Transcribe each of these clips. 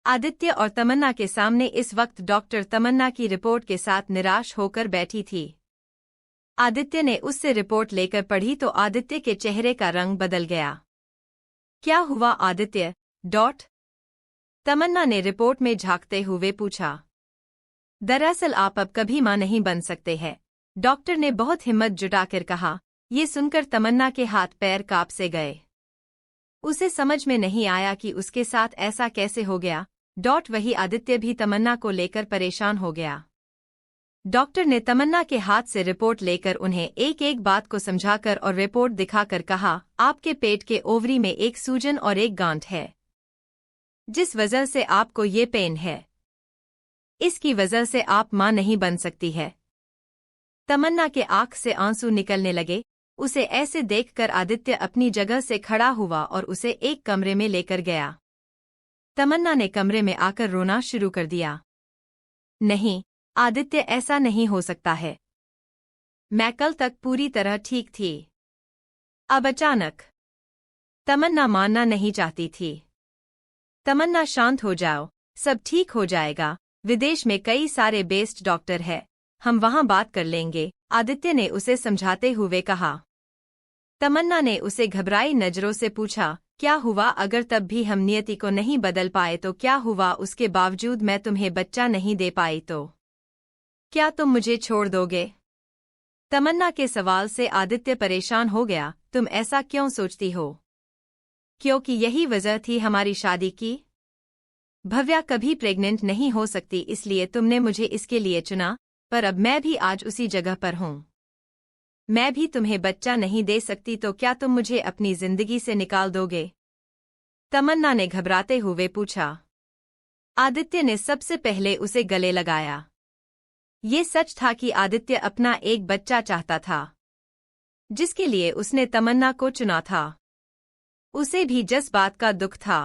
आदित्य और तमन्ना के सामने इस वक्त डॉक्टर तमन्ना की रिपोर्ट के साथ निराश होकर बैठी थी। आदित्य ने उससे रिपोर्ट लेकर पढ़ी तो आदित्य के चेहरे का रंग बदल गया। क्या हुआ आदित्य? तमन्ना ने रिपोर्ट में झांकते हुए पूछा। दरअसल आप अब कभी मां नहीं बन सकते हैं, डॉक्टर ने बहुत हिम्मत जुटाकर कहा। ये सुनकर तमन्ना के हाथ पैर कांप से गए। उसे समझ में नहीं आया कि उसके साथ ऐसा कैसे हो गया। वही आदित्य भी तमन्ना को लेकर परेशान हो गया। डॉक्टर ने तमन्ना के हाथ से रिपोर्ट लेकर उन्हें एक एक बात को समझाकर और रिपोर्ट दिखाकर कहा, आपके पेट के ओवरी में एक सूजन और एक गांठ है, जिस वजह से आपको ये पेन है। इसकी वजह से आप मां नहीं बन सकती है। तमन्ना के आंख से आंसू निकलने लगे। उसे ऐसे देखकर आदित्य अपनी जगह से खड़ा हुआ और उसे एक कमरे में लेकर गया। तमन्ना ने कमरे में आकर रोना शुरू कर दिया। नहीं आदित्य, ऐसा नहीं हो सकता है। मैं कल तक पूरी तरह ठीक थी। अब अचानक। तमन्ना मानना नहीं चाहती थी। तमन्ना शांत हो जाओ, सब ठीक हो जाएगा। विदेश में कई सारे बेस्ट डॉक्टर हैं, हम वहां बात कर लेंगे, आदित्य ने उसे समझाते हुए कहा। तमन्ना ने उसे घबराई नजरों से पूछा, क्या हुआ अगर तब भी हम नियति को नहीं बदल पाए तो? क्या हुआ उसके बावजूद मैं तुम्हें बच्चा नहीं दे पाई तो? क्या तुम मुझे छोड़ दोगे? तमन्ना के सवाल से आदित्य परेशान हो गया। तुम ऐसा क्यों सोचती हो? क्योंकि यही वजह थी हमारी शादी की। भव्या कभी प्रेग्नेंट नहीं हो सकती, इसलिए तुमने मुझे इसके लिए चुना। पर अब मैं भी आज उसी जगह पर हूं। मैं भी तुम्हें बच्चा नहीं दे सकती तो क्या तुम मुझे अपनी जिंदगी से निकाल दोगे? तमन्ना ने घबराते हुए पूछा। आदित्य ने सबसे पहले उसे गले लगाया। ये सच था कि आदित्य अपना एक बच्चा चाहता था, जिसके लिए उसने तमन्ना को चुना था। उसे भी जिस बात का दुख था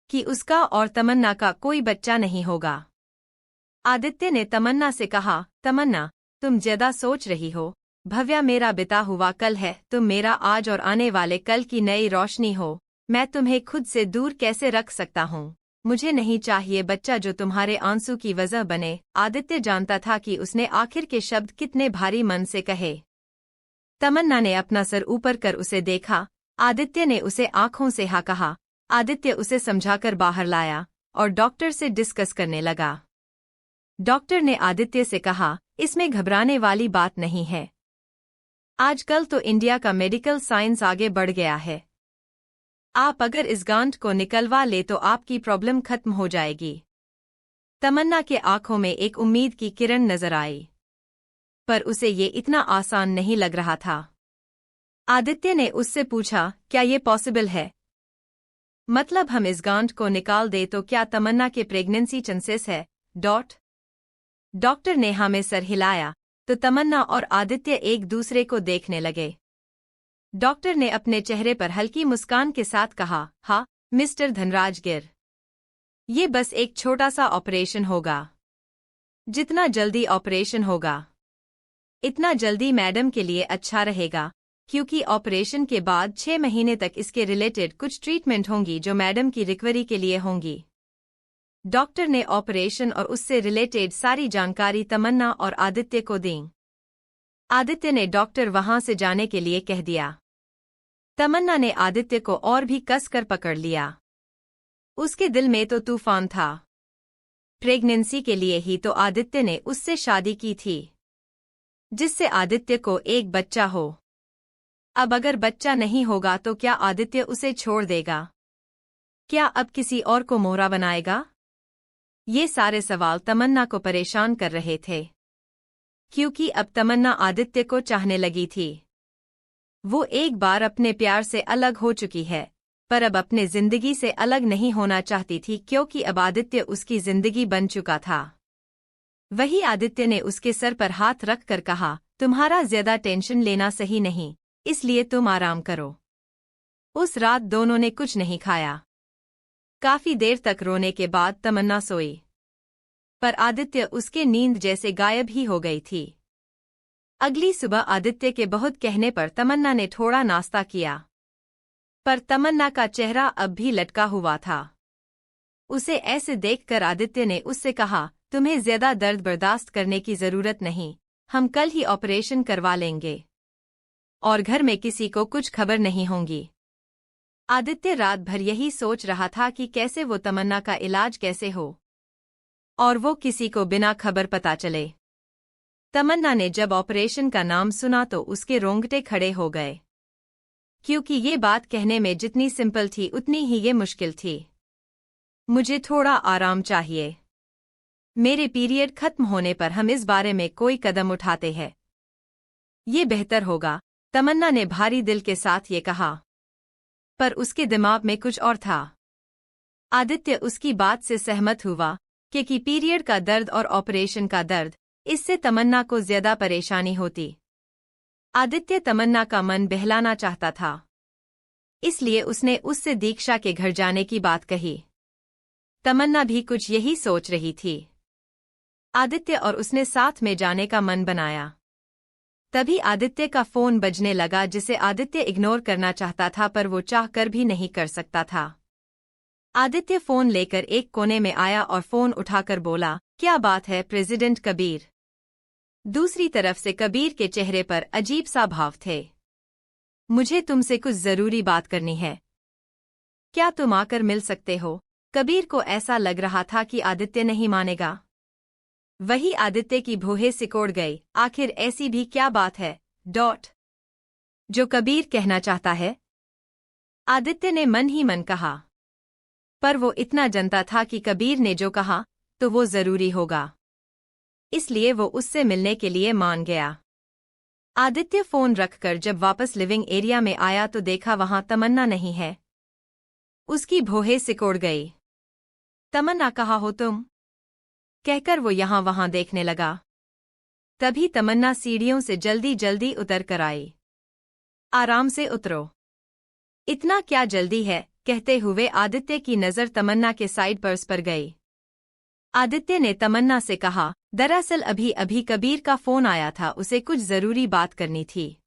कि उसका और तमन्ना का कोई बच्चा नहीं होगा। आदित्य ने तमन्ना से कहा, तमन्ना तुम ज्यादा सोच रही हो। भव्या मेरा बिता हुआ कल है, तुम मेरा आज और आने वाले कल की नई रोशनी हो। मैं तुम्हें खुद से दूर कैसे रख सकता हूँ? मुझे नहीं चाहिए बच्चा जो तुम्हारे आंसू की वजह बने। आदित्य जानता था कि उसने आखिर के शब्द कितने भारी मन से कहे। तमन्ना ने अपना सर ऊपर कर उसे देखा। आदित्य ने उसे आंखों से हाँ कहा। आदित्य उसे समझाकर बाहर लाया और डॉक्टर से डिस्कस करने लगा। डॉक्टर ने आदित्य से कहा, इसमें घबराने वाली बात नहीं है। आजकल तो इंडिया का मेडिकल साइंस आगे बढ़ गया है। आप अगर इस गांठ को निकलवा ले तो आपकी प्रॉब्लम खत्म हो जाएगी। तमन्ना के आंखों में एक उम्मीद की किरण नजर आई, पर उसे ये इतना आसान नहीं लग रहा था। आदित्य ने उससे पूछा, क्या ये पॉसिबल है? मतलब हम इस गांठ को निकाल दे तो क्या तमन्ना के प्रेगनेंसी चांसेस है? डॉक्टर ने हाँ में सर हिलाया तो तमन्ना और आदित्य एक दूसरे को देखने लगे। डॉक्टर ने अपने चेहरे पर हल्की मुस्कान के साथ कहा, हाँ मिस्टर धनराजगिर, ये बस एक छोटा सा ऑपरेशन होगा। जितना जल्दी ऑपरेशन होगा इतना जल्दी मैडम के लिए अच्छा रहेगा, क्योंकि ऑपरेशन के बाद 6 महीने तक इसके रिलेटेड कुछ ट्रीटमेंट होंगी जो मैडम की रिकवरी के लिए होंगी। डॉक्टर ने ऑपरेशन और उससे रिलेटेड सारी जानकारी तमन्ना और आदित्य को दी। आदित्य ने डॉक्टर वहां से जाने के लिए कह दिया। तमन्ना ने आदित्य को और भी कसकर पकड़ लिया। उसके दिल में तो तूफान था। प्रेगनेंसी के लिए ही तो आदित्य ने उससे शादी की थी, जिससे आदित्य को एक बच्चा हो। अब अगर बच्चा नहीं होगा तो क्या आदित्य उसे छोड़ देगा? क्या अब किसी और को मोहरा बनाएगा? ये सारे सवाल तमन्ना को परेशान कर रहे थे, क्योंकि अब तमन्ना आदित्य को चाहने लगी थी। वो एक बार अपने प्यार से अलग हो चुकी है, पर अब अपने जिंदगी से अलग नहीं होना चाहती थी, क्योंकि अब आदित्य उसकी जिंदगी बन चुका था। वही आदित्य ने उसके सर पर हाथ रख कर कहा, तुम्हारा ज्यादा टेंशन लेना सही नहीं, इसलिए तुम आराम करो। उस रात दोनों ने कुछ नहीं खाया। काफी देर तक रोने के बाद तमन्ना सोई, पर आदित्य उसके नींद जैसे गायब ही हो गई थी। अगली सुबह आदित्य के बहुत कहने पर तमन्ना ने थोड़ा नाश्ता किया, पर तमन्ना का चेहरा अब भी लटका हुआ था। उसे ऐसे देखकर आदित्य ने उससे कहा, तुम्हें ज्यादा दर्द बर्दाश्त करने की जरूरत नहीं, हम कल ही ऑपरेशन करवा लेंगे और घर में किसी को कुछ खबर नहीं होगी। आदित्य रात भर यही सोच रहा था कि कैसे वो तमन्ना का इलाज कैसे हो और वो किसी को बिना खबर पता चले। तमन्ना ने जब ऑपरेशन का नाम सुना तो उसके रोंगटे खड़े हो गए, क्योंकि ये बात कहने में जितनी सिंपल थी उतनी ही ये मुश्किल थी। मुझे थोड़ा आराम चाहिए। मेरे पीरियड खत्म होने पर हम इस बारे में कोई कदम उठाते हैं, ये बेहतर होगा, तमन्ना ने भारी दिल के साथ ये कहा। पर उसके दिमाग में कुछ और था। आदित्य उसकी बात से सहमत हुआ, क्योंकि पीरियड का दर्द और ऑपरेशन का दर्द, इससे तमन्ना को ज्यादा परेशानी होती। आदित्य तमन्ना का मन बहलाना चाहता था, इसलिए उसने उससे दीक्षा के घर जाने की बात कही। तमन्ना भी कुछ यही सोच रही थी। आदित्य और उसने साथ में जाने का मन बनाया। तभी आदित्य का फोन बजने लगा, जिसे आदित्य इग्नोर करना चाहता था पर वो चाह कर भी नहीं कर सकता था। आदित्य फोन लेकर एक कोने में आया और फोन उठाकर बोला, क्या बात है प्रेसिडेंट कबीर? दूसरी तरफ से कबीर के चेहरे पर अजीब सा भाव थे। मुझे तुमसे कुछ जरूरी बात करनी है, क्या तुम आकर मिल सकते हो? कबीर को ऐसा लग रहा था कि आदित्य नहीं मानेगा। वही आदित्य की भौहें सिकोड़ गई, आखिर ऐसी भी क्या बात है जो कबीर कहना चाहता है? आदित्य ने मन ही मन कहा, पर वो इतना जानता था कि कबीर ने जो कहा तो वो जरूरी होगा, इसलिए वो उससे मिलने के लिए मान गया। आदित्य फोन रखकर जब वापस लिविंग एरिया में आया तो देखा वहां तमन्ना नहीं है। उसकी भौहें सिकोड़ गई। तमन्ना, कहाँ हो तुम? कहकर वो यहाँ वहां देखने लगा। तभी तमन्ना सीढ़ियों से जल्दी जल्दी उतर कर आई। आराम से उतरो, इतना क्या जल्दी है? कहते हुए आदित्य की नजर तमन्ना के साइड पर्स पर गई। आदित्य ने तमन्ना से कहा, दरअसल अभी अभी कबीर का फोन आया था, उसे कुछ जरूरी बात करनी थी।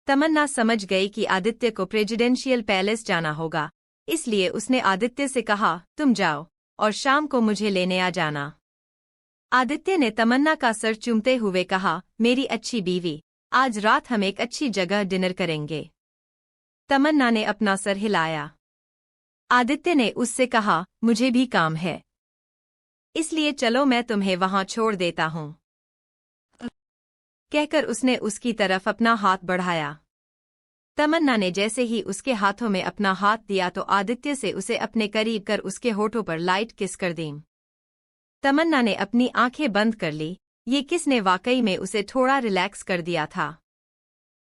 तमन्ना समझ गई कि आदित्य को प्रेसिडेंशियल पैलेस जाना होगा, इसलिए उसने आदित्य से कहा, तुम जाओ और शाम को मुझे लेने आ जाना। आदित्य ने तमन्ना का सर चूमते हुए कहा, मेरी अच्छी बीवी, आज रात हम एक अच्छी जगह डिनर करेंगे। तमन्ना ने अपना सर हिलाया। आदित्य ने उससे कहा, मुझे भी काम है, इसलिए चलो मैं तुम्हें वहां छोड़ देता हूं। कहकर उसने उसकी तरफ अपना हाथ बढ़ाया। तमन्ना ने जैसे ही उसके हाथों में अपना हाथ दिया तो आदित्य से उसे अपने करीब कर उसके होठों पर लाइट किस कर दी। तमन्ना ने अपनी आंखें बंद कर ली। ये किस ने वाकई में उसे थोड़ा रिलैक्स कर दिया था।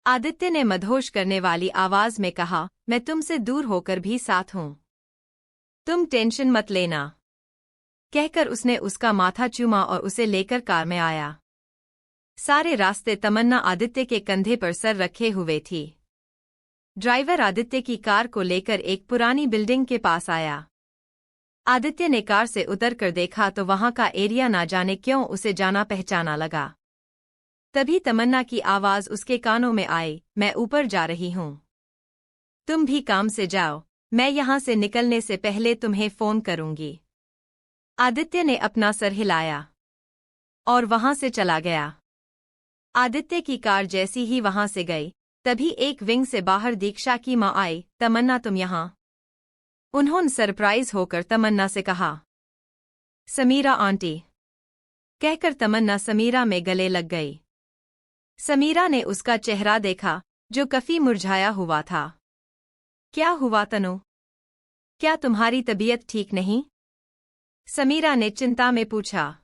आदित्य ने मदहोश करने वाली आवाज में कहा, मैं तुमसे दूर होकर भी साथ हूं, तुम टेंशन मत लेना। कहकर उसने उसका माथा चूमा और उसे लेकर कार में आया। सारे रास्ते तमन्ना आदित्य के कंधे पर सर रखे हुए थी। ड्राइवर आदित्य की कार को लेकर एक पुरानी बिल्डिंग के पास आया। आदित्य ने कार से उतरकर देखा तो वहां का एरिया ना जाने क्यों उसे जाना पहचाना लगा। तभी तमन्ना की आवाज उसके कानों में आई, मैं ऊपर जा रही हूं, तुम भी काम से जाओ, मैं यहां से निकलने से पहले तुम्हें फोन करूंगी। आदित्य ने अपना सर हिलाया और वहां से चला गया। आदित्य की कार जैसी ही वहां से गई, तभी एक विंग से बाहर दीक्षा की मां आई। तमन्ना, तुम यहां? उन्होंने सरप्राइज होकर तमन्ना से कहा। समीरा आंटी। कहकर तमन्ना समीरा में गले लग गई। समीरा ने उसका चेहरा देखा जो काफी मुरझाया हुआ था। क्या हुआ तनु, क्या तुम्हारी तबीयत ठीक नहीं? समीरा ने चिंता में पूछा।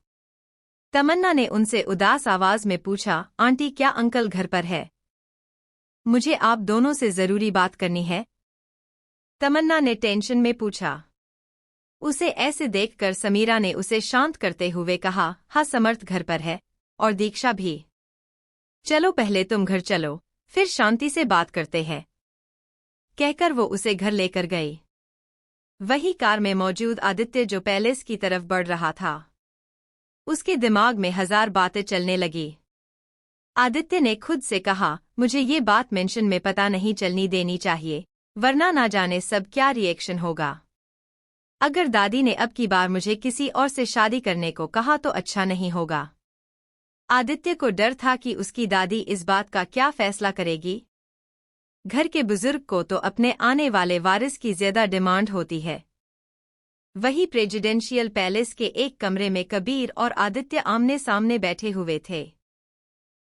तमन्ना ने उनसे उदास आवाज में पूछा, आंटी क्या अंकल घर पर है? मुझे आप दोनों से जरूरी बात करनी है, तमन्ना ने टेंशन में पूछा। उसे ऐसे देखकर समीरा ने उसे शांत करते हुए कहा, हाँ समर्थ घर पर है और दीक्षा भी। चलो पहले तुम घर चलो, फिर शांति से बात करते हैं। कहकर वो उसे घर लेकर गई। वही कार में मौजूद आदित्य जो पैलेस की तरफ बढ़ रहा था। उसके दिमाग में हजार बातें चलने लगी। आदित्य ने खुद से कहा, मुझे ये बात मेंशन में पता नहीं चलनी देनी चाहिए, वरना ना जाने सब क्या रिएक्शन होगा। अगर दादी ने अब की बार मुझे किसी और से शादी करने को कहा तो अच्छा नहीं होगा। आदित्य को डर था कि उसकी दादी इस बात का क्या फैसला करेगी। घर के बुजुर्ग को तो अपने आने वाले वारिस की ज्यादा डिमांड होती है। वही प्रेसिडेंशियल पैलेस के एक कमरे में कबीर और आदित्य आमने सामने बैठे हुए थे।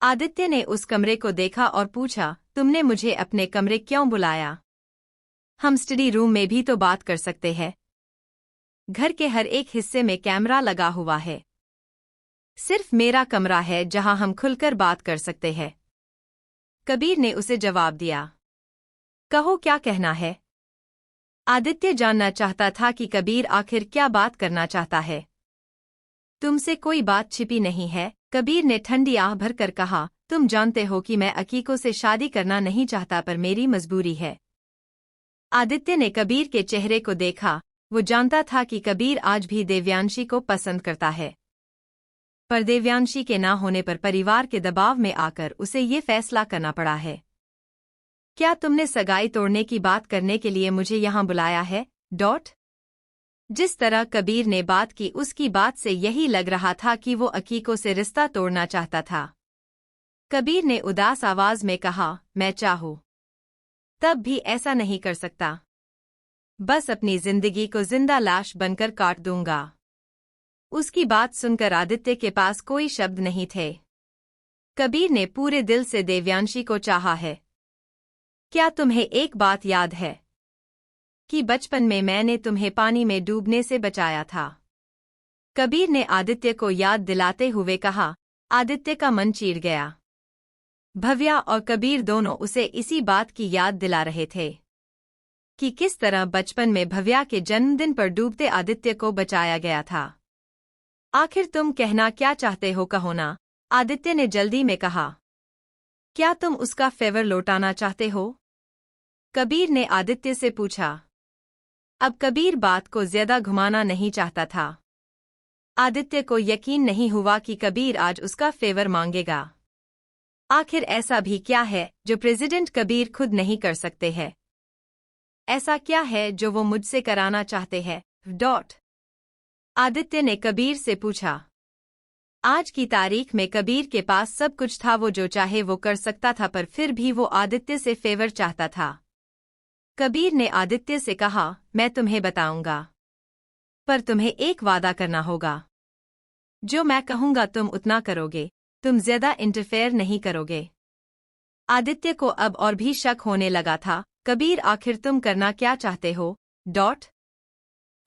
आदित्य ने उस कमरे को देखा और पूछा, तुमने मुझे अपने कमरे क्यों बुलाया? हम स्टडी रूम में भी तो बात कर सकते हैं। घर के हर एक हिस्से में कैमरा लगा हुआ है। सिर्फ मेरा कमरा है जहां हम खुलकर बात कर सकते हैं। कबीर ने उसे जवाब दिया। कहो क्या कहना है? आदित्य जानना चाहता था कि कबीर आखिर क्या बात करना चाहता है। तुमसे कोई बात छिपी नहीं है, कबीर ने ठंडी आह भरकर कहा। तुम जानते हो कि मैं अकीको से शादी करना नहीं चाहता, पर मेरी मजबूरी है। आदित्य ने कबीर के चेहरे को देखा। वो जानता था कि कबीर आज भी देवयांशी को पसंद करता है, पर देवयांशी के ना होने पर परिवार के दबाव में आकर उसे ये फैसला करना पड़ा है। क्या तुमने सगाई तोड़ने की बात करने के लिए मुझे यहाँ बुलाया है? जिस तरह कबीर ने बात की उसकी बात से यही लग रहा था कि वो अकीको से रिश्ता तोड़ना चाहता था। कबीर ने उदास आवाज में कहा, मैं चाहूं तब भी ऐसा नहीं कर सकता। बस अपनी जिंदगी को जिंदा लाश बनकर काट दूंगा। उसकी बात सुनकर आदित्य के पास कोई शब्द नहीं थे। कबीर ने पूरे दिल से देवयांशी को चाहा है। क्या तुम्हें एक बात याद है कि बचपन में मैंने तुम्हें पानी में डूबने से बचाया था? कबीर ने आदित्य को याद दिलाते हुए कहा। आदित्य का मन चीर गया। भव्या और कबीर दोनों उसे इसी बात की याद दिला रहे थे कि किस तरह बचपन में भव्या के जन्मदिन पर डूबते आदित्य को बचाया गया था। आखिर तुम कहना क्या चाहते हो, कहो ना, आदित्य ने जल्दी में कहा। क्या तुम उसका फेवर लौटाना चाहते हो? कबीर ने आदित्य से पूछा। अब कबीर बात को ज्यादा घुमाना नहीं चाहता था। आदित्य को यकीन नहीं हुआ कि कबीर आज उसका फेवर मांगेगा। आखिर ऐसा भी क्या है जो प्रेसिडेंट कबीर खुद नहीं कर सकते हैं? ऐसा क्या है जो वो मुझसे कराना चाहते हैं? आदित्य ने कबीर से पूछा। आज की तारीख में कबीर के पास सब कुछ था, वो जो चाहे वो कर सकता था, पर फिर भी वो आदित्य से फेवर चाहता था। कबीर ने आदित्य से कहा, मैं तुम्हें बताऊंगा, पर तुम्हें एक वादा करना होगा। जो मैं कहूंगा तुम उतना करोगे, तुम ज्यादा इंटरफेयर नहीं करोगे। आदित्य को अब और भी शक होने लगा था। कबीर आखिर तुम करना क्या चाहते हो?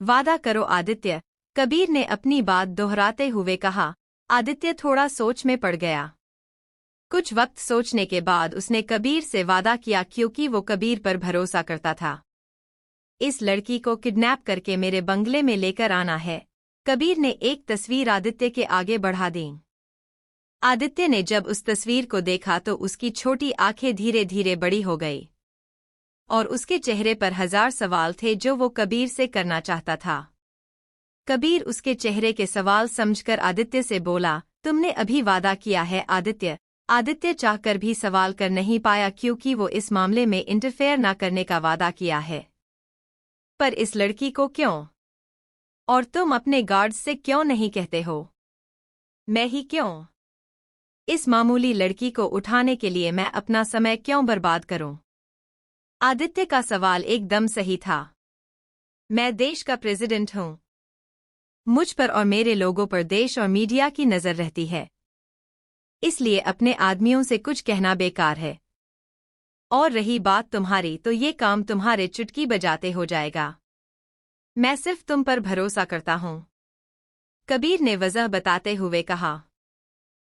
वादा करो आदित्य, कबीर ने अपनी बात दोहराते हुए कहा। आदित्य थोड़ा सोच में पड़ गया। कुछ वक्त सोचने के बाद उसने कबीर से वादा किया, क्योंकि वो कबीर पर भरोसा करता था। इस लड़की को किडनैप करके मेरे बंगले में लेकर आना है। कबीर ने एक तस्वीर आदित्य के आगे बढ़ा दी। आदित्य ने जब उस तस्वीर को देखा तो उसकी छोटी आंखें धीरे धीरे बड़ी हो गई और उसके चेहरे पर 1000 सवाल थे जो वो कबीर से करना चाहता था। कबीर उसके चेहरे के सवाल समझकर आदित्य से बोला, तुमने अभी वादा किया है आदित्य? आदित्य चाहकर भी सवाल कर नहीं पाया, क्योंकि वो इस मामले में इंटरफेयर न करने का वादा किया है। पर इस लड़की को क्यों? और तुम अपने गार्ड्स से क्यों नहीं कहते हो? मैं ही क्यों? इस मामूली लड़की को उठाने के लिए मैं अपना समय क्यों बर्बाद करूं? आदित्य का सवाल एकदम सही था। मैं देश का प्रेसिडेंट हूं। मुझ पर और मेरे लोगों पर देश और मीडिया की नजर रहती है, इसलिए अपने आदमियों से कुछ कहना बेकार है। और रही बात तुम्हारी, तो ये काम तुम्हारे चुटकी बजाते हो जाएगा। मैं सिर्फ तुम पर भरोसा करता हूं, कबीर ने वजह बताते हुए कहा।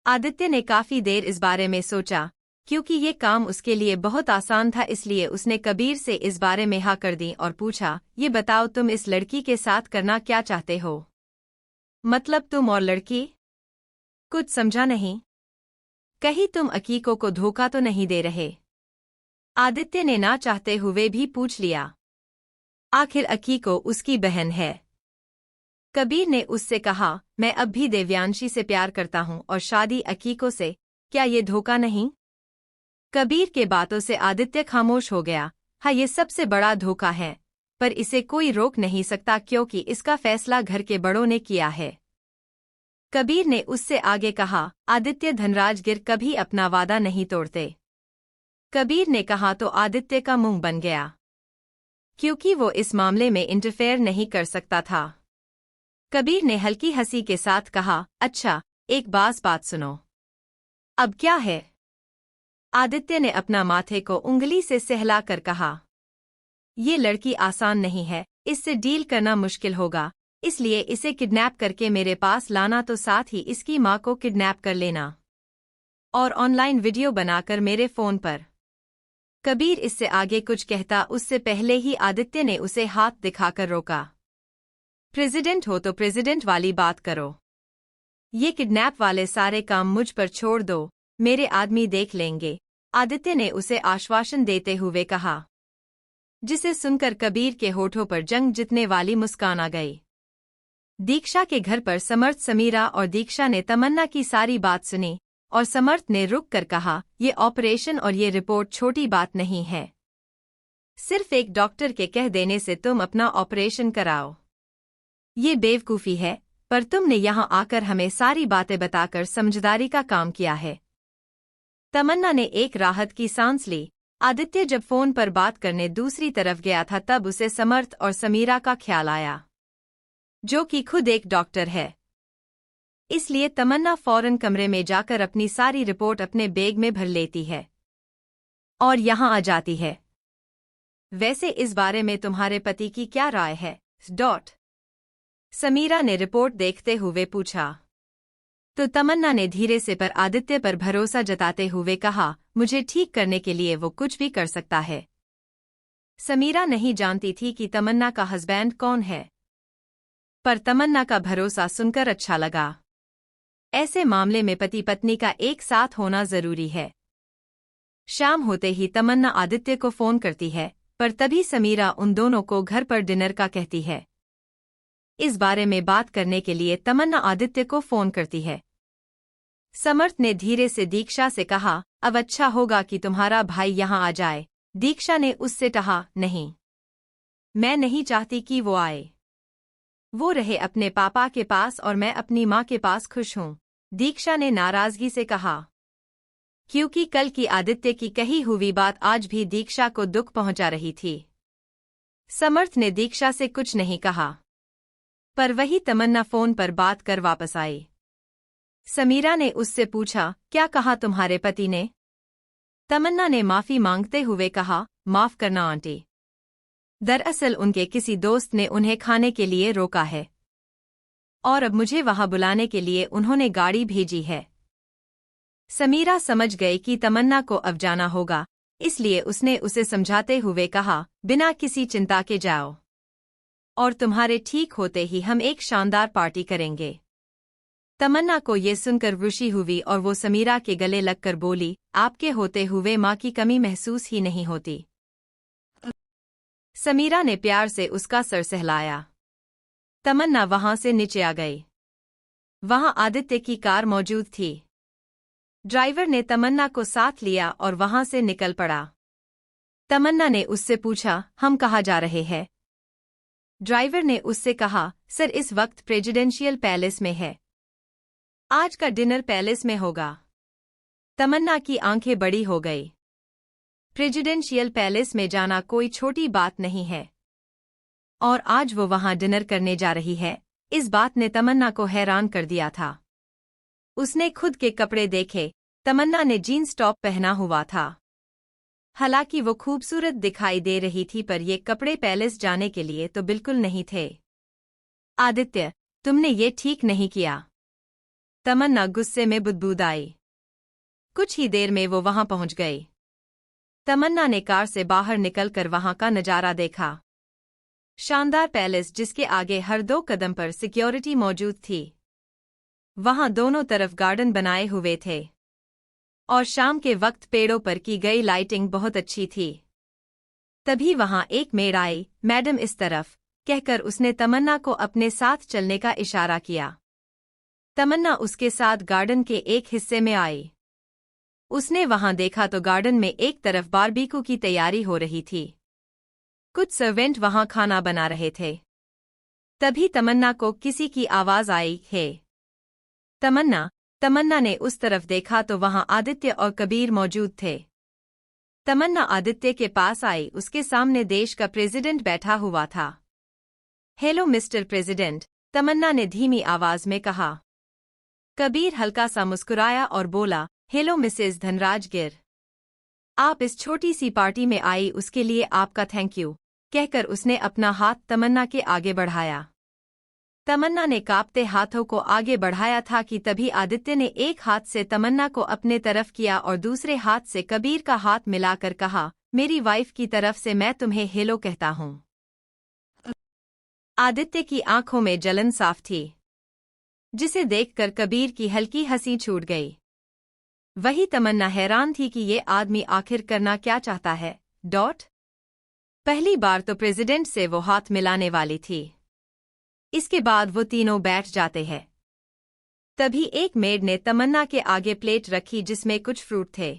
आदित्य ने काफी देर इस बारे में सोचा, क्योंकि ये काम उसके लिए बहुत आसान था, इसलिए उसने कबीर से इस बारे में हाँ कर दी और पूछा, ये बताओ तुम इस लड़की के साथ करना क्या चाहते हो? मतलब तुम और लड़की? कुछ समझा नहीं। कहीं तुम अकीको को धोखा तो नहीं दे रहे? आदित्य ने ना चाहते हुए भी पूछ लिया। आखिर अकीको उसकी बहन है। कबीर ने उससे कहा, मैं अब भी देवयांशी से प्यार करता हूं और शादी अकीको से, क्या ये धोखा नहीं? कबीर के बातों से आदित्य खामोश हो गया। हाँ, ये सबसे बड़ा धोखा है। पर इसे कोई रोक नहीं सकता क्योंकि इसका फैसला घर के बड़ों ने किया है। कबीर ने उससे आगे कहा, आदित्य धनराजगिर कभी अपना वादा नहीं तोड़ते। कबीर ने कहा तो आदित्य का मुंह बन गया, क्योंकि वो इस मामले में इंटरफेयर नहीं कर सकता था। कबीर ने हल्की हंसी के साथ कहा, अच्छा, एक बात सुनो। अब क्या है? आदित्य ने अपना माथे को उंगली से सहला कर कहा, ये लड़की आसान नहीं है, इससे डील करना मुश्किल होगा, इसलिए इसे किडनैप करके मेरे पास लाना, तो साथ ही इसकी माँ को किडनैप कर लेना और ऑनलाइन वीडियो बनाकर मेरे फोन पर। कबीर इससे आगे कुछ कहता उससे पहले ही आदित्य ने उसे हाथ दिखाकर रोका। प्रेसिडेंट हो तो प्रेसिडेंट वाली बात करो, ये किडनैप वाले सारे काम मुझ पर छोड़ दो, मेरे आदमी देख लेंगे, आदित्य ने उसे आश्वासन देते हुए कहा, जिसे सुनकर कबीर के होठों पर जंग जितने वाली मुस्कान आ गई। दीक्षा के घर पर समर्थ, समीरा और दीक्षा ने तमन्ना की सारी बात सुनी और समर्थ ने रुक कर कहा, ये ऑपरेशन और ये रिपोर्ट छोटी बात नहीं है, सिर्फ एक डॉक्टर के कह देने से तुम अपना ऑपरेशन कराओ, ये बेवकूफ़ी है, पर तुमने यहाँ आकर हमें सारी बातें बताकर समझदारी का काम किया है। तमन्ना ने एक राहत की सांस ली। आदित्य जब फोन पर बात करने दूसरी तरफ गया था तब उसे समर्थ और समीरा का ख्याल आया, जो कि खुद एक डॉक्टर है। इसलिए तमन्ना फौरन कमरे में जाकर अपनी सारी रिपोर्ट अपने बैग में भर लेती है और यहाँ आ जाती है। वैसे इस बारे में तुम्हारे पति की क्या राय है? समीरा ने रिपोर्ट देखते हुए पूछा। तो तमन्ना ने धीरे से पर आदित्य पर भरोसा जताते हुए कहा, मुझे ठीक करने के लिए वो कुछ भी कर सकता है। समीरा नहीं जानती थी कि तमन्ना का हस्बैंड कौन है, पर तमन्ना का भरोसा सुनकर अच्छा लगा। ऐसे मामले में पति पत्नी का एक साथ होना जरूरी है। शाम होते ही तमन्ना आदित्य को फोन करती है, पर तभी समीरा उन दोनों को घर पर डिनर का कहती है। इस बारे में बात करने के लिए तमन्ना आदित्य को फोन करती है। समर्थ ने धीरे से दीक्षा से कहा, अब अच्छा होगा कि तुम्हारा भाई यहाँ आ जाए। दीक्षा ने उससे कहा, नहीं, मैं नहीं चाहती कि वो आए, वो रहे अपने पापा के पास और मैं अपनी माँ के पास खुश हूँ। दीक्षा ने नाराजगी से कहा, क्योंकि कल की आदित्य की कही हुई बात आज भी दीक्षा को दुख पहुंचा रही थी। समर्थ ने दीक्षा से कुछ नहीं कहा, पर वही तमन्ना फोन पर बात कर वापस आई। समीरा ने उससे पूछा, क्या कहा तुम्हारे पति ने? तमन्ना ने माफी मांगते हुए कहा, माफ करना आंटी, दरअसल उनके किसी दोस्त ने उन्हें खाने के लिए रोका है और अब मुझे वहां बुलाने के लिए उन्होंने गाड़ी भेजी है। समीरा समझ गई कि तमन्ना को अब जाना होगा, इसलिए उसने उसे समझाते हुए कहा, बिना किसी चिंता के जाओ और तुम्हारे ठीक होते ही हम एक शानदार पार्टी करेंगे। तमन्ना को ये सुनकर खुशी हुई और वो समीरा के गले लगकर बोली, आपके होते हुए माँ की कमी महसूस ही नहीं होती। समीरा ने प्यार से उसका सर सहलाया। तमन्ना वहां से नीचे आ गई। वहां आदित्य की कार मौजूद थी। ड्राइवर ने तमन्ना को साथ लिया और वहां से निकल पड़ा। तमन्ना ने उससे पूछा, हम कहाँ जा रहे हैं? ड्राइवर ने उससे कहा, सर इस वक्त प्रेसिडेंशियल पैलेस में है, आज का डिनर पैलेस में होगा। तमन्ना की आंखें बड़ी हो गई। प्रेसिडेंशियल पैलेस में जाना कोई छोटी बात नहीं है और आज वो वहां डिनर करने जा रही है। इस बात ने तमन्ना को हैरान कर दिया था। उसने खुद के कपड़े देखे। तमन्ना ने जीन्स टॉप पहना हुआ था। हालांकि वो खूबसूरत दिखाई दे रही थी, पर ये कपड़े पैलेस जाने के लिए तो बिल्कुल नहीं थे। आदित्य, तुमने ये ठीक नहीं किया। तमन्ना गुस्से में बुदबुदाई। कुछ ही देर में वो वहां पहुंच गई। तमन्ना ने कार से बाहर निकलकर वहां का नजारा देखा। शानदार पैलेस जिसके आगे हर 2 कदम पर सिक्योरिटी मौजूद थी। वहां दोनों तरफ गार्डन बनाए हुए थे और शाम के वक्त पेड़ों पर की गई लाइटिंग बहुत अच्छी थी। तभी वहां एक मेड आई। मैडम इस तरफ, कहकर उसने तमन्ना को अपने साथ चलने का इशारा किया। तमन्ना उसके साथ गार्डन के एक हिस्से में आई। उसने वहां देखा तो गार्डन में एक तरफ बारबेक्यू की तैयारी हो रही थी। कुछ सर्वेंट वहां खाना बना रहे थे। तभी तमन्ना को किसी की आवाज आई, हे तमन्ना। तमन्ना ने उस तरफ देखा तो वहां आदित्य और कबीर मौजूद थे। तमन्ना आदित्य के पास आई, उसके सामने देश का प्रेसिडेंट बैठा हुआ था। हेलो मिस्टर प्रेसिडेंट, तमन्ना ने धीमी आवाज में कहा। कबीर हल्का सा मुस्कुराया और बोला, हेलो मिसेस धनराज गिर। आप इस छोटी सी पार्टी में आई उसके लिए आपका थैंक यू, कहकर उसने अपना हाथ तमन्ना के आगे बढ़ाया। तमन्ना ने कांपते हाथों को आगे बढ़ाया था कि तभी आदित्य ने एक हाथ से तमन्ना को अपने तरफ किया और दूसरे हाथ से कबीर का हाथ मिलाकर कहा, मेरी वाइफ की तरफ से मैं तुम्हें हेलो कहता हूं। आदित्य की आंखों में जलन साफ थी, जिसे देखकर कबीर की हल्की हंसी छूट गई। वही तमन्ना हैरान थी कि ये आदमी आखिर करना क्या चाहता है। पहली बार तो प्रेसिडेंट से वो हाथ मिलाने वाली थी, इसके बाद वो तीनों बैठ जाते हैं। तभी एक मेड ने तमन्ना के आगे प्लेट रखी जिसमें कुछ फ्रूट थे।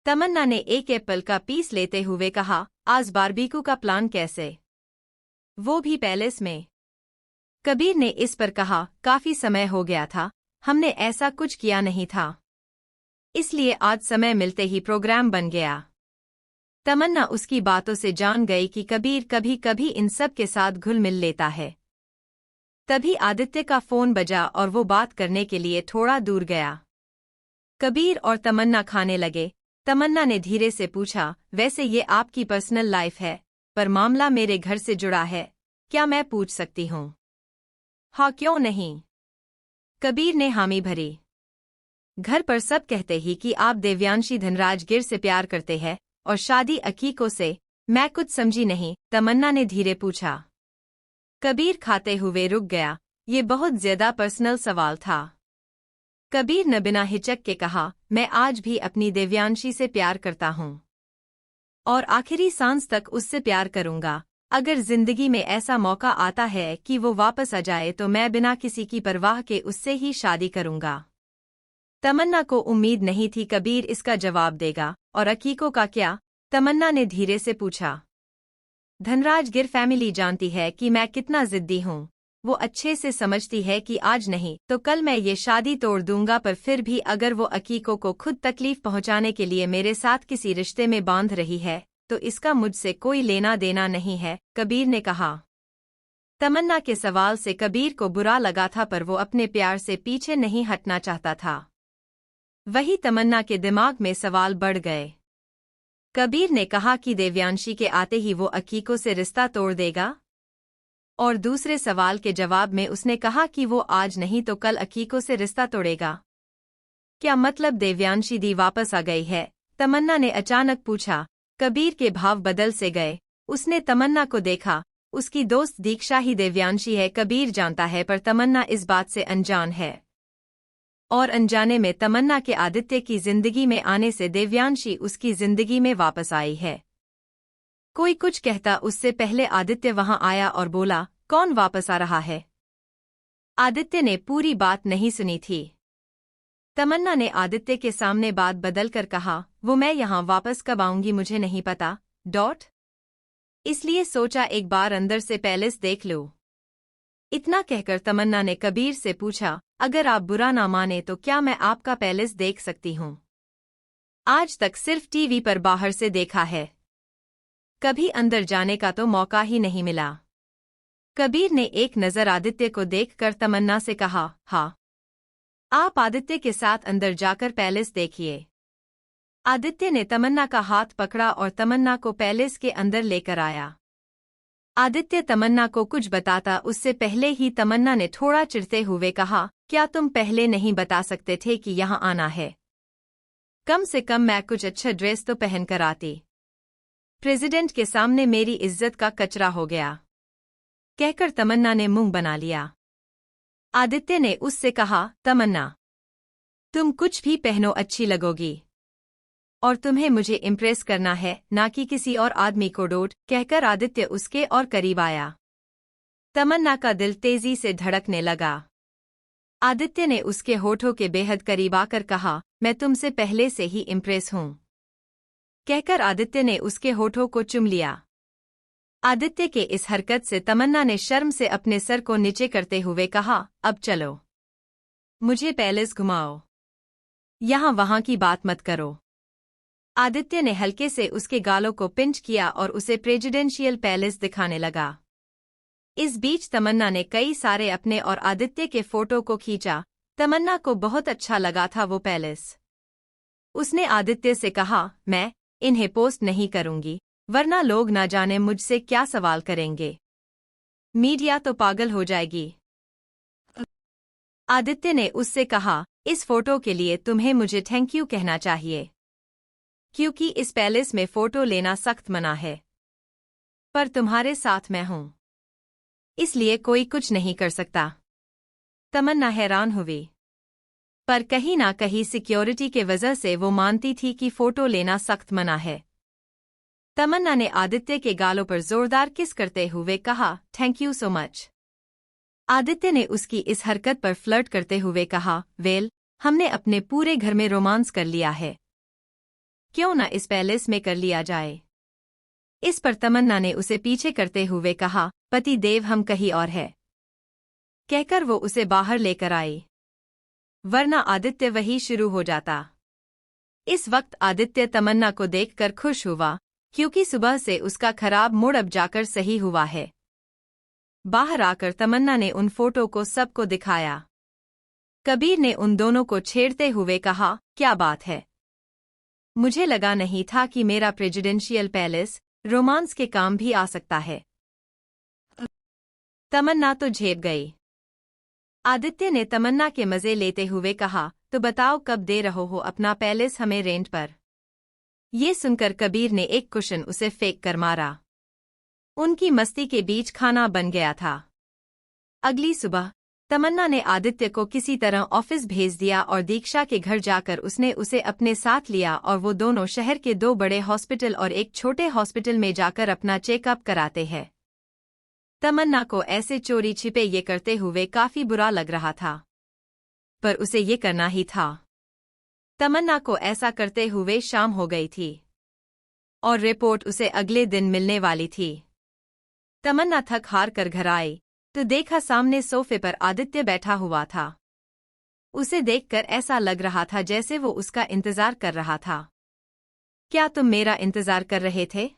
तमन्ना ने एक एप्पल का पीस लेते हुए कहा, आज बारबेक्यू का प्लान कैसे? वो भी पैलेस में। कबीर ने इस पर कहा, काफी समय हो गया था, हमने ऐसा कुछ किया नहीं था, इसलिए आज समय मिलते ही प्रोग्राम बन गया। तमन्ना उसकी बातों से जान गई कि कबीर कभी कभी इन सब के साथ घुल मिल लेता है। तभी आदित्य का फोन बजा और वो बात करने के लिए थोड़ा दूर गया। कबीर और तमन्ना खाने लगे। तमन्ना ने धीरे से पूछा, वैसे ये आपकी पर्सनल लाइफ है, पर मामला मेरे घर से जुड़ा है, क्या मैं पूछ सकती हूँ? हाँ, क्यों नहीं? कबीर ने हामी भरी। घर पर सब कहते ही कि आप देवयांशी धनराज गिर से प्यार करते हैं और शादी अकीको से। मैं कुछ समझी नहीं, तमन्ना ने धीरे पूछा। कबीर खाते हुए रुक गया, ये बहुत ज्यादा पर्सनल सवाल था। कबीर ने बिना हिचक के कहा, मैं आज भी अपनी देवयांशी से प्यार करता हूँ और आखिरी सांस तक उससे प्यार करूंगा। अगर जिंदगी में ऐसा मौका आता है कि वो वापस आ जाए तो मैं बिना किसी की परवाह के उससे ही शादी करूंगा। तमन्ना को उम्मीद नहीं थी कबीर इसका जवाब देगा। और अकीको का क्या? तमन्ना ने धीरे से पूछा। धनराज गिर फैमिली जानती है कि मैं कितना जिद्दी हूँ। वो अच्छे से समझती है कि आज नहीं तो कल मैं ये शादी तोड़ दूंगा, पर फिर भी अगर वो अकीको को खुद तकलीफ पहुंचाने के लिए मेरे साथ किसी रिश्ते में बांध रही है तो इसका मुझसे कोई लेना देना नहीं है, कबीर ने कहा। तमन्ना के सवाल से कबीर को बुरा लगा था, पर वो अपने प्यार से पीछे नहीं हटना चाहता था। वही तमन्ना के दिमाग में सवाल बढ़ गए। कबीर ने कहा कि देवयांशी के आते ही वो अकीको से रिश्ता तोड़ देगा, और दूसरे सवाल के जवाब में उसने कहा कि वो आज नहीं तो कल अकीको से रिश्ता तोड़ेगा। क्या मतलब देवयांशी दी वापस आ गई है? तमन्ना ने अचानक पूछा। कबीर के भाव बदल से गए। उसने तमन्ना को देखा। उसकी दोस्त दीक्षा ही देवयांशी है, कबीर जानता है, पर तमन्ना इस बात से अनजान है। और अनजाने में तमन्ना के आदित्य की जिंदगी में आने से देवयांशी उसकी जिंदगी में वापस आई है। कोई कुछ कहता उससे पहले आदित्य वहां आया और बोला, कौन वापस आ रहा है? आदित्य ने पूरी बात नहीं सुनी थी। तमन्ना ने आदित्य के सामने बात बदलकर कहा, वो मैं यहां वापस कब आऊंगी मुझे नहीं पता। इसलिए सोचा एक बार अंदर से पैलेस देख लो। इतना कहकर तमन्ना ने कबीर से पूछा, अगर आप बुरा ना माने तो क्या मैं आपका पैलेस देख सकती हूँ? आज तक सिर्फ टीवी पर बाहर से देखा है, कभी अंदर जाने का तो मौका ही नहीं मिला। कबीर ने एक नज़र आदित्य को देखकर तमन्ना से कहा, हाँ, आप आदित्य के साथ अंदर जाकर पैलेस देखिए। आदित्य ने तमन्ना का हाथ पकड़ा और तमन्ना को पैलेस के अंदर लेकर आया। आदित्य तमन्ना को कुछ बताता उससे पहले ही तमन्ना ने थोड़ा चिढ़ते हुए कहा, क्या तुम पहले नहीं बता सकते थे कि यहाँ आना है? कम से कम मैं कुछ अच्छा ड्रेस तो पहन कर आती। प्रेसिडेंट के सामने मेरी इज्जत का कचरा हो गया, कहकर तमन्ना ने मुंह बना लिया। आदित्य ने उससे कहा, तमन्ना, तुम कुछ भी पहनो अच्छी लगोगी, और तुम्हें मुझे इम्प्रेस करना है, ना कि किसी और आदमी को। कहकर आदित्य उसके और करीब आया। तमन्ना का दिल तेजी से धड़कने लगा। आदित्य ने उसके होठों के बेहद करीब आकर कहा, मैं तुमसे पहले से ही इम्प्रेस हूँ। कहकर आदित्य ने उसके होठों को चुम लिया। आदित्य के इस हरकत से तमन्ना ने शर्म से अपने सर को नीचे करते हुए कहा, अब चलो, मुझे पैलेस घुमाओ, यहाँ वहाँ की बात मत करो। आदित्य ने हल्के से उसके गालों को पिंच किया और उसे प्रेसिडेंशियल पैलेस दिखाने लगा। इस बीच तमन्ना ने कई सारे अपने और आदित्य के फोटो को खींचा। तमन्ना को बहुत अच्छा लगा था वो पैलेस। उसने आदित्य से कहा, मैं इन्हें पोस्ट नहीं करूंगी, वरना लोग ना जाने मुझसे क्या सवाल करेंगे। मीडिया तो पागल हो जाएगी। आदित्य ने उससे कहा, इस फोटो के लिए तुम्हें मुझे थैंक यू कहना चाहिए, क्योंकि इस पैलेस में फोटो लेना सख्त मना है। पर तुम्हारे साथ मैं हूं, इसलिए कोई कुछ नहीं कर सकता। तमन्ना हैरान हुई, पर कहीं ना कहीं सिक्योरिटी के वजह से वो मानती थी कि फोटो लेना सख्त मना है। तमन्ना ने आदित्य के गालों पर जोरदार किस करते हुए कहा, thank you so much. Aditya ने उसकी इस हरकत पर फ्लर्ट करते हुए कहा, वेल, हमने अपने पूरे घर में रोमांस कर लिया है, क्यों ना इस पैलेस में कर लिया जाए। इस पर तमन्ना ने उसे पीछे करते हुए कहा, पति देव हम कहीं और है, कहकर वो उसे बाहर लेकर आई, वरना आदित्य वही शुरू हो जाता। इस वक्त आदित्य तमन्ना को देखकर खुश हुआ, क्योंकि सुबह से उसका खराब मूड अब जाकर सही हुआ है। बाहर आकर तमन्ना ने उन फोटो को सबको दिखाया। कबीर ने उन दोनों को छेड़ते हुए कहा, क्या बात है, मुझे लगा नहीं था कि मेरा प्रेसिडेंशियल पैलेस रोमांस के काम भी आ सकता है। तमन्ना तो झेप गई। आदित्य ने तमन्ना के मजे लेते हुए कहा, तो बताओ कब दे रहो हो अपना पैलेस हमें रेंट पर। ये सुनकर कबीर ने एक कुशन उसे फेंक कर मारा। उनकी मस्ती के बीच खाना बन गया था। अगली सुबह तमन्ना ने आदित्य को किसी तरह ऑफिस भेज दिया और दीक्षा के घर जाकर उसने उसे अपने साथ लिया और वो दोनों शहर के 2 बड़े हॉस्पिटल और एक छोटे हॉस्पिटल में जाकर अपना चेकअप कराते हैं। तमन्ना को ऐसे चोरी छिपे ये करते हुए काफी बुरा लग रहा था, पर उसे ये करना ही था। तमन्ना को ऐसा करते हुए शाम हो गई थी और रिपोर्ट उसे अगले दिन मिलने वाली थी। तमन्ना थक हार कर घर आई तो देखा सामने सोफे पर आदित्य बैठा हुआ था। उसे देखकर ऐसा लग रहा था जैसे वो उसका इंतजार कर रहा था। क्या तुम मेरा इंतजार कर रहे थे?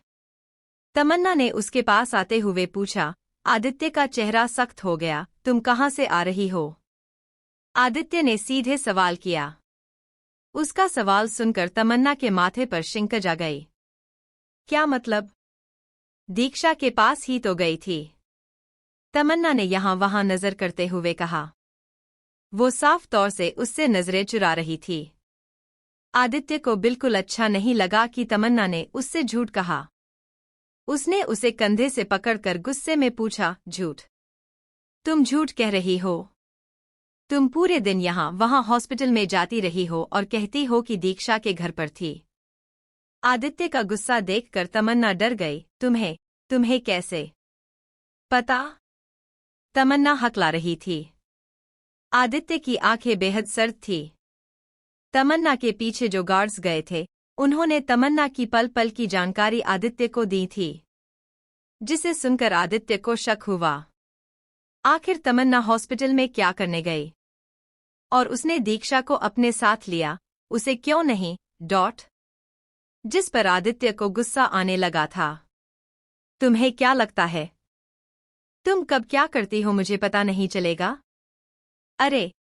तमन्ना ने उसके पास आते हुए पूछा। आदित्य का चेहरा सख्त हो गया। तुम कहाँ से आ रही हो? आदित्य ने सीधे सवाल किया। उसका सवाल सुनकर तमन्ना के माथे पर शिंक आ गई। क्या मतलब? दीक्षा के पास ही तो गई थी, तमन्ना ने यहाँ वहाँ नजर करते हुए कहा। वो साफ तौर से उससे नजरें चुरा रही थी। आदित्य को बिल्कुल अच्छा नहीं लगा कि तमन्ना ने उससे झूठ कहा। उसने उसे कंधे से पकड़कर गुस्से में पूछा, झूठ? तुम झूठ कह रही हो? तुम पूरे दिन यहाँ वहाँ हॉस्पिटल में जाती रही हो और कहती हो कि दीक्षा के घर पर थी। आदित्य का गुस्सा देखकर तमन्ना डर गई। तुम्हें कैसे पता? तमन्ना हकला रही थी। आदित्य की आंखें बेहद सर्द थी। तमन्ना के पीछे जो गार्ड्स गए थे उन्होंने तमन्ना की पल पल की जानकारी आदित्य को दी थी, जिसे सुनकर आदित्य को शक हुआ। आखिर तमन्ना हॉस्पिटल में क्या करने गई? और उसने दीक्षा को अपने साथ लिया, उसे क्यों नहीं? जिस पर आदित्य को गुस्सा आने लगा था। तुम्हें क्या लगता है तुम कब क्या करती हो मुझे पता नहीं चलेगा? अरे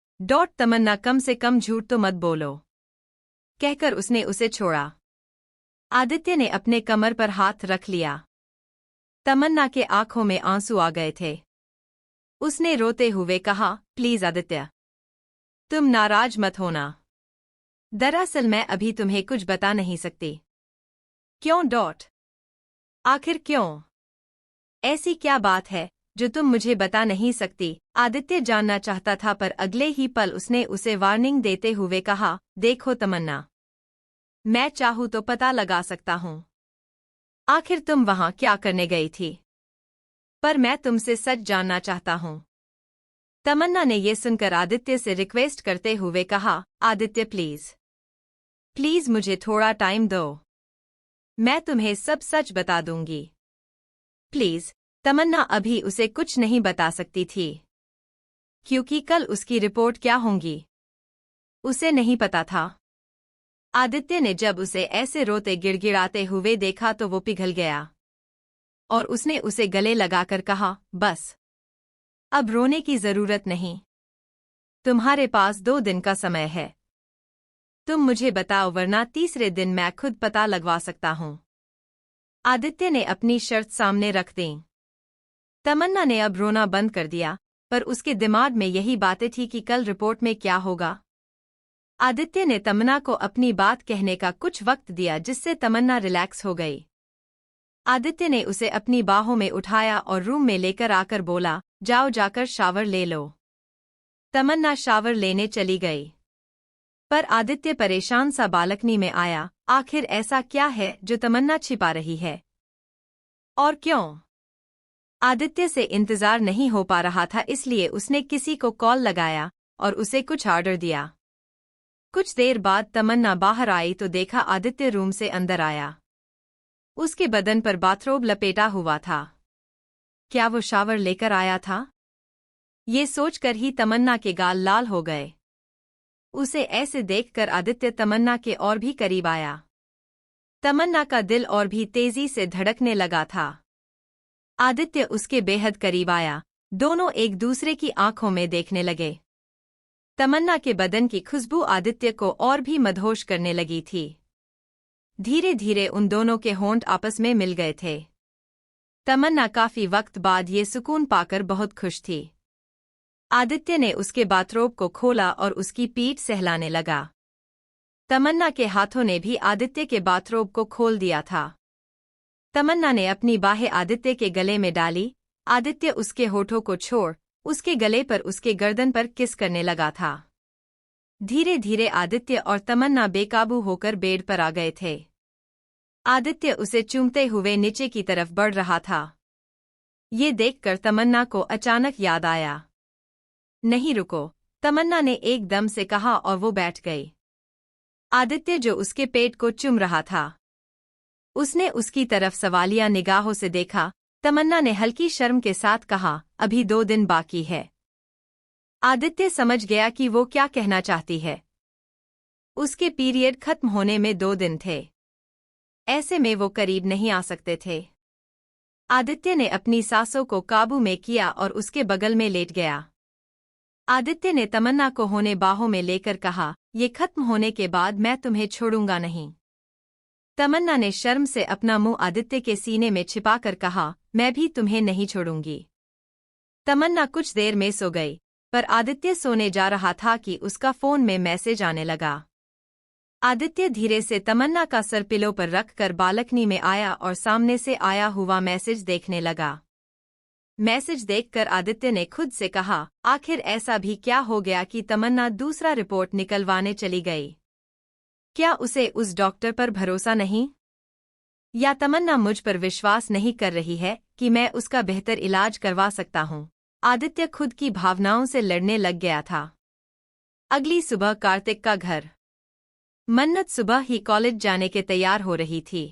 तमन्ना कम से कम झूठ तो मत बोलो, कहकर उसने उसे छोड़ा। आदित्य ने अपने कमर पर हाथ रख लिया। तमन्ना के आंखों में आंसू आ गए थे। उसने रोते हुए कहा, प्लीज आदित्य, तुम नाराज मत होना। दरअसल मैं अभी तुम्हें कुछ बता नहीं सकती। क्यों? आखिर क्यों? ऐसी क्या बात है जो तुम मुझे बता नहीं सकती? आदित्य जानना चाहता था, पर अगले ही पल उसने उसे वार्निंग देते हुए कहा, देखो तमन्ना, मैं चाहूँ तो पता लगा सकता हूँ। आखिर तुम वहाँ क्या करने गई थी? पर मैं तुमसे सच जानना चाहता हूँ। तमन्ना ने ये सुनकर आदित्य से रिक्वेस्ट करते हुए कहा, आदित्य प्लीज मुझे थोड़ा टाइम दो, मैं तुम्हें सब सच बता दूंगी। प्लीज। तमन्ना अभी उसे कुछ नहीं बता सकती थी, क्योंकि कल उसकी रिपोर्ट क्या होंगी उसे नहीं पता था। आदित्य ने जब उसे ऐसे रोते गिड़गिड़ाते हुए देखा तो वो पिघल गया और उसने उसे गले लगाकर कहा, बस अब रोने की जरूरत नहीं। तुम्हारे पास 2 दिन का समय है। तुम मुझे बताओ, वरना तीसरे दिन मैं खुद पता लगवा सकता हूं। आदित्य ने अपनी शर्त सामने रख दी। तमन्ना ने अब रोना बंद कर दिया, पर उसके दिमाग में यही बातें थी कि कल रिपोर्ट में क्या होगा। आदित्य ने तमन्ना को अपनी बात कहने का कुछ वक्त दिया, जिससे तमन्ना रिलैक्स हो गई। आदित्य ने उसे अपनी बाहों में उठाया और रूम में लेकर आकर बोला, जाओ जाकर शावर ले लो। तमन्ना शावर लेने चली गई, पर आदित्य परेशान सा बालकनी में आया। आखिर ऐसा क्या है जो तमन्ना छिपा रही है, और क्यों? आदित्य से इंतजार नहीं हो पा रहा था, इसलिए उसने किसी को कॉल लगाया और उसे कुछ ऑर्डर दिया। कुछ देर बाद तमन्ना बाहर आई तो देखा आदित्य रूम से अंदर आया। उसके बदन पर बाथरोब लपेटा हुआ था। क्या वो शावर लेकर आया था? ये सोचकर ही तमन्ना के गाल लाल हो गए। उसे ऐसे देखकर आदित्य तमन्ना के और भी करीब आया। तमन्ना का दिल और भी तेजी से धड़कने लगा था। आदित्य उसके बेहद करीब आया। दोनों एक दूसरे की आंखों में देखने लगे। तमन्ना के बदन की खुशबू आदित्य को और भी मदहोश करने लगी थी। धीरे धीरे उन दोनों के होंठ आपस में मिल गए थे। तमन्ना काफी वक्त बाद ये सुकून पाकर बहुत खुश थी। आदित्य ने उसके बाथरोब को खोला और उसकी पीठ सहलाने लगा। तमन्ना के हाथों ने भी आदित्य के बाथरोब को खोल दिया था। तमन्ना ने अपनी बाहें आदित्य के गले में डाली। आदित्य उसके होठों को छोड़ उसके गले पर उसके गर्दन पर किस करने लगा था। धीरे धीरे आदित्य और तमन्ना बेकाबू होकर बेड पर आ गए थे। आदित्य उसे चूमते हुए नीचे की तरफ बढ़ रहा था। ये देखकर तमन्ना को अचानक याद आया। नहीं रुको, तमन्ना ने एकदम से कहा और वो बैठ गई। आदित्य जो उसके पेट को चूम रहा था, उसने उसकी तरफ सवालिया निगाहों से देखा। तमन्ना ने हल्की शर्म के साथ कहा, अभी 2 दिन बाकी है। आदित्य समझ गया कि वो क्या कहना चाहती है। उसके पीरियड खत्म होने में 2 दिन थे। ऐसे में वो करीब नहीं आ सकते थे। आदित्य ने अपनी सांसों को काबू में किया और उसके बगल में लेट गया। आदित्य ने तमन्ना को होने बाहों में लेकर कहा, ये खत्म होने के बाद मैं तुम्हें छोड़ूंगा नहीं। तमन्ना ने शर्म से अपना मुंह आदित्य के सीने में छिपाकर कहा, मैं भी तुम्हें नहीं छोड़ूंगी। तमन्ना कुछ देर में सो गई, पर आदित्य सोने जा रहा था कि उसका फोन में मैसेज आने लगा। आदित्य धीरे से तमन्ना का सर पिलो पर रखकर बालकनी में आया और सामने से आया हुआ मैसेज देखने लगा। मैसेज देखकर आदित्य ने खुद से कहा, आखिर ऐसा भी क्या हो गया कि तमन्ना दूसरा रिपोर्ट निकलवाने चली गई? क्या उसे उस डॉक्टर पर भरोसा नहीं? या तमन्ना मुझ पर विश्वास नहीं कर रही है कि मैं उसका बेहतर इलाज करवा सकता हूँ? आदित्य खुद की भावनाओं से लड़ने लग गया था। अगली सुबह कार्तिक का घर। मन्नत सुबह ही कॉलेज जाने के तैयार हो रही थी।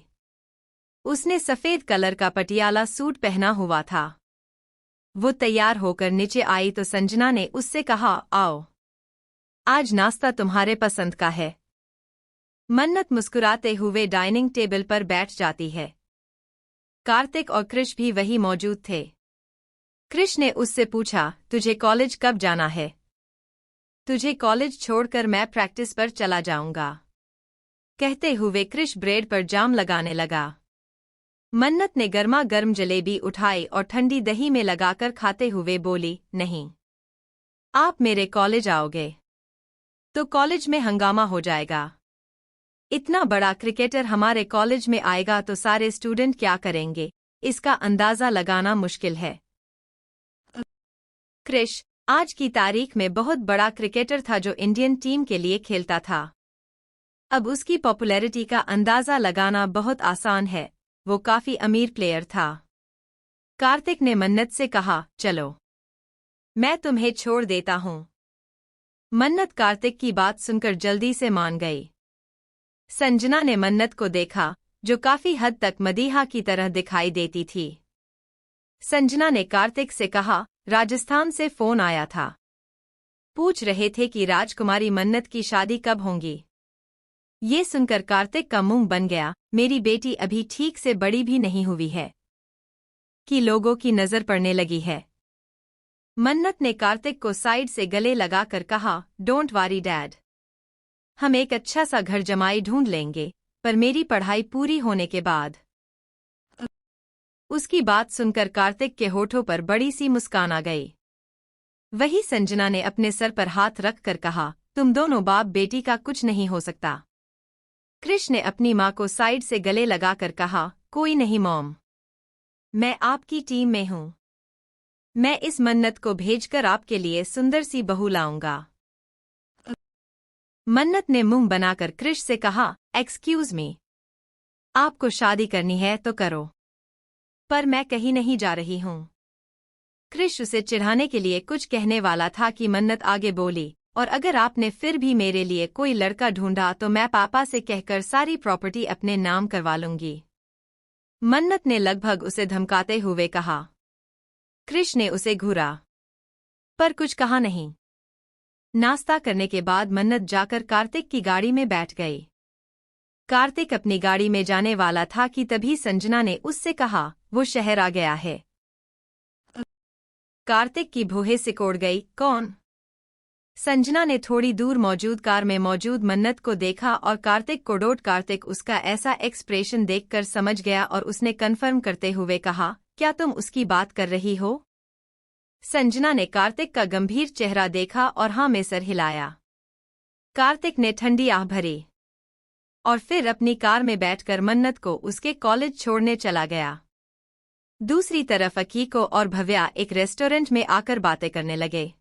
उसने सफेद कलर का पटियाला सूट पहना हुआ था। वो तैयार होकर नीचे आई तो संजना ने उससे कहा, आओ, आज नाश्ता तुम्हारे पसंद का है। मन्नत मुस्कुराते हुए डाइनिंग टेबल पर बैठ जाती है। कार्तिक और कृष भी वही मौजूद थे। कृष ने उससे पूछा, तुझे कॉलेज कब जाना है? तुझे कॉलेज छोड़कर मैं प्रैक्टिस पर चला जाऊंगा। कहते हुए कृष ब्रेड पर जाम लगाने लगा। मन्नत ने गर्मा गर्म जलेबी उठाई और ठंडी दही में लगाकर खाते हुए बोली, नहीं, आप मेरे कॉलेज आओगे तो कॉलेज में हंगामा हो जाएगा। इतना बड़ा क्रिकेटर हमारे कॉलेज में आएगा तो सारे स्टूडेंट क्या करेंगे, इसका अंदाजा लगाना मुश्किल है। कृष आज की तारीख में बहुत बड़ा क्रिकेटर था जो इंडियन टीम के लिए खेलता था। अब उसकी पॉपुलैरिटी का अंदाजा लगाना बहुत आसान है। वो काफी अमीर प्लेयर था। कार्तिक ने मन्नत से कहा, चलो, मैं तुम्हें छोड़ देता हूं। मन्नत कार्तिक की बात सुनकर जल्दी से मान गई। संजना ने मन्नत को देखा, जो काफी हद तक मदीहा की तरह दिखाई देती थी। संजना ने कार्तिक से कहा, राजस्थान से फोन आया था। पूछ रहे थे कि राजकुमारी मन्नत की शादी कब होंगी। ये सुनकर कार्तिक का मुंह बन गया। मेरी बेटी अभी ठीक से बड़ी भी नहीं हुई है कि लोगों की नजर पड़ने लगी है। मन्नत ने कार्तिक को साइड से गले लगाकर कहा, डोंट वरी डैड, हम एक अच्छा सा घर जमाई ढूंढ लेंगे, पर मेरी पढ़ाई पूरी होने के बाद। उसकी बात सुनकर कार्तिक के होठों पर बड़ी सी मुस्कान आ गई। वही संजना ने अपने सर पर हाथ रखकर कहा, तुम दोनों बाप बेटी का कुछ नहीं हो सकता। क्रिश ने अपनी मां को साइड से गले लगाकर कहा, कोई नहीं मॉम, मैं आपकी टीम में हूं। मैं इस मन्नत को भेजकर आपके लिए सुंदर सी बहू लाऊंगा। मन्नत ने मुंह बनाकर क्रिश से कहा, एक्सक्यूज मी, आपको शादी करनी है तो करो, पर मैं कहीं नहीं जा रही हूं। क्रिश उसे चिढ़ाने के लिए कुछ कहने वाला था कि मन्नत आगे बोली, और अगर आपने फिर भी मेरे लिए कोई लड़का ढूंढा तो मैं पापा से कहकर सारी प्रॉपर्टी अपने नाम करवा लूंगी। मन्नत ने लगभग उसे धमकाते हुए कहा। क्रिश ने उसे घूरा, पर कुछ कहा नहीं। नाश्ता करने के बाद मन्नत जाकर कार्तिक की गाड़ी में बैठ गई। कार्तिक अपनी गाड़ी में जाने वाला था कि तभी संजना ने उससे कहा, वो शहर आ गया है। कार्तिक की भौहें सिकोड़ गई। कौन? संजना ने थोड़ी दूर मौजूद कार में मौजूद मन्नत को देखा और कार्तिक को डोट। कार्तिक उसका ऐसा एक्सप्रेशन देखकर समझ गया और उसने कन्फर्म करते हुए कहा, क्या तुम उसकी बात कर रही हो? संजना ने कार्तिक का गंभीर चेहरा देखा और हाँ में सर हिलाया। कार्तिक ने ठंडी आह भरी और फिर अपनी कार में बैठकर मन्नत को उसके कॉलेज छोड़ने चला गया। दूसरी तरफ अकीको और भव्या एक रेस्टोरेंट में आकर बातें करने लगे।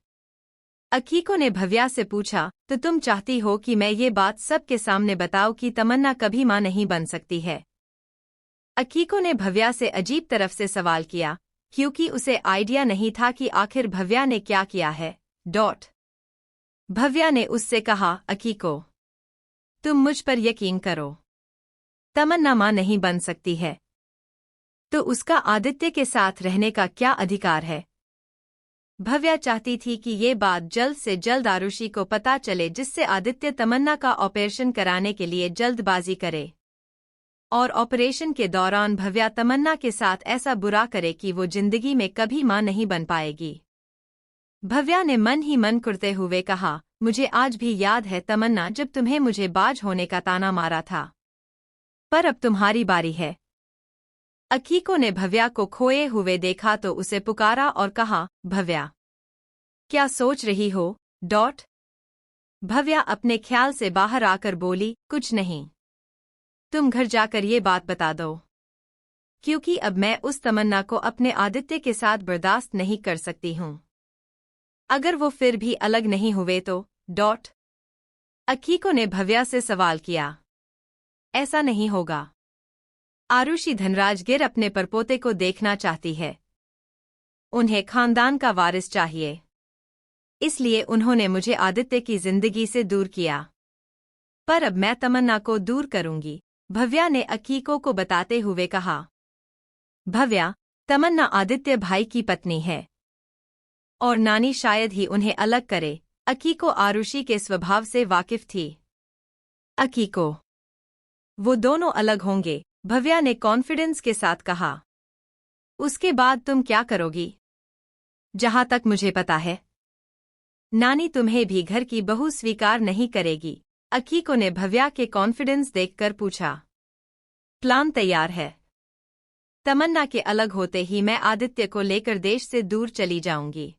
अकीको ने भव्या से पूछा, तो तुम चाहती हो कि मैं ये बात सबके सामने बताऊं कि तमन्ना कभी मां नहीं बन सकती है? अकीको ने भव्या से अजीब तरफ से सवाल किया, क्योंकि उसे आइडिया नहीं था कि आखिर भव्या ने क्या किया है। भव्या ने उससे कहा, अकीको, तुम मुझ पर यकीन करो, तमन्ना मां नहीं बन सकती है, तो उसका आदित्य के साथ रहने का क्या अधिकार है? भव्या चाहती थी कि ये बात जल्द से जल्द आरुषि को पता चले, जिससे आदित्य तमन्ना का ऑपरेशन कराने के लिए जल्दबाजी करे और ऑपरेशन के दौरान भव्या तमन्ना के साथ ऐसा बुरा करे कि वो जिंदगी में कभी मां नहीं बन पाएगी। भव्या ने मन ही मन कुड़ते हुए कहा, मुझे आज भी याद है तमन्ना, जब तुम्हें मुझे बाज होने का ताना मारा था, पर अब तुम्हारी बारी है। अकीको ने भव्या को खोए हुए देखा तो उसे पुकारा और कहा, भव्या, क्या सोच रही हो? भव्या अपने ख्याल से बाहर आकर बोली, कुछ नहीं, तुम घर जाकर ये बात बता दो, क्योंकि अब मैं उस तमन्ना को अपने आदित्य के साथ बर्दाश्त नहीं कर सकती हूं। अगर वो फिर भी अलग नहीं हुए तो? अकीको ने भव्या से सवाल किया। ऐसा नहीं होगा। आरुषि धनराजगिर अपने परपोते को देखना चाहती है। उन्हें खानदान का वारिस चाहिए, इसलिए उन्होंने मुझे आदित्य की जिंदगी से दूर किया, पर अब मैं तमन्ना को दूर करूंगी, भव्या ने अकीको को बताते हुए कहा। भव्या, तमन्ना आदित्य भाई की पत्नी है और नानी शायद ही उन्हें अलग करे। अकीको आरुषि के स्वभाव से वाकिफ थी। अकीको, वो दोनों अलग होंगे, भव्या ने कॉन्फिडेंस के साथ कहा। उसके बाद तुम क्या करोगी? जहां तक मुझे पता है, नानी तुम्हें भी घर की बहू स्वीकार नहीं करेगी। अकीको ने भव्या के कॉन्फिडेंस देखकर पूछा। प्लान तैयार है। तमन्ना के अलग होते ही मैं आदित्य को लेकर देश से दूर चली जाऊंगी।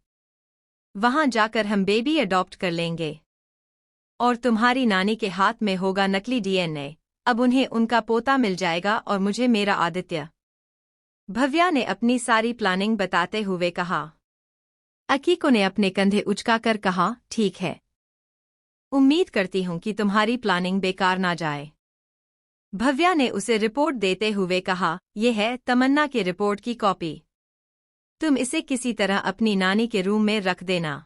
वहां जाकर हम बेबी अडॉप्ट कर लेंगे और तुम्हारी नानी के हाथ में होगा नकली डीएनए। अब उन्हें उनका पोता मिल जाएगा और मुझे मेरा आदित्य। भव्या ने अपनी सारी प्लानिंग बताते हुए कहा। अकीको ने अपने कंधे उचकाकर कहा, ठीक है, उम्मीद करती हूं कि तुम्हारी प्लानिंग बेकार ना जाए। भव्या ने उसे रिपोर्ट देते हुए कहा, यह है तमन्ना के रिपोर्ट की कॉपी। तुम इसे किसी तरह अपनी नानी के रूम में रख देना,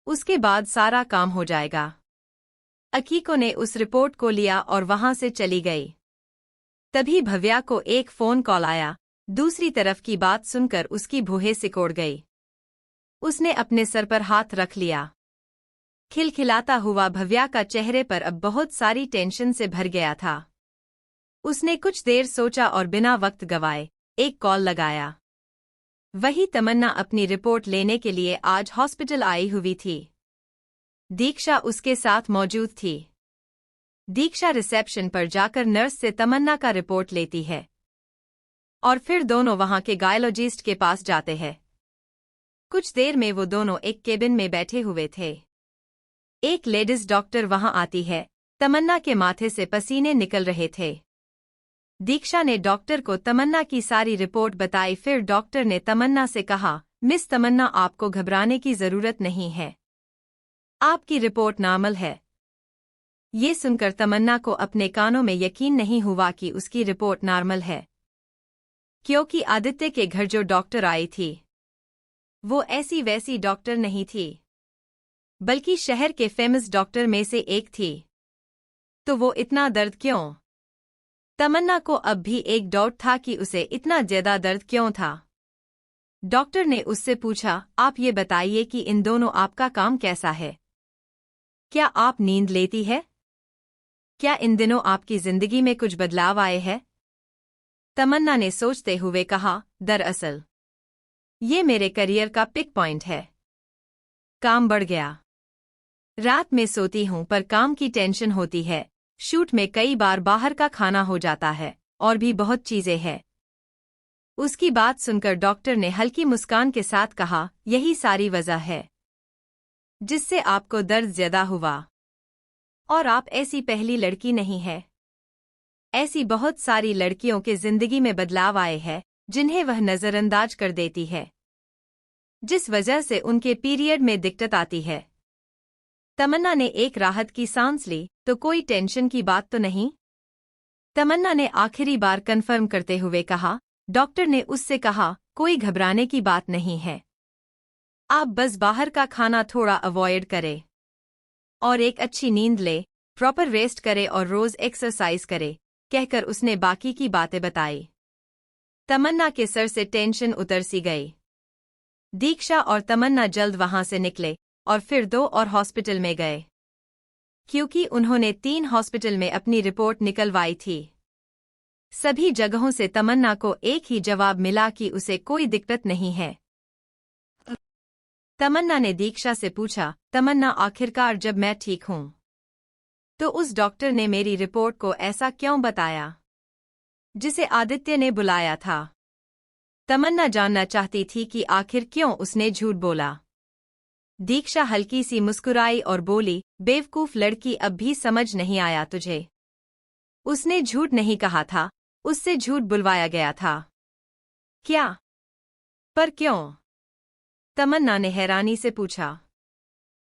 उसके बाद सारा काम हो जाएगा। अकीको ने उस रिपोर्ट को लिया और वहां से चली गई। तभी भव्या को एक फोन कॉल आया। दूसरी तरफ की बात सुनकर उसकी भुहें सिकोड़ गई। उसने अपने सर पर हाथ रख लिया। खिलखिलाता हुआ भव्या का चेहरे पर अब बहुत सारी टेंशन से भर गया था। उसने कुछ देर सोचा और बिना वक्त गवाए एक कॉल लगाया। वही तमन्ना अपनी रिपोर्ट लेने के लिए आज हॉस्पिटल आई हुई थी। दीक्षा उसके साथ मौजूद थी। दीक्षा रिसेप्शन पर जाकर नर्स से तमन्ना का रिपोर्ट लेती है और फिर दोनों वहां के गायलॉजिस्ट के पास जाते हैं। कुछ देर में वो दोनों एक केबिन में बैठे हुए थे। एक लेडीज डॉक्टर वहां आती है। तमन्ना के माथे से पसीने निकल रहे थे। दीक्षा ने डॉक्टर को तमन्ना की सारी रिपोर्ट बताई। फिर डॉक्टर ने तमन्ना से कहा, मिस तमन्ना, आपको घबराने की जरूरत नहीं है। आपकी रिपोर्ट नॉर्मल है। ये सुनकर तमन्ना को अपने कानों में यकीन नहीं हुआ कि उसकी रिपोर्ट नॉर्मल है, क्योंकि आदित्य के घर जो डॉक्टर आई थी वो ऐसी वैसी डॉक्टर नहीं थी, बल्कि शहर के फेमस डॉक्टर में से एक थी। तो वो इतना दर्द क्यों? तमन्ना को अब भी एक डाउट था कि उसे इतना ज्यादा दर्द क्यों था। डॉक्टर ने उससे पूछा, आप ये बताइए कि इन दोनों आपका काम कैसा है? क्या आप नींद लेती है? क्या इन दिनों आपकी जिंदगी में कुछ बदलाव आए हैं? तमन्ना ने सोचते हुए कहा, दरअसल ये मेरे करियर का पिक पॉइंट है। काम बढ़ गया। रात में सोती हूं पर काम की टेंशन होती है। शूट में कई बार बाहर का खाना हो जाता है और भी बहुत चीजें हैं। उसकी बात सुनकर डॉक्टर ने हल्की मुस्कान के साथ कहा, यही सारी वजह है जिससे आपको दर्द ज्यादा हुआ। और आप ऐसी पहली लड़की नहीं है। ऐसी बहुत सारी लड़कियों के जिंदगी में बदलाव आए हैं जिन्हें वह नजरअंदाज कर देती है, जिस वजह से उनके पीरियड में दिक्कत आती है। तमन्ना ने एक राहत की सांस ली, तो कोई टेंशन की बात तो नहीं? तमन्ना ने आखिरी बार कंफर्म करते हुए कहा। डॉक्टर ने उससे कहा, कोई घबराने की बात नहीं है। आप बस बाहर का खाना थोड़ा अवॉइड करें और एक अच्छी नींद ले, प्रॉपर रेस्ट करे और रोज एक्सरसाइज करे, कहकर उसने बाकी की बातें बताई। तमन्ना के सर से टेंशन उतर सी गई। दीक्षा और तमन्ना जल्द वहां से निकले और फिर 2 और हॉस्पिटल में गए, क्योंकि उन्होंने 3 हॉस्पिटल में अपनी रिपोर्ट निकलवाई थी। सभी जगहों से तमन्ना को एक ही जवाब मिला कि उसे कोई दिक्कत नहीं है। तमन्ना ने दीक्षा से पूछा, तमन्ना, आखिरकार जब मैं ठीक हूं तो उस डॉक्टर ने मेरी रिपोर्ट को ऐसा क्यों बताया जिसे आदित्य ने बुलाया था? तमन्ना जानना चाहती थी कि आखिर क्यों उसने झूठ बोला। दीक्षा हल्की सी मुस्कुराई और बोली, बेवकूफ लड़की, अब भी समझ नहीं आया तुझे? उसने झूठ नहीं कहा था, उससे झूठ बुलवाया गया था। क्या? पर क्यों? तमन्ना ने हैरानी से पूछा।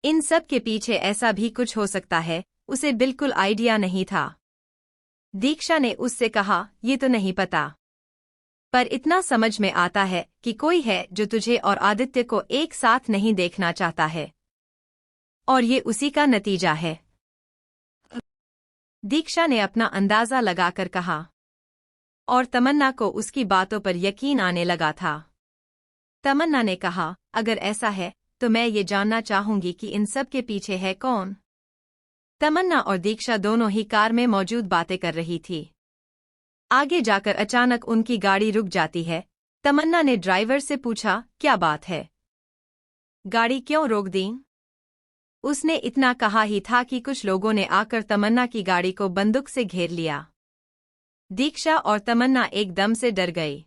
इन सब के पीछे ऐसा भी कुछ हो सकता है, उसे बिल्कुल आइडिया नहीं था। दीक्षा ने उससे कहा, ये तो नहीं पता, पर इतना समझ में आता है कि कोई है जो तुझे और आदित्य को एक साथ नहीं देखना चाहता है, और ये उसी का नतीजा है। दीक्षा ने अपना अंदाजा लगाकर कहा, और तमन्ना को उसकी बातों पर यकीन आने लगा था। तमन्ना ने कहा, अगर ऐसा है तो मैं ये जानना चाहूंगी कि इन सब के पीछे है कौन? तमन्ना और दीक्षा दोनों ही कार में मौजूद बातें कर रही थी। आगे जाकर अचानक उनकी गाड़ी रुक जाती है। तमन्ना ने ड्राइवर से पूछा, क्या बात है? गाड़ी क्यों रोक दी? उसने इतना कहा ही था कि कुछ लोगों ने आकर तमन्ना की गाड़ी को बंदूक से घेर लिया। दीक्षा और तमन्ना एकदम से डर गई।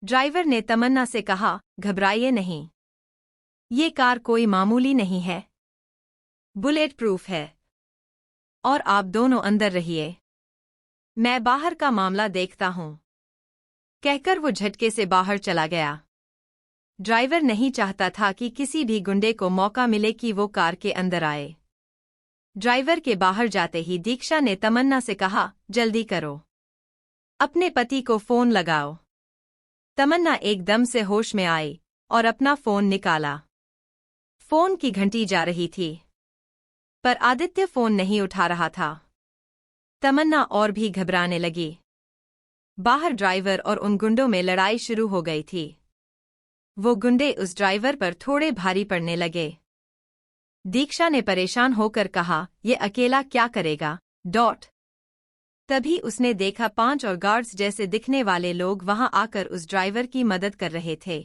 ड्राइवर ने तमन्ना से कहा, घबराइए नहीं, ये कार कोई मामूली नहीं है, बुलेट प्रूफ है, और आप दोनों अंदर रहिए, मैं बाहर का मामला देखता हूं। कहकर वो झटके से बाहर चला गया। ड्राइवर नहीं चाहता था कि किसी भी गुंडे को मौका मिले कि वो कार के अंदर आए। ड्राइवर के बाहर जाते ही दीक्षा ने तमन्ना से कहा, जल्दी करो, अपने पति को फोन लगाओ। तमन्ना एकदम से होश में आई और अपना फोन निकाला। फोन की घंटी जा रही थी, पर आदित्य फोन नहीं उठा रहा था। तमन्ना और भी घबराने लगी। बाहर ड्राइवर और उन गुंडों में लड़ाई शुरू हो गई थी। वो गुंडे उस ड्राइवर पर थोड़े भारी पड़ने लगे। दीक्षा ने परेशान होकर कहा, ये अकेला क्या करेगा? तभी उसने देखा 5 और गार्ड्स जैसे दिखने वाले लोग वहां आकर उस ड्राइवर की मदद कर रहे थे।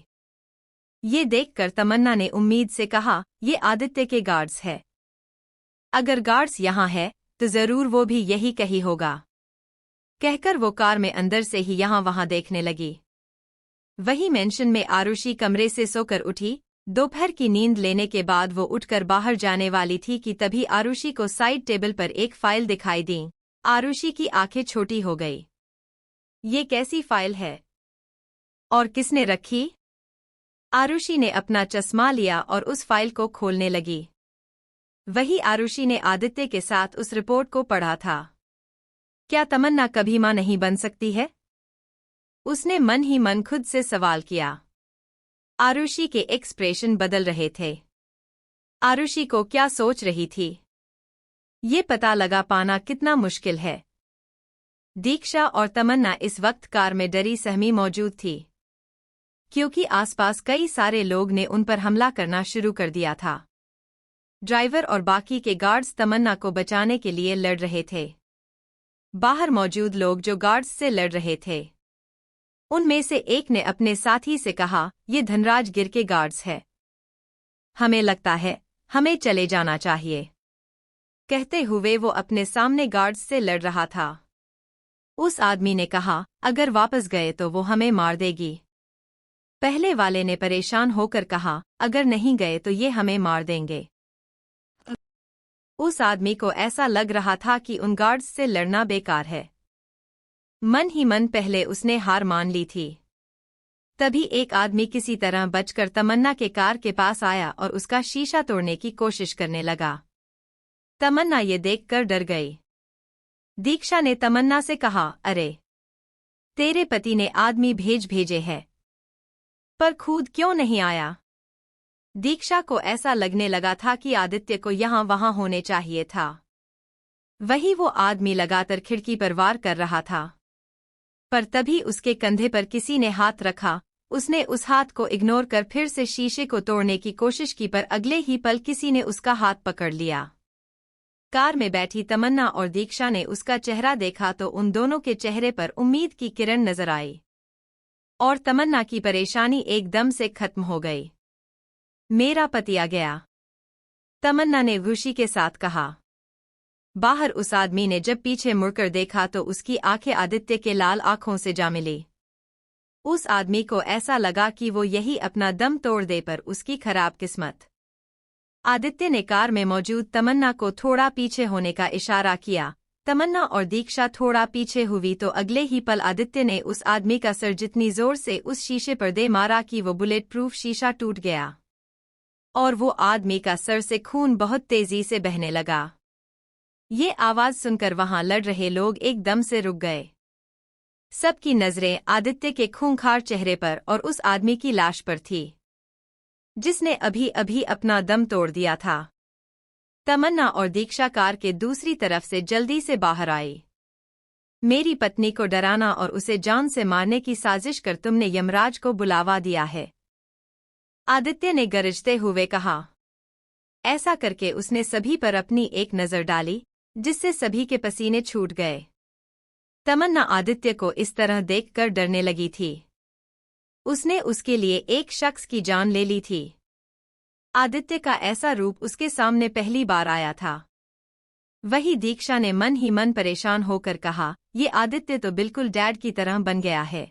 ये देखकर तमन्ना ने उम्मीद से कहा, ये आदित्य के गार्ड्स है। अगर गार्ड्स यहाँ है तो जरूर वो भी यही कही होगा। कहकर वो कार में अंदर से ही यहाँ वहां देखने लगी। वही मेंशन में आरुषि कमरे से सोकर उठी। दोपहर की नींद लेने के बाद वो उठकर बाहर जाने वाली थी कि तभी आरुषि को साइड टेबल पर एक फाइल दिखाई दी। आरुषि की आंखें छोटी हो गई। ये कैसी फाइल है और किसने रखी? आरुषि ने अपना चश्मा लिया और उस फाइल को खोलने लगी। वही आरुषि ने आदित्य के साथ उस रिपोर्ट को पढ़ा था। क्या तमन्ना कभी मां नहीं बन सकती है? उसने मन ही मन खुद से सवाल किया। आरुषि के एक्सप्रेशन बदल रहे थे। आरुषि को क्या सोच रही थी, ये पता लगा पाना कितना मुश्किल है। दीक्षा और तमन्ना इस वक्त कार में डरी सहमी मौजूद थी, क्योंकि आसपास कई सारे लोग ने उन पर हमला करना शुरू कर दिया था। ड्राइवर और बाकी के गार्ड्स तमन्ना को बचाने के लिए लड़ रहे थे। बाहर मौजूद लोग जो गार्ड्स से लड़ रहे थे, उनमें से एक ने अपने साथी से कहा, ये धनराज गिर के गार्ड्स है। हमें लगता है हमें चले जाना चाहिए। कहते हुए वो अपने सामने गार्ड्स से लड़ रहा था। उस आदमी ने कहा, अगर वापस गए तो वो हमें मार देगी। पहले वाले ने परेशान होकर कहा, अगर नहीं गए तो ये हमें मार देंगे। उस आदमी को ऐसा लग रहा था कि उन गार्ड्स से लड़ना बेकार है। मन ही मन पहले उसने हार मान ली थी। तभी एक आदमी किसी तरह बचकर तमन्ना के कार के पास आया और उसका शीशा तोड़ने की कोशिश करने लगा। तमन्ना ये देखकर डर गई। दीक्षा ने तमन्ना से कहा, अरे तेरे पति ने आदमी भेजे हैं, पर खुद क्यों नहीं आया? दीक्षा को ऐसा लगने लगा था कि आदित्य को यहाँ वहां होने चाहिए था। वही वो आदमी लगातार खिड़की पर वार कर रहा था, पर तभी उसके कंधे पर किसी ने हाथ रखा। उसने उस हाथ को इग्नोर कर फिर से शीशे को तोड़ने की कोशिश की, पर अगले ही पल किसी ने उसका हाथ पकड़ लिया। कार में बैठी तमन्ना और दीक्षा ने उसका चेहरा देखा तो उन दोनों के चेहरे पर उम्मीद की किरण नजर आई और तमन्ना की परेशानी एकदम से खत्म हो गई। मेरा पति आ गया, तमन्ना ने खुशी के साथ कहा। बाहर उस आदमी ने जब पीछे मुड़कर देखा तो उसकी आंखें आदित्य के लाल आंखों से जा मिली। उस आदमी को ऐसा लगा कि वो यही अपना दम तोड़ दे, पर उसकी खराब किस्मत। आदित्य ने कार में मौजूद तमन्ना को थोड़ा पीछे होने का इशारा किया। तमन्ना और दीक्षा थोड़ा पीछे हुई तो अगले ही पल आदित्य ने उस आदमी का सर जितनी जोर से उस शीशे पर दे मारा कि वो बुलेट प्रूफ शीशा टूट गया और वो आदमी का सर से खून बहुत तेजी से बहने लगा। ये आवाज सुनकर वहां लड़ रहे लोग एकदम से रुक गए। सबकी नजरें आदित्य के खूंखार चेहरे पर और उस आदमी की लाश पर थी, जिसने अभी अभी अपना दम तोड़ दिया था। तमन्ना और दीक्षा कार के दूसरी तरफ से जल्दी से बाहर आई। मेरी पत्नी को डराना और उसे जान से मारने की साजिश कर तुमने यमराज को बुलावा दिया है, आदित्य ने गरजते हुए कहा। ऐसा करके उसने सभी पर अपनी एक नजर डाली, जिससे सभी के पसीने छूट गए। तमन्ना आदित्य को इस तरह देखकर डरने लगी थी। उसने उसके लिए एक शख्स की जान ले ली थी। आदित्य का ऐसा रूप उसके सामने पहली बार आया था। वही दीक्षा ने मन ही मन परेशान होकर कहा, ये आदित्य तो बिल्कुल डैड की तरह बन गया है,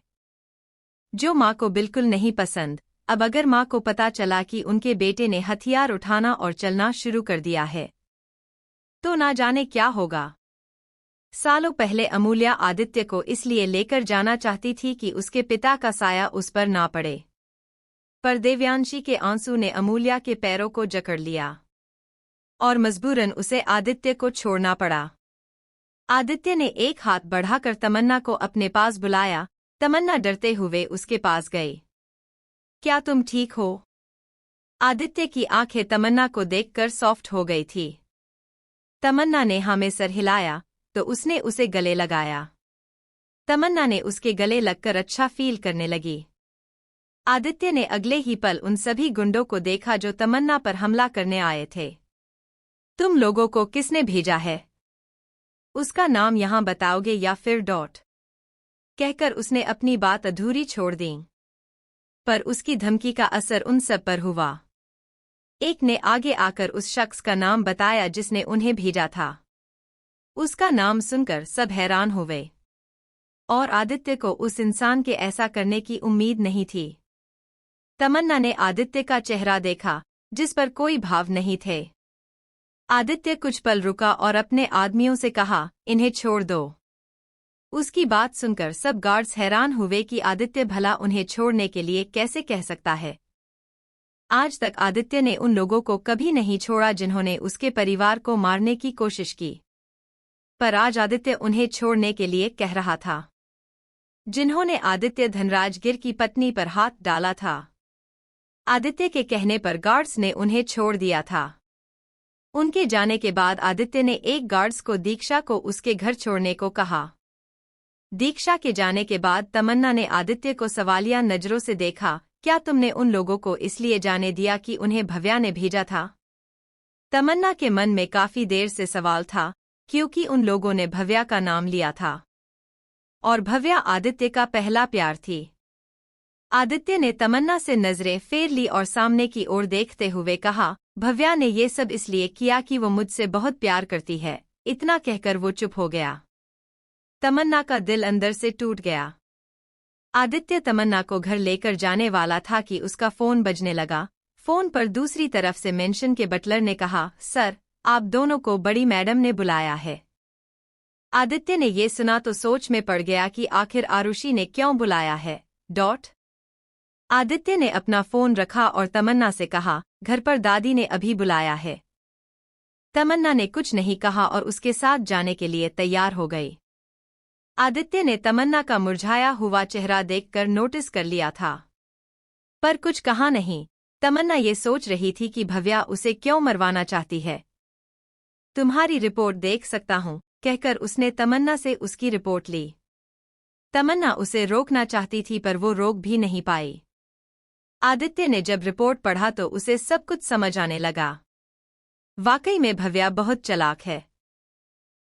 जो माँ को बिल्कुल नहीं पसंद। अब अगर माँ को पता चला कि उनके बेटे ने हथियार उठाना और चलना शुरू कर दिया है, तो ना जाने क्या होगा। सालों पहले अमूल्या आदित्य को इसलिए लेकर जाना चाहती थी कि उसके पिता का साया उस पर ना पड़े, पर देवयांशी के आंसू ने अमूल्या के पैरों को जकड़ लिया और मजबूरन उसे आदित्य को छोड़ना पड़ा। आदित्य ने एक हाथ बढ़ाकर तमन्ना को अपने पास बुलाया। तमन्ना डरते हुए उसके पास गई। क्या तुम ठीक हो? आदित्य की आंखें तमन्ना को देखकर सॉफ्ट हो गई थी। तमन्ना ने हाँ में सर हिलाया तो उसने उसे गले लगाया। तमन्ना ने उसके गले लगकर अच्छा फील करने लगी। आदित्य ने अगले ही पल उन सभी गुंडों को देखा जो तमन्ना पर हमला करने आए थे। तुम लोगों को किसने भेजा है? उसका नाम यहाँ बताओगे या फिर डॉट? कहकर उसने अपनी बात अधूरी छोड़ दी। पर उसकी धमकी का असर उन सब पर हुआ। एक ने आगे आकर उस शख्स का नाम बताया जिसने उन्हें भेजा था। उसका नाम सुनकर सब हैरान हो गए और आदित्य को उस इंसान के ऐसा करने की उम्मीद नहीं थी। तमन्ना ने आदित्य का चेहरा देखा जिस पर कोई भाव नहीं थे। आदित्य कुछ पल रुका और अपने आदमियों से कहा, इन्हें छोड़ दो। उसकी बात सुनकर सब गार्ड्स हैरान हुए कि आदित्य भला उन्हें छोड़ने के लिए कैसे कह सकता है। आज तक आदित्य ने उन लोगों को कभी नहीं छोड़ा जिन्होंने उसके परिवार को मारने की कोशिश की, पर आज आदित्य उन्हें छोड़ने के लिए कह रहा था। जिन्होंने आदित्य धनराज गिर की पत्नी पर हाथ डाला था, आदित्य के कहने पर गार्ड्स ने उन्हें छोड़ दिया था। उनके जाने के बाद आदित्य ने एक गार्ड्स को दीक्षा को उसके घर छोड़ने को कहा। दीक्षा के जाने के बाद तमन्ना ने आदित्य को सवालिया नजरों से देखा। क्या तुमने उन लोगों को इसलिए जाने दिया कि उन्हें भव्या ने भेजा था? तमन्ना के मन में काफी देर से सवाल था, क्योंकि उन लोगों ने भव्या का नाम लिया था और भव्या आदित्य का पहला प्यार थी। आदित्य ने तमन्ना से नजरें फेर ली और सामने की ओर देखते हुए कहा, भव्या ने ये सब इसलिए किया कि वो मुझसे बहुत प्यार करती है। इतना कहकर वो चुप हो गया। तमन्ना का दिल अंदर से टूट गया। आदित्य तमन्ना को घर लेकर जाने वाला था कि उसका फोन बजने लगा। फोन पर दूसरी तरफ से मेंशन के बटलर ने कहा, सर, आप दोनों को बड़ी मैडम ने बुलाया है। आदित्य ने ये सुना तो सोच में पड़ गया कि आखिर आरुषि ने क्यों बुलाया है। आदित्य ने अपना फोन रखा और तमन्ना से कहा, घर पर दादी ने अभी बुलाया है। तमन्ना ने कुछ नहीं कहा और उसके साथ जाने के लिए तैयार हो गई। आदित्य ने तमन्ना का मुरझाया हुआ चेहरा देखकर नोटिस कर लिया था, पर कुछ कहा नहीं। तमन्ना ये सोच रही थी कि भव्या उसे क्यों मरवाना चाहती है। तुम्हारी रिपोर्ट देख सकता हूँ, कहकर उसने तमन्ना से उसकी रिपोर्ट ली। तमन्ना उसे रोकना चाहती थी पर वो रोक भी नहीं पाई। आदित्य ने जब रिपोर्ट पढ़ा तो उसे सब कुछ समझ आने लगा। वाकई में भव्या बहुत चालाक है।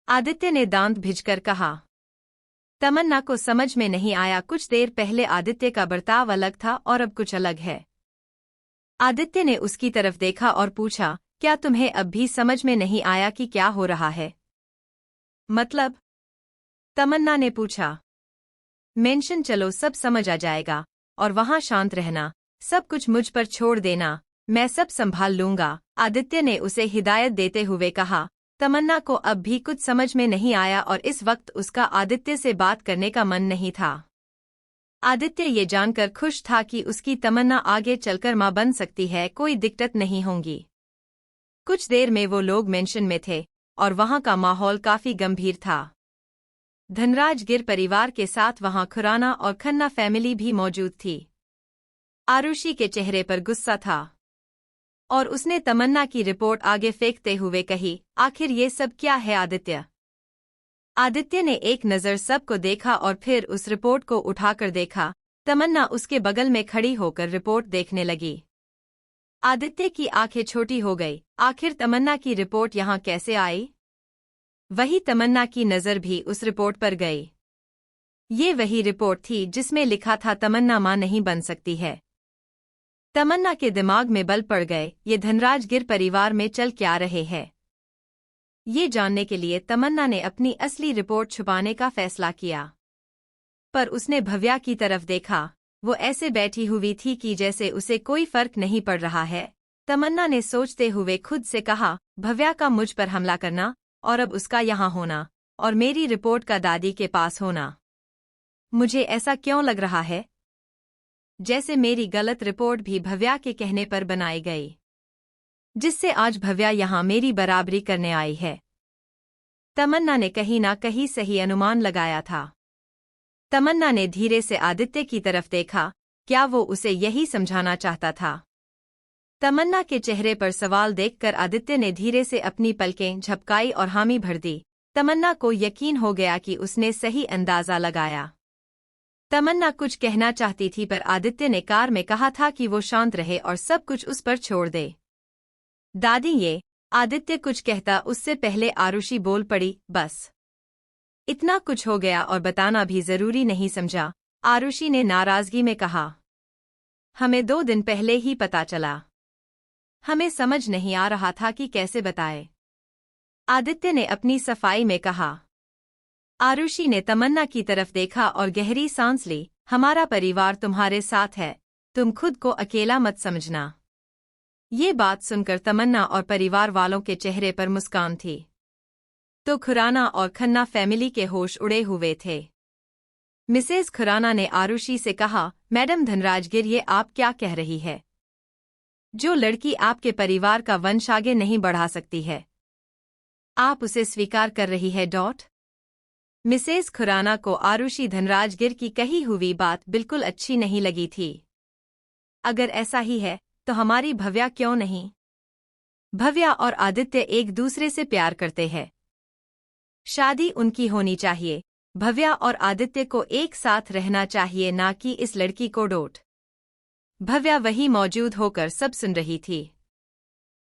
आदित्य ने दांत भिजकर कहा। तमन्ना को समझ में नहीं आया। कुछ देर पहले आदित्य का बर्ताव अलग था और अब कुछ अलग है। आदित्य ने उसकी तरफ देखा और पूछा, क्या तुम्हें अब भी समझ में नहीं आया कि क्या हो रहा है? मतलब? तमन्ना ने पूछा। मेंशन चलो, सब समझ आ जाएगा और वहां शांत रहना। सब कुछ मुझ पर छोड़ देना, मैं सब संभाल लूंगा, आदित्य ने उसे हिदायत देते हुए कहा। तमन्ना को अब भी कुछ समझ में नहीं आया और इस वक्त उसका आदित्य से बात करने का मन नहीं था। आदित्य ये जानकर खुश था कि उसकी तमन्ना आगे चलकर मां बन सकती है, कोई दिक्कत नहीं होगी। कुछ देर में वो लोग मेंशन में थे और वहां का माहौल काफी गंभीर था। धनराज गिर परिवार के साथ वहां खुराना और खन्ना फैमिली भी मौजूद थी। आरुषि के चेहरे पर गुस्सा था और उसने तमन्ना की रिपोर्ट आगे फेंकते हुए कही, आखिर ये सब क्या है आदित्य? आदित्य ने एक नज़र सबको देखा और फिर उस रिपोर्ट को उठाकर देखा। तमन्ना उसके बगल में खड़ी होकर रिपोर्ट देखने लगी। आदित्य की आंखें छोटी हो गई। आखिर तमन्ना की रिपोर्ट यहाँ कैसे आई? वही तमन्ना की नज़र भी उस रिपोर्ट पर गई। ये वही रिपोर्ट थी जिसमें लिखा था तमन्ना मां नहीं बन सकती है। तमन्ना के दिमाग में बल पड़ गए, ये धनराज गिर परिवार में चल क्या रहे हैं। ये जानने के लिए तमन्ना ने अपनी असली रिपोर्ट छुपाने का फैसला किया। पर उसने भव्या की तरफ देखा। वो ऐसे बैठी हुई थी कि जैसे उसे कोई फर्क नहीं पड़ रहा है। तमन्ना ने सोचते हुए खुद से कहा, भव्या का मुझ पर हमला करना और अब उसका यहाँ होना और मेरी रिपोर्ट का दादी के पास होना। मुझे ऐसा क्यों लग रहा है जैसे मेरी गलत रिपोर्ट भी भव्या के कहने पर बनाई गई, जिससे आज भव्या यहाँ मेरी बराबरी करने आई है। तमन्ना ने कहीं ना कहीं सही अनुमान लगाया था। तमन्ना ने धीरे से आदित्य की तरफ देखा। क्या वो उसे यही समझाना चाहता था? तमन्ना के चेहरे पर सवाल देखकर आदित्य ने धीरे से अपनी पलकें झपकाई और हामी भर दी। तमन्ना को यकीन हो गया कि उसने सही अंदाजा लगाया। तमन्ना कुछ कहना चाहती थी पर आदित्य ने कार में कहा था कि वो शांत रहे और सब कुछ उस पर छोड़ दे। दादी ये, आदित्य कुछ कहता उससे पहले आरुषि बोल पड़ी, बस इतना कुछ हो गया और बताना भी जरूरी नहीं समझा, आरुषि ने नाराजगी में कहा। हमें 2 दिन पहले ही पता चला, हमें समझ नहीं आ रहा था कि कैसे बताए, आदित्य ने अपनी सफाई में कहा। आरुषि ने तमन्ना की तरफ देखा और गहरी सांस ली। हमारा परिवार तुम्हारे साथ है, तुम खुद को अकेला मत समझना। ये बात सुनकर तमन्ना और परिवार वालों के चेहरे पर मुस्कान थी। तो खुराना और खन्ना फैमिली के होश उड़े हुए थे। मिसेज खुराना ने आरुषि से कहा, मैडम धनराजगिर ये आप क्या कह रही है? जो लड़की आपके परिवार का वंश आगे नहीं बढ़ा सकती है, आप उसे स्वीकार कर रही है? मिसेज खुराना को आरुषि धनराजगिर की कही हुई बात बिल्कुल अच्छी नहीं लगी थी। अगर ऐसा ही है तो हमारी भव्या क्यों नहीं? भव्या और आदित्य एक दूसरे से प्यार करते हैं, शादी उनकी होनी चाहिए। भव्या और आदित्य को एक साथ रहना चाहिए, ना कि इस लड़की को डोट। भव्या वही मौजूद होकर सब सुन रही थी।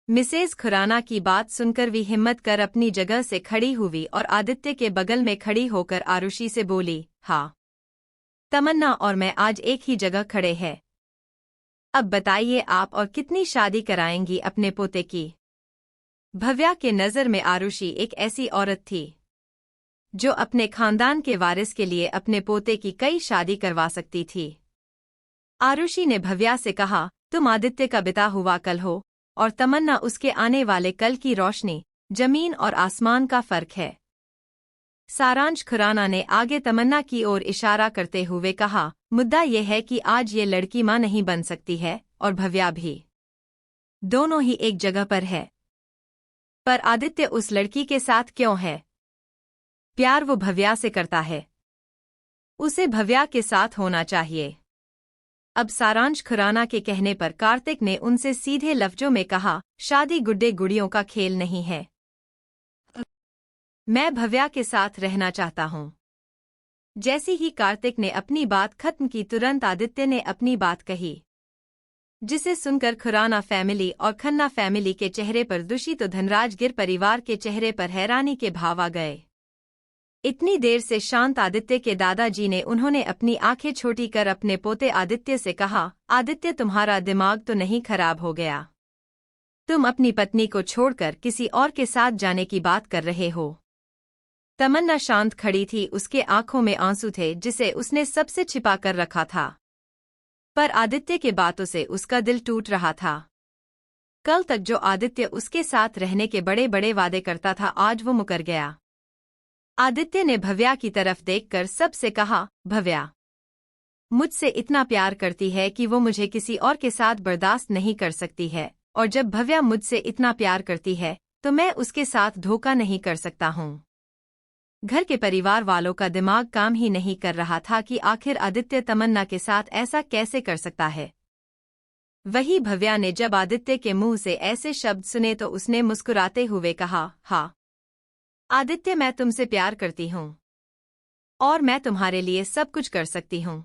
मिसेज खुराना की बात सुनकर भी हिम्मत कर अपनी जगह से खड़ी हुई और आदित्य के बगल में खड़ी होकर आरुषि से बोली, हाँ, तमन्ना और मैं आज एक ही जगह खड़े हैं। अब बताइए आप और कितनी शादी कराएंगी अपने पोते की? भव्या के नज़र में आरुषि एक ऐसी औरत थी जो अपने खानदान के वारिस के लिए अपने पोते की कई शादी करवा सकती थी। आरुषि ने भव्या से कहा, तुम आदित्य का बिता हुआ कल हो और तमन्ना उसके आने वाले कल की रोशनी। जमीन और आसमान का फर्क है। सारांश खुराना ने आगे तमन्ना की ओर इशारा करते हुए कहा, मुद्दा यह है कि आज ये लड़की मां नहीं बन सकती है और भव्या भी। दोनों ही एक जगह पर है। पर आदित्य उस लड़की के साथ क्यों है? प्यार वो भव्या से करता है, उसे भव्या के साथ होना चाहिए। अब सारांश खुराना के कहने पर कार्तिक ने उनसे सीधे लफ्जों में कहा, शादी गुड्डे गुड़ियों का खेल नहीं है। मैं भव्या के साथ रहना चाहता हूं। जैसी ही कार्तिक ने अपनी बात खत्म की, तुरंत आदित्य ने अपनी बात कही, जिसे सुनकर खुराना फैमिली और खन्ना फैमिली के चेहरे पर दुखी तो धनराजगिर परिवार के चेहरे पर हैरानी के भाव आ गए। इतनी देर से शांत आदित्य के दादाजी ने उन्होंने अपनी आंखें छोटी कर अपने पोते आदित्य से कहा, आदित्य तुम्हारा दिमाग तो नहीं खराब हो गया? तुम अपनी पत्नी को छोड़कर किसी और के साथ जाने की बात कर रहे हो? तमन्ना शांत खड़ी थी, उसके आंखों में आंसू थे जिसे उसने सबसे छिपा कर रखा था। पर आदित्य के बातों से उसका दिल टूट रहा था। कल तक जो आदित्य उसके साथ रहने के बड़े बड़े वादे करता था, आज वो मुकर गया। आदित्य ने भव्या की तरफ देखकर सबसे कहा, भव्या मुझसे इतना प्यार करती है कि वो मुझे किसी और के साथ बर्दाश्त नहीं कर सकती है, और जब भव्या मुझसे इतना प्यार करती है तो मैं उसके साथ धोखा नहीं कर सकता हूँ। घर के परिवार वालों का दिमाग काम ही नहीं कर रहा था कि आखिर आदित्य तमन्ना के साथ ऐसा कैसे कर सकता है। वही भव्या ने जब आदित्य के मुंह से ऐसे शब्द सुने तो उसने मुस्कुराते हुए कहा, हाँ आदित्य, मैं तुमसे प्यार करती हूँ और मैं तुम्हारे लिए सब कुछ कर सकती हूँ।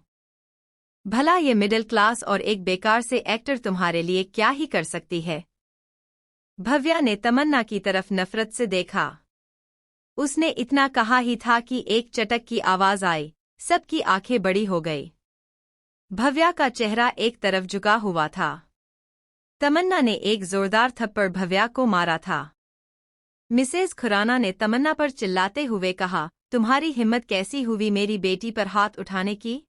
भला ये मिडिल क्लास और एक बेकार से एक्टर तुम्हारे लिए क्या ही कर सकती है? भव्या ने तमन्ना की तरफ नफरत से देखा। उसने इतना कहा ही था कि एक चटक की आवाज आई, सबकी आंखें बड़ी हो गई। भव्या का चेहरा एक तरफ झुका हुआ था। तमन्ना ने एक जोरदार थप्पड़ भव्या को मारा था। मिसेज खुराना ने तमन्ना पर चिल्लाते हुए कहा, तुम्हारी हिम्मत कैसी हुई मेरी बेटी पर हाथ उठाने की?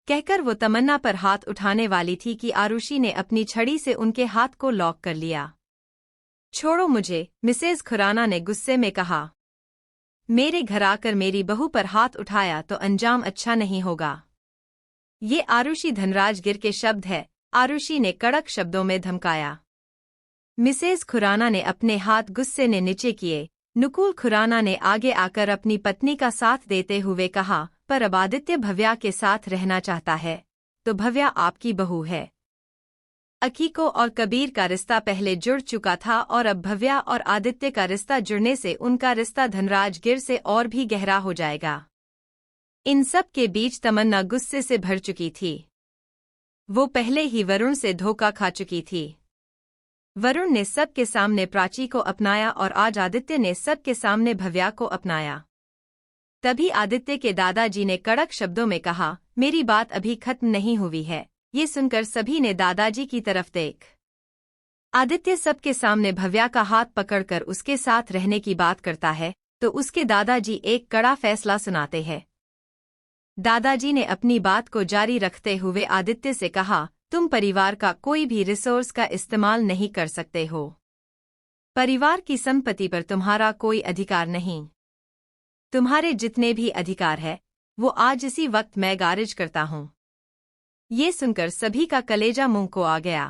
कहकर वो तमन्ना पर हाथ उठाने वाली थी कि आरुषि ने अपनी छड़ी से उनके हाथ को लॉक कर लिया। छोड़ो मुझे, मिसेज खुराना ने गुस्से में कहा। मेरे घर आकर मेरी बहू पर हाथ उठाया तो अंजाम अच्छा नहीं होगा। ये आरुषि धनराजगिर के शब्द है, आरुषि ने कड़क शब्दों में धमकाया। मिसेज खुराना ने अपने हाथ गुस्से ने नीचे किए। नुकुल खुराना ने आगे आकर अपनी पत्नी का साथ देते हुए कहा, पर अब आदित्य भव्या के साथ रहना चाहता है तो भव्या आपकी बहू है। अकीको और कबीर का रिश्ता पहले जुड़ चुका था और अब भव्या और आदित्य का रिश्ता जुड़ने से उनका रिश्ता धनराज गिर से और भी गहरा हो जाएगा। इन सब के बीच तमन्ना गुस्से से भर चुकी थी। वो पहले ही वरुण से धोखा खा चुकी थी। वरुण ने सबके सामने प्राची को अपनाया और आज आदित्य ने सबके सामने भव्या को अपनाया। तभी आदित्य के दादाजी ने कड़क शब्दों में कहा, मेरी बात अभी खत्म नहीं हुई है। ये सुनकर सभी ने दादाजी की तरफ देख। आदित्य सबके सामने भव्या का हाथ पकड़कर उसके साथ रहने की बात करता है तो उसके दादाजी एक कड़ा फैसला सुनाते हैं। दादाजी ने अपनी बात को जारी रखते हुए आदित्य से कहा, तुम परिवार का कोई भी रिसोर्स का इस्तेमाल नहीं कर सकते हो। परिवार की संपत्ति पर तुम्हारा कोई अधिकार नहीं। तुम्हारे जितने भी अधिकार है वो आज इसी वक्त मैं गारिज करता हूं। ये सुनकर सभी का कलेजा मुंह को आ गया।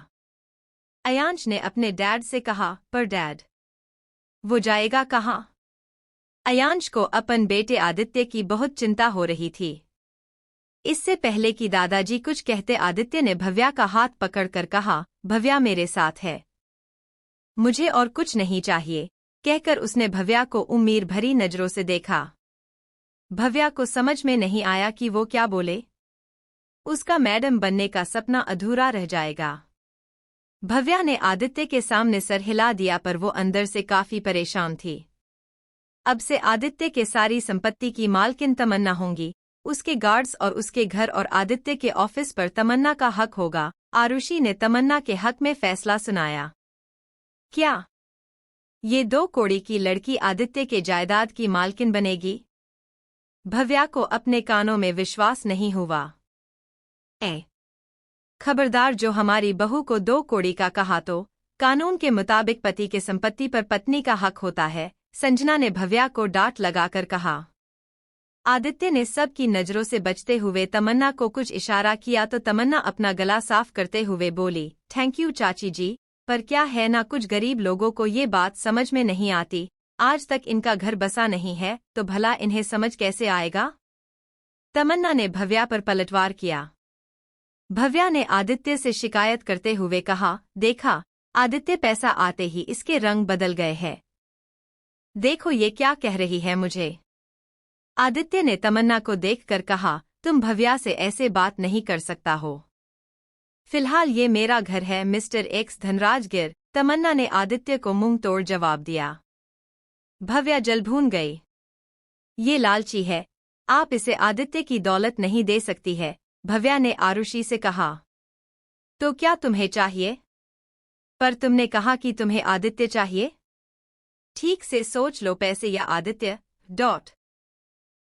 अयांश ने अपने डैड से कहा, पर डैड, वो जाएगा कहाँ? अयांश को अपन बेटे आदित्य की बहुत चिंता हो रही थी। इससे पहले कि दादाजी कुछ कहते आदित्य ने भव्या का हाथ पकड़कर कहा, भव्या मेरे साथ है, मुझे और कुछ नहीं चाहिए, कहकर उसने भव्या को उम्मीद भरी नजरों से देखा। भव्या को समझ में नहीं आया कि वो क्या बोले। उसका मैडम बनने का सपना अधूरा रह जाएगा। भव्या ने आदित्य के सामने सर हिला दिया पर वो अंदर से काफी परेशान थी। अब से आदित्य के सारी संपत्ति की मालकिन तमन्ना होंगी, उसके गार्ड्स और उसके घर और आदित्य के ऑफिस पर तमन्ना का हक होगा। आरुषि ने तमन्ना के हक में फैसला सुनाया। क्या ये 2 कौड़ी की लड़की आदित्य के जायदाद की मालकिन बनेगी? भव्या को अपने कानों में विश्वास नहीं हुआ। खबरदार, जो हमारी बहू को 2 कौड़ी का कहा तो कानून के मुताबिक पति के संपत्ति पर पत्नी का हक होता है, संजना ने भव्या को डांट लगाकर कहा। आदित्य ने सबकी नजरों से बचते हुए तमन्ना को कुछ इशारा किया तो तमन्ना अपना गला साफ करते हुए बोली, थैंक यू चाची जी, पर क्या है ना, कुछ गरीब लोगों को ये बात समझ में नहीं आती। आज तक इनका घर बसा नहीं है तो भला इन्हें समझ कैसे आएगा? तमन्ना ने भव्या पर पलटवार किया। भव्या ने आदित्य से शिकायत करते हुए कहा, देखा आदित्य, पैसा आते ही इसके रंग बदल गए हैं। देखो ये क्या कह रही है मुझे। आदित्य ने तमन्ना को देखकर कहा, तुम भव्या से ऐसे बात नहीं कर सकता हो। फिलहाल ये मेरा घर है मिस्टर एक्स धनराज गिर, तमन्ना ने आदित्य को मुंह तोड़ जवाब दिया। भव्या जल भून गई। ये लालची है, आप इसे आदित्य की दौलत नहीं दे सकती है, भव्या ने आरुषि से कहा। तो क्या तुम्हें चाहिए? पर तुमने कहा कि तुम्हें आदित्य चाहिए। ठीक से सोच लो, पैसे या आदित्य,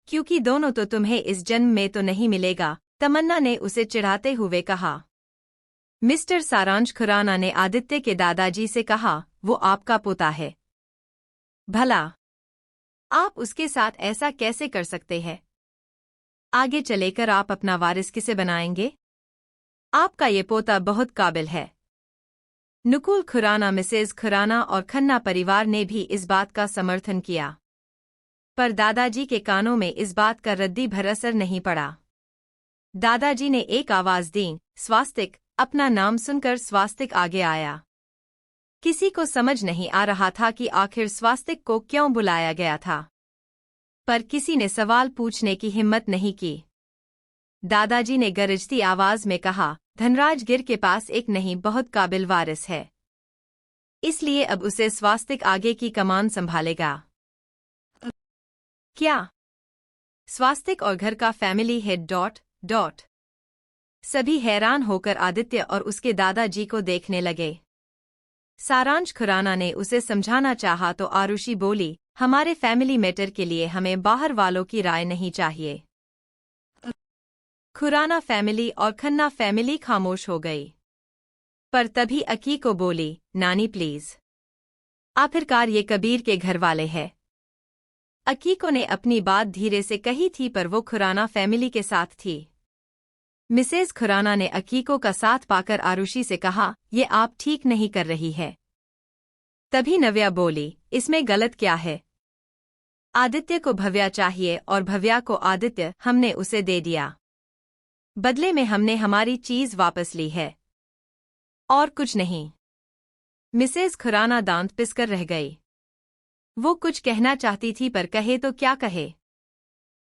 क्योंकि दोनों तो तुम्हें इस जन्म में तो नहीं मिलेगा, तमन्ना ने उसे चिढ़ाते हुए कहा। मिस्टर सारांश खुराना ने आदित्य के दादाजी से कहा, वो आपका पोता है, भला आप उसके साथ ऐसा कैसे कर सकते हैं? आगे चलेकर आप अपना वारिस किसे बनाएंगे? आपका ये पोता बहुत काबिल है। नुकुल खुराना, मिसेज खुराना और खन्ना परिवार ने भी इस बात का समर्थन किया, पर दादाजी के कानों में इस बात का रद्दी भर असर नहीं पड़ा। दादाजी ने एक आवाज दी, स्वास्तिक। अपना नाम सुनकर स्वास्तिक आगे आया। किसी को समझ नहीं आ रहा था कि आखिर स्वास्तिक को क्यों बुलाया गया था, पर किसी ने सवाल पूछने की हिम्मत नहीं की। दादाजी ने गरजती आवाज में कहा, धनराज गिर के पास एक नहीं बहुत काबिल वारिस है, इसलिए अब उसे स्वास्तिक आगे की कमान संभालेगा। क्या? स्वास्तिक और घर का फैमिली हेड ... सभी हैरान होकर आदित्य और उसके दादाजी को देखने लगे। सारांश खुराना ने उसे समझाना चाहा तो आरुषि बोली, हमारे फैमिली मैटर के लिए हमें बाहर वालों की राय नहीं चाहिए। खुराना फैमिली और खन्ना फैमिली खामोश हो गई, पर तभी अकी को बोली, नानी प्लीज, आखिरकार ये कबीर के घर वाले हैं। अकीको ने अपनी बात धीरे से कही थी पर वो खुराना फैमिली के साथ थी। मिसेज खुराना ने अकीको का साथ पाकर आरुषि से कहा, ये आप ठीक नहीं कर रही है। तभी नव्या बोली, इसमें गलत क्या है? आदित्य को भव्या चाहिए और भव्या को आदित्य, हमने उसे दे दिया, बदले में हमने हमारी चीज वापस ली है। और कुछ नहीं। मिसेज खुराना दांत पिसकर रह गई। वो कुछ कहना चाहती थी पर कहे तो क्या कहे।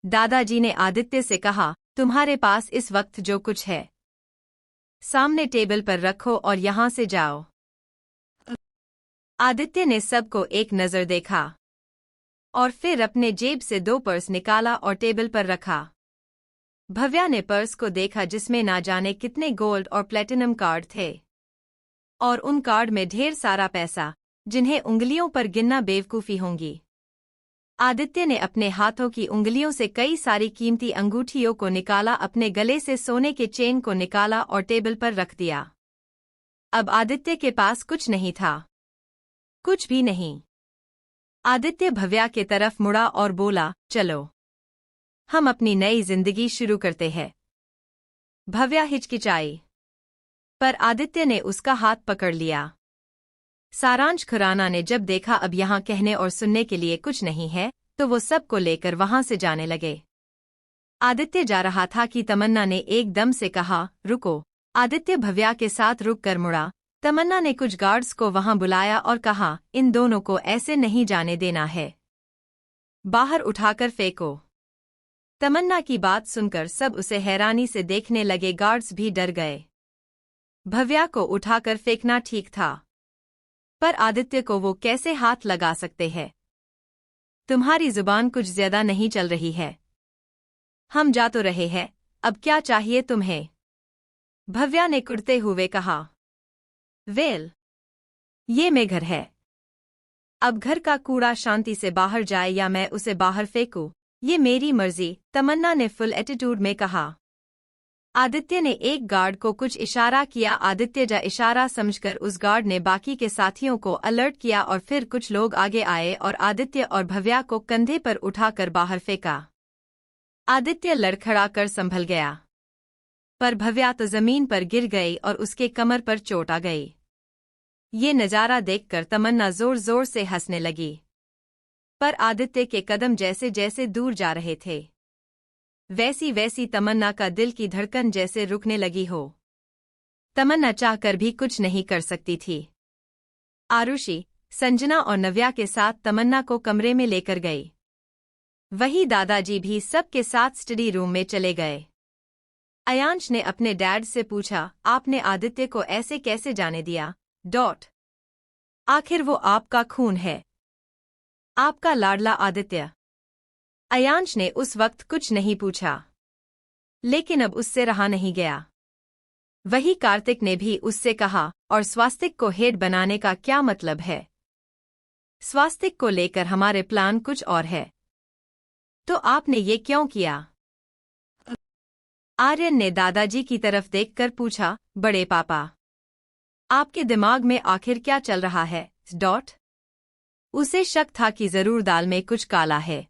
दादाजी ने आदित्य से कहा, तुम्हारे पास इस वक्त जो कुछ है सामने टेबल पर रखो और यहां से जाओ। आदित्य ने सबको एक नजर देखा और फिर अपने जेब से 2 पर्स निकाला और टेबल पर रखा। भव्या ने पर्स को देखा जिसमें ना जाने कितने गोल्ड और प्लेटिनम कार्ड थे और उन कार्ड में ढेर सारा पैसा जिन्हें उंगलियों पर गिनना बेवकूफी होंगी। आदित्य ने अपने हाथों की उंगलियों से कई सारी कीमती अंगूठियों को निकाला, अपने गले से सोने के चेन को निकाला और टेबल पर रख दिया। अब आदित्य के पास कुछ नहीं था, कुछ भी नहीं। आदित्य भव्या के तरफ मुड़ा और बोला, चलो हम अपनी नई जिंदगी शुरू करते हैं। भव्या हिचकिचाई पर आदित्य ने उसका हाथ पकड़ लिया। सारांश खुराना ने जब देखा अब यहाँ कहने और सुनने के लिए कुछ नहीं है तो वो सबको लेकर वहां से जाने लगे। आदित्य जा रहा था कि तमन्ना ने एकदम से कहा, रुको। आदित्य भव्या के साथ रुक कर मुड़ा। तमन्ना ने कुछ गार्ड्स को वहां बुलाया और कहा, इन दोनों को ऐसे नहीं जाने देना है, बाहर उठाकर फेंको। तमन्ना की बात सुनकर सब उसे हैरानी से देखने लगे, गार्ड्स भी डर गए। भव्या को उठाकर फेंकना ठीक था पर आदित्य को वो कैसे हाथ लगा सकते हैं। तुम्हारी जुबान कुछ ज्यादा नहीं चल रही है। हम जा तो रहे हैं, अब क्या चाहिए तुम्हें? भव्या ने कुड़ते हुए कहा। वेल, ये मेरा घर है। अब घर का कूड़ा शांति से बाहर जाए या मैं उसे बाहर फेंकूं, ये मेरी मर्जी, तमन्ना ने फुल एटीट्यूड में कहा। आदित्य ने एक गार्ड को कुछ इशारा किया। आदित्य जा इशारा समझकर उस गार्ड ने बाकी के साथियों को अलर्ट किया और फिर कुछ लोग आगे आए और आदित्य और भव्या को कंधे पर उठाकर बाहर फेंका। आदित्य लड़खड़ाकर संभल गया पर भव्या तो जमीन पर गिर गई और उसके कमर पर चोट आ गई। ये नजारा देखकर तमन्ना जोर जोर से हंसने लगी पर आदित्य के कदम जैसे जैसे दूर जा रहे थे वैसी वैसी तमन्ना का दिल की धड़कन जैसे रुकने लगी हो। तमन्ना चाहकर भी कुछ नहीं कर सकती थी। आरुषि, संजना और नव्या के साथ तमन्ना को कमरे में लेकर गई। वही दादाजी भी सबके साथ स्टडी रूम में चले गए। अयांश ने अपने डैड से पूछा, आपने आदित्य को ऐसे कैसे जाने दिया? आखिर वो आपका खून है, आपका लाडला आदित्य। अयांश ने उस वक्त कुछ नहीं पूछा लेकिन अब उससे रहा नहीं गया। वही कार्तिक ने भी उससे कहा, और स्वास्तिक को हेड बनाने का क्या मतलब है? स्वास्तिक को लेकर हमारे प्लान कुछ और है। तो आपने ये क्यों किया? आर्यन ने दादाजी की तरफ देखकर पूछा, बड़े पापा, आपके दिमाग में आखिर क्या चल रहा है? उसे शक था कि जरूर दाल में कुछ काला है।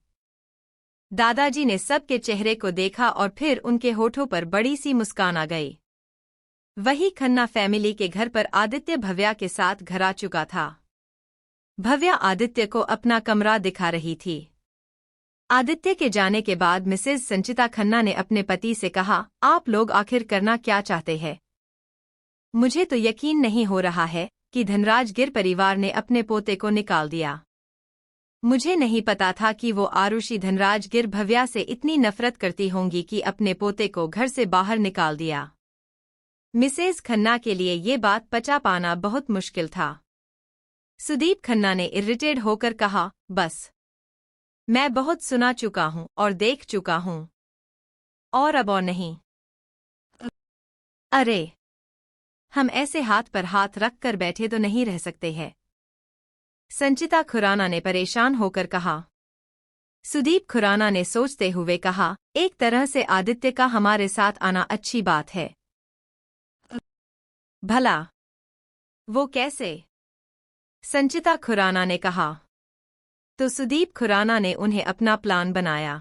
दादाजी ने सबके चेहरे को देखा और फिर उनके होठों पर बड़ी सी मुस्कान आ गई। वही खन्ना फैमिली के घर पर आदित्य भव्या के साथ घर आ चुका था। भव्या आदित्य को अपना कमरा दिखा रही थी। आदित्य के जाने के बाद मिसेज संचिता खन्ना ने अपने पति से कहा, आप लोग आखिर करना क्या चाहते हैं? मुझे तो यकीन नहीं हो रहा है कि धनराज गिर परिवार ने अपने पोते को निकाल दिया। मुझे नहीं पता था कि वो आरुषि धनराज गिर भव्या से इतनी नफरत करती होंगी कि अपने पोते को घर से बाहर निकाल दिया। मिसेज खन्ना के लिए ये बात पचा पाना बहुत मुश्किल था। सुदीप खन्ना ने इरिटेट होकर कहा, बस, मैं बहुत सुना चुका हूं और देख चुका हूं, और अब और नहीं। अरे, हम ऐसे हाथ पर हाथ रख कर बैठे तो नहीं रह सकते हैं, संचिता खुराना ने परेशान होकर कहा। सुदीप खुराना ने सोचते हुए कहा, एक तरह से आदित्य का हमारे साथ आना अच्छी बात है। भला वो कैसे? संचिता खुराना ने कहा। तो सुदीप खुराना ने उन्हें अपना प्लान बनाया,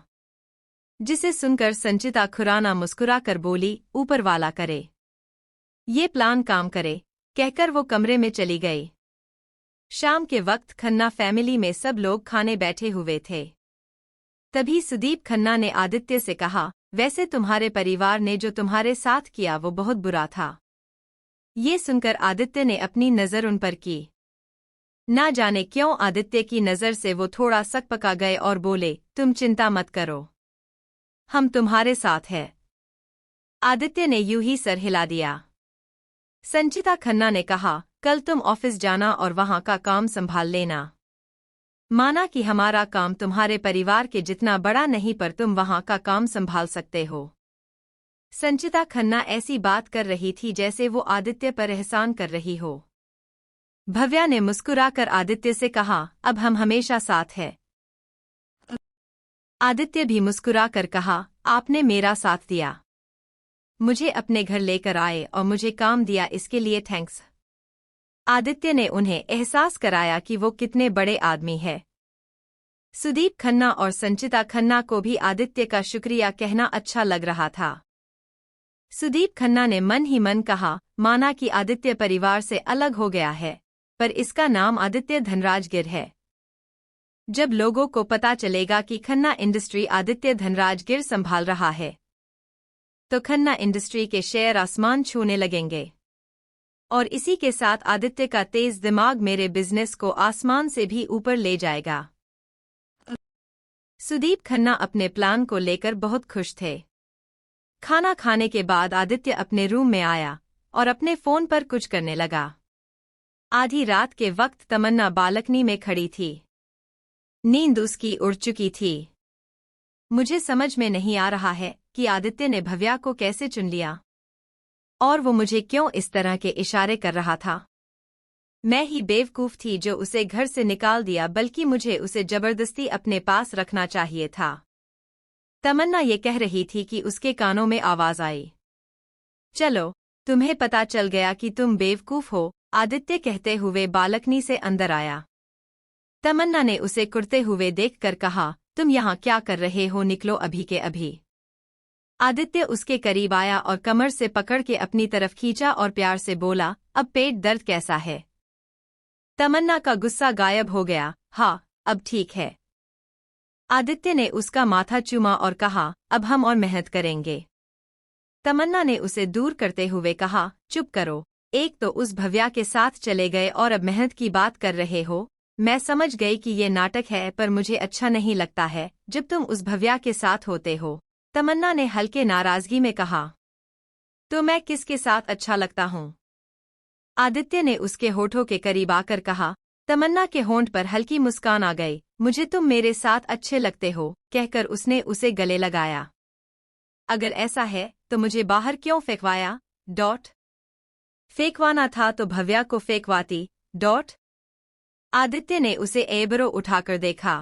जिसे सुनकर संचिता खुराना मुस्कुराकर बोली, ऊपर वाला करे, ये प्लान काम करे, कहकर वो कमरे में चली गई। शाम के वक्त खन्ना फैमिली में सब लोग खाने बैठे हुए थे। तभी सुदीप खन्ना ने आदित्य से कहा, वैसे तुम्हारे परिवार ने जो तुम्हारे साथ किया वो बहुत बुरा था। ये सुनकर आदित्य ने अपनी नज़र उन पर की। ना जाने क्यों आदित्य की नज़र से वो थोड़ा सकपका गए और बोले, तुम चिंता मत करो, हम तुम्हारे साथ हैं। आदित्य ने यूं ही सर हिला दिया। संचिता खन्ना ने कहा, कल तुम ऑफिस जाना और वहां का काम संभाल लेना। माना कि हमारा काम तुम्हारे परिवार के जितना बड़ा नहीं पर तुम वहां का काम संभाल सकते हो। संचिता खन्ना ऐसी बात कर रही थी जैसे वो आदित्य पर एहसान कर रही हो। भव्या ने मुस्कुराकर आदित्य से कहा, अब हम हमेशा साथ हैं। आदित्य भी मुस्कुराकर कहा, आपने मेरा साथ दिया, मुझे अपने घर लेकर आए और मुझे काम दिया, इसके लिए थैंक्स। आदित्य ने उन्हें एहसास कराया कि वो कितने बड़े आदमी है। सुदीप खन्ना और संचिता खन्ना को भी आदित्य का शुक्रिया कहना अच्छा लग रहा था। सुदीप खन्ना ने मन ही मन कहा, माना कि आदित्य परिवार से अलग हो गया है, पर इसका नाम आदित्य धनराज गिर है। जब लोगों को पता चलेगा कि खन्ना इंडस्ट्री आदित्य धनराज गिर संभाल रहा है, तो खन्ना इंडस्ट्री के शेयर आसमान छूने लगेंगे। और इसी के साथ आदित्य का तेज दिमाग मेरे बिजनेस को आसमान से भी ऊपर ले जाएगा। सुदीप खन्ना अपने प्लान को लेकर बहुत खुश थे। खाना खाने के बाद आदित्य अपने रूम में आया और अपने फोन पर कुछ करने लगा। आधी रात के वक्त तमन्ना बालकनी में खड़ी थी। नींद उसकी उड़ चुकी थी। मुझे समझ में नहीं आ रहा है कि आदित्य ने भव्या को कैसे चुन लिया, और वो मुझे क्यों इस तरह के इशारे कर रहा था। मैं ही बेवकूफ थी जो उसे घर से निकाल दिया, बल्कि मुझे उसे जबरदस्ती अपने पास रखना चाहिए था। तमन्ना ये कह रही थी कि उसके कानों में आवाज आई, चलो तुम्हें पता चल गया कि तुम बेवकूफ हो। आदित्य कहते हुए बालकनी से अंदर आया। तमन्ना ने उसे कुर्ते हुए देखकर कहा, तुम यहाँ क्या कर रहे हो, निकलो अभी के अभी। आदित्य उसके करीब आया और कमर से पकड़ के अपनी तरफ खींचा और प्यार से बोला, अब पेट दर्द कैसा है। तमन्ना का गुस्सा गायब हो गया। हाँ, अब ठीक है। आदित्य ने उसका माथा चूमा और कहा, अब हम और मेहनत करेंगे। तमन्ना ने उसे दूर करते हुए कहा, चुप करो, एक तो उस भव्या के साथ चले गए और अब मेहनत की बात कर रहे हो। मैं समझ गई कि ये नाटक है, पर मुझे अच्छा नहीं लगता है जब तुम उस भव्या के साथ होते हो। तमन्ना ने हल्के नाराजगी में कहा, तो मैं किसके साथ अच्छा लगता हूँ। आदित्य ने उसके होठों के करीब आकर कहा। तमन्ना के होंठ पर हल्की मुस्कान आ गई। मुझे तुम मेरे साथ अच्छे लगते हो, कहकर उसने उसे गले लगाया। अगर ऐसा है तो मुझे बाहर क्यों फेंकवाया। फेंकवाना था तो भव्या को फेंकवाती। आदित्य ने उसे एबरो उठाकर देखा।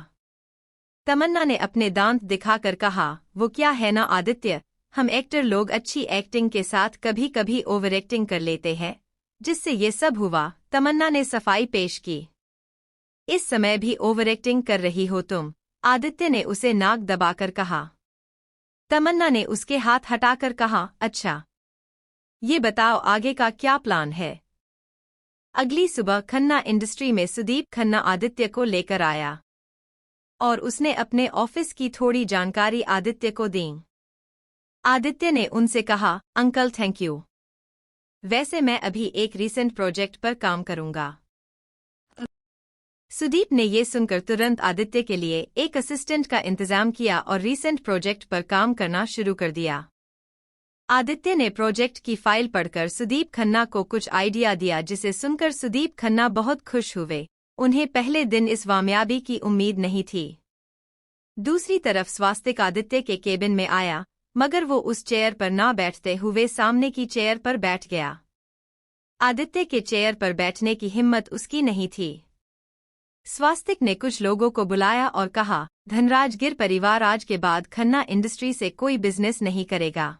तमन्ना ने अपने दांत दिखाकर कहा, वो क्या है ना आदित्य, हम एक्टर लोग अच्छी एक्टिंग के साथ कभी कभी ओवर एक्टिंग कर लेते हैं, जिससे ये सब हुआ। तमन्ना ने सफाई पेश की। इस समय भी ओवर एक्टिंग कर रही हो तुम, आदित्य ने उसे नाक दबाकर कहा। तमन्ना ने उसके हाथ हटाकर कहा, अच्छा, ये बताओ आगे का क्या प्लान है। अगली सुबह खन्ना इंडस्ट्री में सुदीप खन्ना आदित्य को लेकर आया और उसने अपने ऑफिस की थोड़ी जानकारी आदित्य को दी। आदित्य ने उनसे कहा, अंकल थैंक यू, वैसे मैं अभी एक रीसेंट प्रोजेक्ट पर काम करूंगा। सुदीप ने ये सुनकर तुरंत आदित्य के लिए एक असिस्टेंट का इंतजाम किया और रीसेंट प्रोजेक्ट पर काम करना शुरू कर दिया। आदित्य ने प्रोजेक्ट की फाइल पढ़कर सुदीप खन्ना को कुछ आइडिया दिया, जिसे सुनकर सुदीप खन्ना बहुत खुश हुए। उन्हें पहले दिन इस कामयाबी की उम्मीद नहीं थी। दूसरी तरफ स्वास्तिक आदित्य के केबिन में आया, मगर वो उस चेयर पर ना बैठते हुए सामने की चेयर पर बैठ गया। आदित्य के चेयर पर बैठने की हिम्मत उसकी नहीं थी। स्वास्तिक ने कुछ लोगों को बुलाया और कहा, धनराज गिर परिवार आज के बाद खन्ना इंडस्ट्री से कोई बिजनेस नहीं करेगा,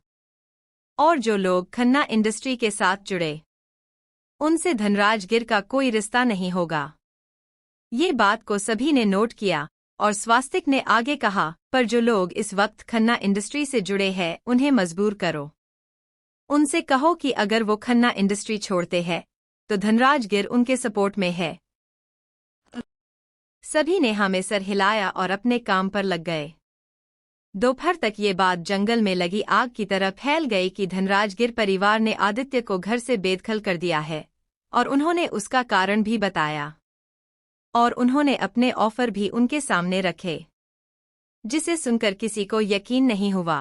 और जो लोग खन्ना इंडस्ट्री के साथ जुड़े उनसे धनराज गिर का कोई रिश्ता नहीं होगा। ये बात को सभी ने नोट किया और स्वास्तिक ने आगे कहा, पर जो लोग इस वक्त खन्ना इंडस्ट्री से जुड़े हैं उन्हें मजबूर करो। उनसे कहो कि अगर वो खन्ना इंडस्ट्री छोड़ते हैं तो धनराज गिर उनके सपोर्ट में है। सभी ने हाँ में सर हिलाया और अपने काम पर लग गए। दोपहर तक ये बात जंगल में लगी आग की तरह फैल गई कि धनराज गिर परिवार ने आदित्य को घर से बेदखल कर दिया है और उन्होंने उसका कारण भी बताया और उन्होंने अपने ऑफर भी उनके सामने रखे, जिसे सुनकर किसी को यकीन नहीं हुआ।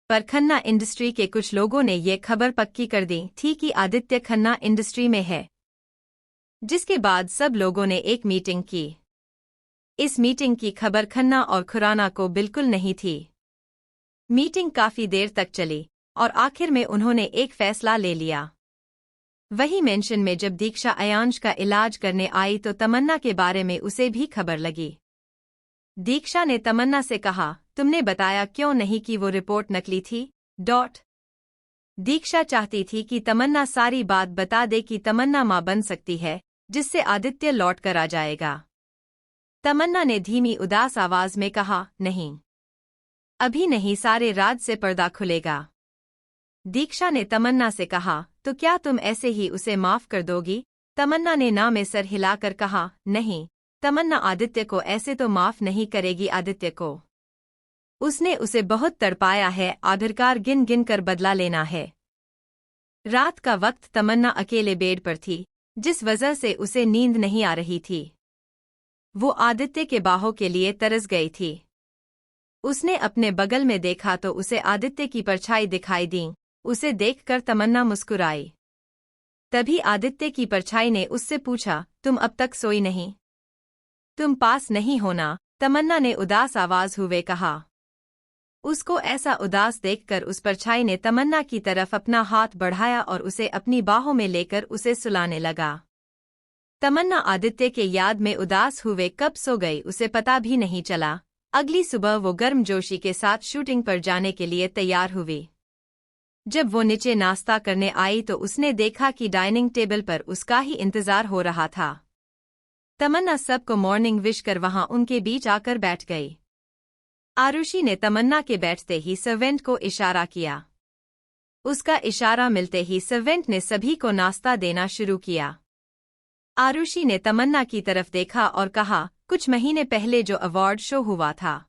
पर खन्ना इंडस्ट्री के कुछ लोगों ने ये खबर पक्की कर दी थी कि आदित्य खन्ना इंडस्ट्री में है, जिसके बाद सब लोगों ने एक मीटिंग की। इस मीटिंग की खबर खन्ना और खुराना को बिल्कुल नहीं थी। मीटिंग काफी देर तक चली और आखिर में उन्होंने एक फैसला ले लिया। वही मेंशन में जब दीक्षा अयांश का इलाज करने आई तो तमन्ना के बारे में उसे भी खबर लगी। दीक्षा ने तमन्ना से कहा, तुमने बताया क्यों नहीं कि वो रिपोर्ट नकली थी? दीक्षा चाहती थी कि तमन्ना सारी बात बता दे कि तमन्ना मां बन सकती है, जिससे आदित्य लौट कर आ जाएगा। तमन्ना ने धीमी उदास आवाज में कहा, नहीं, अभी नहीं, सारे राज से पर्दा खुलेगा। दीक्षा ने तमन्ना से कहा, तो क्या तुम ऐसे ही उसे माफ कर दोगी? तमन्ना ने ना में सर हिलाकर कहा, नहीं, तमन्ना आदित्य को ऐसे तो माफ नहीं करेगी। आदित्य को उसने उसे बहुत तड़पाया है, आखिरकार गिन गिन कर बदला लेना है। रात का वक्त तमन्ना अकेले बेड पर थी, जिस वजह से उसे नींद नहीं आ रही थी। वो आदित्य के बाहों के लिए तरस गई थी। उसने अपने बगल में देखा तो उसे आदित्य की परछाई दिखाई दी। उसे देखकर तमन्ना मुस्कुराई। तभी आदित्य की परछाई ने उससे पूछा, तुम अब तक सोई नहीं? तुम पास नहीं होना? तमन्ना ने उदास आवाज हुए कहा। उसको ऐसा उदास देखकर उस परछाई ने तमन्ना की तरफ अपना हाथ बढ़ाया और उसे अपनी बाहों में लेकर उसे सुलाने लगा। तमन्ना आदित्य के याद में उदास हुए कब सो गई उसे पता भी नहीं चला। अगली सुबह वो गर्मजोशी के साथ शूटिंग पर जाने के लिए तैयार हुई। जब वो नीचे नाश्ता करने आई तो उसने देखा कि डाइनिंग टेबल पर उसका ही इंतजार हो रहा था। तमन्ना सबको मॉर्निंग विश कर वहां उनके बीच आकर बैठ गई। आरुषि ने तमन्ना के बैठते ही सर्वेंट को इशारा किया। उसका इशारा मिलते ही सर्वेंट ने सभी को नाश्ता देना शुरू किया। आरुषि ने तमन्ना की तरफ देखा और कहा, कुछ महीने पहले जो अवार्ड शो हुआ था,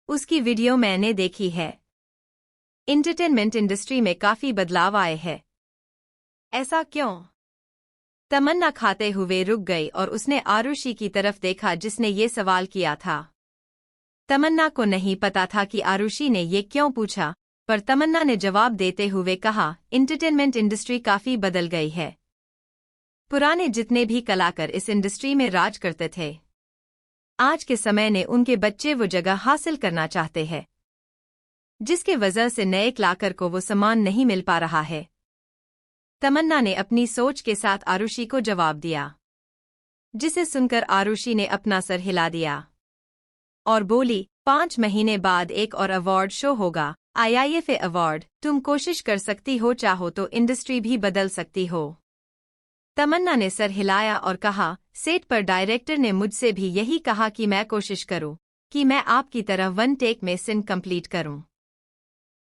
उसकी वीडियो मैंने देखी है। एंटरटेनमेंट इंडस्ट्री में काफी बदलाव आए हैं। ऐसा क्यों? तमन्ना खाते हुए रुक गई और उसने आरुषि की तरफ देखा जिसने ये सवाल किया था। तमन्ना को नहीं पता था कि आरुषि ने ये क्यों पूछा, पर तमन्ना ने जवाब देते हुए कहा, एंटरटेनमेंट इंडस्ट्री काफी बदल गई है। पुराने जितने भी कलाकार इस इंडस्ट्री में राज करते थे, आज के समय ने उनके बच्चे वो जगह हासिल करना चाहते हैं, जिसके वजह से नए कलाकार को वो सम्मान नहीं मिल पा रहा है। तमन्ना ने अपनी सोच के साथ आरुषि को जवाब दिया, जिसे सुनकर आरुषि ने अपना सर हिला दिया और बोली, 5 महीने बाद एक और अवार्ड शो होगा, IIFA अवार्ड। तुम कोशिश कर सकती हो, चाहो तो इंडस्ट्री भी बदल सकती हो। तमन्ना ने सर हिलाया और कहा, सेट पर डायरेक्टर ने मुझसे भी यही कहा कि मैं कोशिश करूं कि मैं आपकी तरह 1 टेक में सीन कंप्लीट करूं।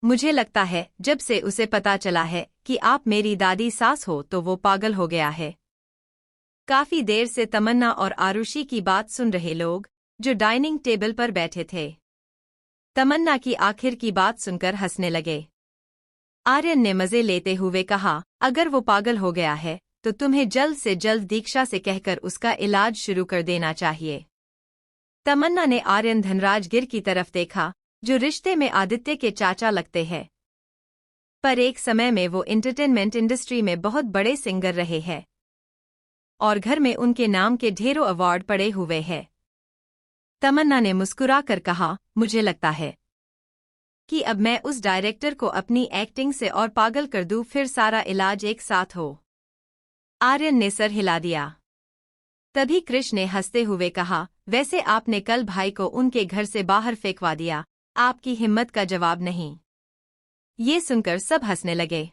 मुझे लगता है जब से उसे पता चला है कि आप मेरी दादी सास हो तो वो पागल हो गया है। काफी देर से तमन्ना और आरुषि की बात सुन रहे लोग जो डाइनिंग टेबल पर बैठे थे, तमन्ना की आखिर की बात सुनकर हंसने लगे। आर्यन ने मजे लेते हुए कहा, अगर वो पागल हो गया है तो तुम्हें जल्द से जल्द दीक्षा से कहकर उसका इलाज शुरू कर देना चाहिए। तमन्ना ने आर्यन धनराज गिर की तरफ देखा, जो रिश्ते में आदित्य के चाचा लगते हैं, पर एक समय में वो एंटरटेनमेंट इंडस्ट्री में बहुत बड़े सिंगर रहे हैं और घर में उनके नाम के ढेरों अवार्ड पड़े हुए हैं। तमन्ना ने मुस्कुराकर कहा, मुझे लगता है कि अब मैं उस डायरेक्टर को अपनी एक्टिंग से और पागल कर दूं, फिर सारा इलाज एक साथ हो। आर्यन ने सर हिला दिया। तभी कृष्ण ने हंसते हुए कहा, वैसे आपने कल भाई को उनके घर से बाहर फेंकवा दिया, आपकी हिम्मत का जवाब नहीं। ये सुनकर सब हंसने लगे।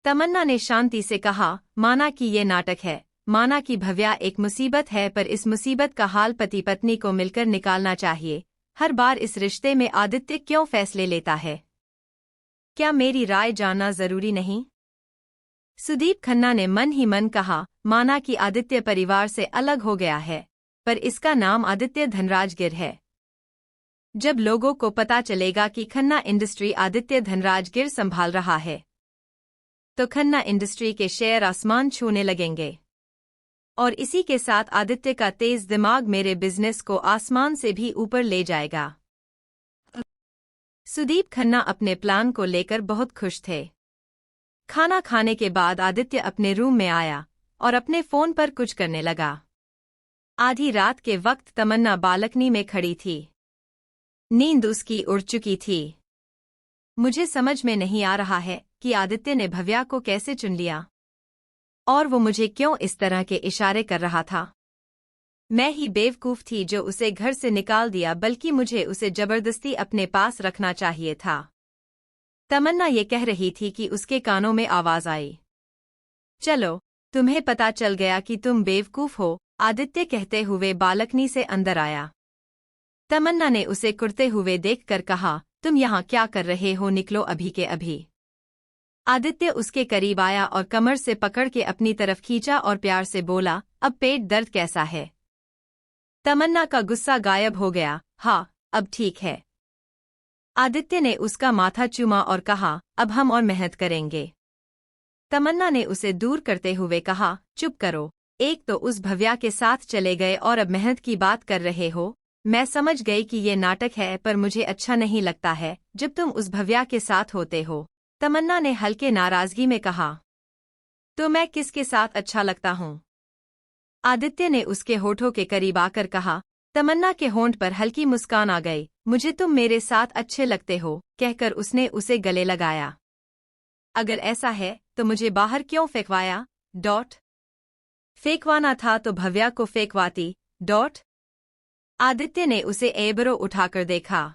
तमन्ना ने शांति से कहा, माना कि ये नाटक है, माना कि भव्या एक मुसीबत है, पर इस मुसीबत का हाल पति पत्नी को मिलकर निकालना चाहिए। हर बार इस रिश्ते में आदित्य क्यों फैसले लेता है? क्या मेरी राय जानना जरूरी नहीं? सुदीप खन्ना ने मन ही मन कहा, माना कि आदित्य परिवार से अलग हो गया है, पर इसका नाम आदित्य धनराज गिर है। जब लोगों को पता चलेगा कि खन्ना इंडस्ट्री आदित्य धनराज गिर संभाल रहा है, तो खन्ना इंडस्ट्री के शेयर आसमान छूने लगेंगे। और इसी के साथ आदित्य का तेज दिमाग मेरे बिजनेस को आसमान से भी ऊपर ले जाएगा। सुदीप खन्ना अपने प्लान को लेकर बहुत खुश थे। खाना खाने के बाद आदित्य अपने रूम में आया और अपने फोन पर कुछ करने लगा। आधी रात के वक्त तमन्ना बालकनी में खड़ी थी। नींद उसकी उड़ चुकी थी। मुझे समझ में नहीं आ रहा है कि आदित्य ने भव्या को कैसे चुन लिया, और वो मुझे क्यों इस तरह के इशारे कर रहा था। मैं ही बेवकूफ थी जो उसे घर से निकाल दिया, बल्कि मुझे उसे जबरदस्ती अपने पास रखना चाहिए था। तमन्ना ये कह रही थी कि उसके कानों में आवाज आई, चलो तुम्हें पता चल गया कि तुम बेवकूफ हो। आदित्य कहते हुए बालकनी से अंदर आया। तमन्ना ने उसे कुर्ते हुए देखकर कहा, तुम यहाँ क्या कर रहे हो, निकलो अभी के अभी। आदित्य उसके करीब आया और कमर से पकड़ के अपनी तरफ खींचा और प्यार से बोला, अब पेट दर्द कैसा है। तमन्ना का गुस्सा गायब हो गया। हाँ, अब ठीक है। आदित्य ने उसका माथा चूमा और कहा, अब हम और मेहनत करेंगे। तमन्ना ने उसे दूर करते हुए कहा, चुप करो, एक तो उस भव्या के साथ चले गए और अब मेहनत की बात कर रहे हो। मैं समझ गई कि ये नाटक है, पर मुझे अच्छा नहीं लगता है जब तुम उस भव्या के साथ होते हो। तमन्ना ने हल्के नाराजगी में कहा, तो मैं किसके साथ अच्छा लगता हूँ। आदित्य ने उसके होठों के करीब आकर कहा। तमन्ना के होंठ पर हल्की मुस्कान आ गई। मुझे तुम मेरे साथ अच्छे लगते हो, कहकर उसने उसे गले लगाया। अगर ऐसा है तो मुझे बाहर क्यों फेंकवाया। फेंकवाना था तो भव्या को फेंकवाती। आदित्य ने उसे ऐबरो उठाकर देखा।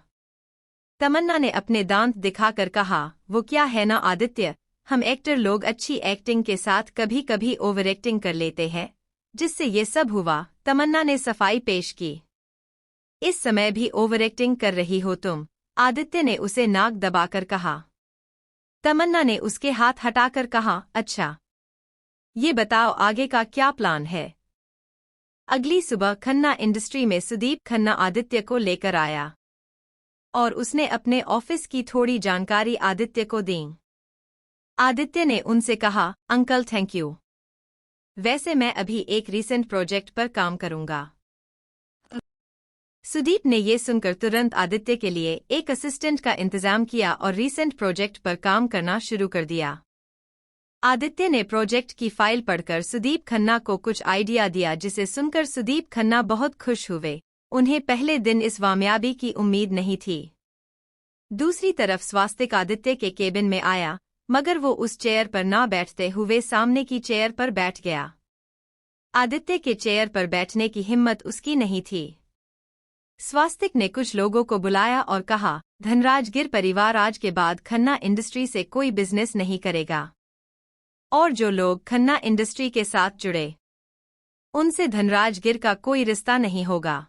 तमन्ना ने अपने दांत दिखाकर कहा, वो क्या है ना आदित्य, हम एक्टर लोग अच्छी एक्टिंग के साथ कभी कभी ओवर एक्टिंग कर लेते हैं, जिससे ये सब हुआ। तमन्ना ने सफाई पेश की। इस समय भी ओवर एक्टिंग कर रही हो तुम, आदित्य ने उसे नाक दबाकर कहा। तमन्ना ने उसके हाथ हटाकर कहा, अच्छा ये बताओ आगे का क्या प्लान है। अगली सुबह खन्ना इंडस्ट्री में सुदीप खन्ना आदित्य को लेकर आया और उसने अपने ऑफिस की थोड़ी जानकारी आदित्य को दी। आदित्य ने उनसे कहा, अंकल थैंक यू, वैसे मैं अभी एक रीसेंट प्रोजेक्ट पर काम करूंगा। सुदीप ने ये सुनकर तुरंत आदित्य के लिए एक असिस्टेंट का इंतजाम किया और रीसेंट प्रोजेक्ट पर काम करना शुरू कर दिया। आदित्य ने प्रोजेक्ट की फाइल पढ़कर सुदीप खन्ना को कुछ आइडिया दिया, जिसे सुनकर सुदीप खन्ना बहुत खुश हुए। उन्हें पहले दिन इस कामयाबी की उम्मीद नहीं थी। दूसरी तरफ स्वास्तिक आदित्य के केबिन में आया, मगर वो उस चेयर पर ना बैठते हुए सामने की चेयर पर बैठ गया। आदित्य के चेयर पर बैठने की हिम्मत उसकी नहीं थी। स्वास्तिक ने कुछ लोगों को बुलाया और कहा, धनराज गिर परिवार आज के बाद खन्ना इंडस्ट्री से कोई बिजनेस नहीं करेगा, और जो लोग खन्ना इंडस्ट्री के साथ जुड़े उनसे धनराज गिर का कोई रिश्ता नहीं होगा।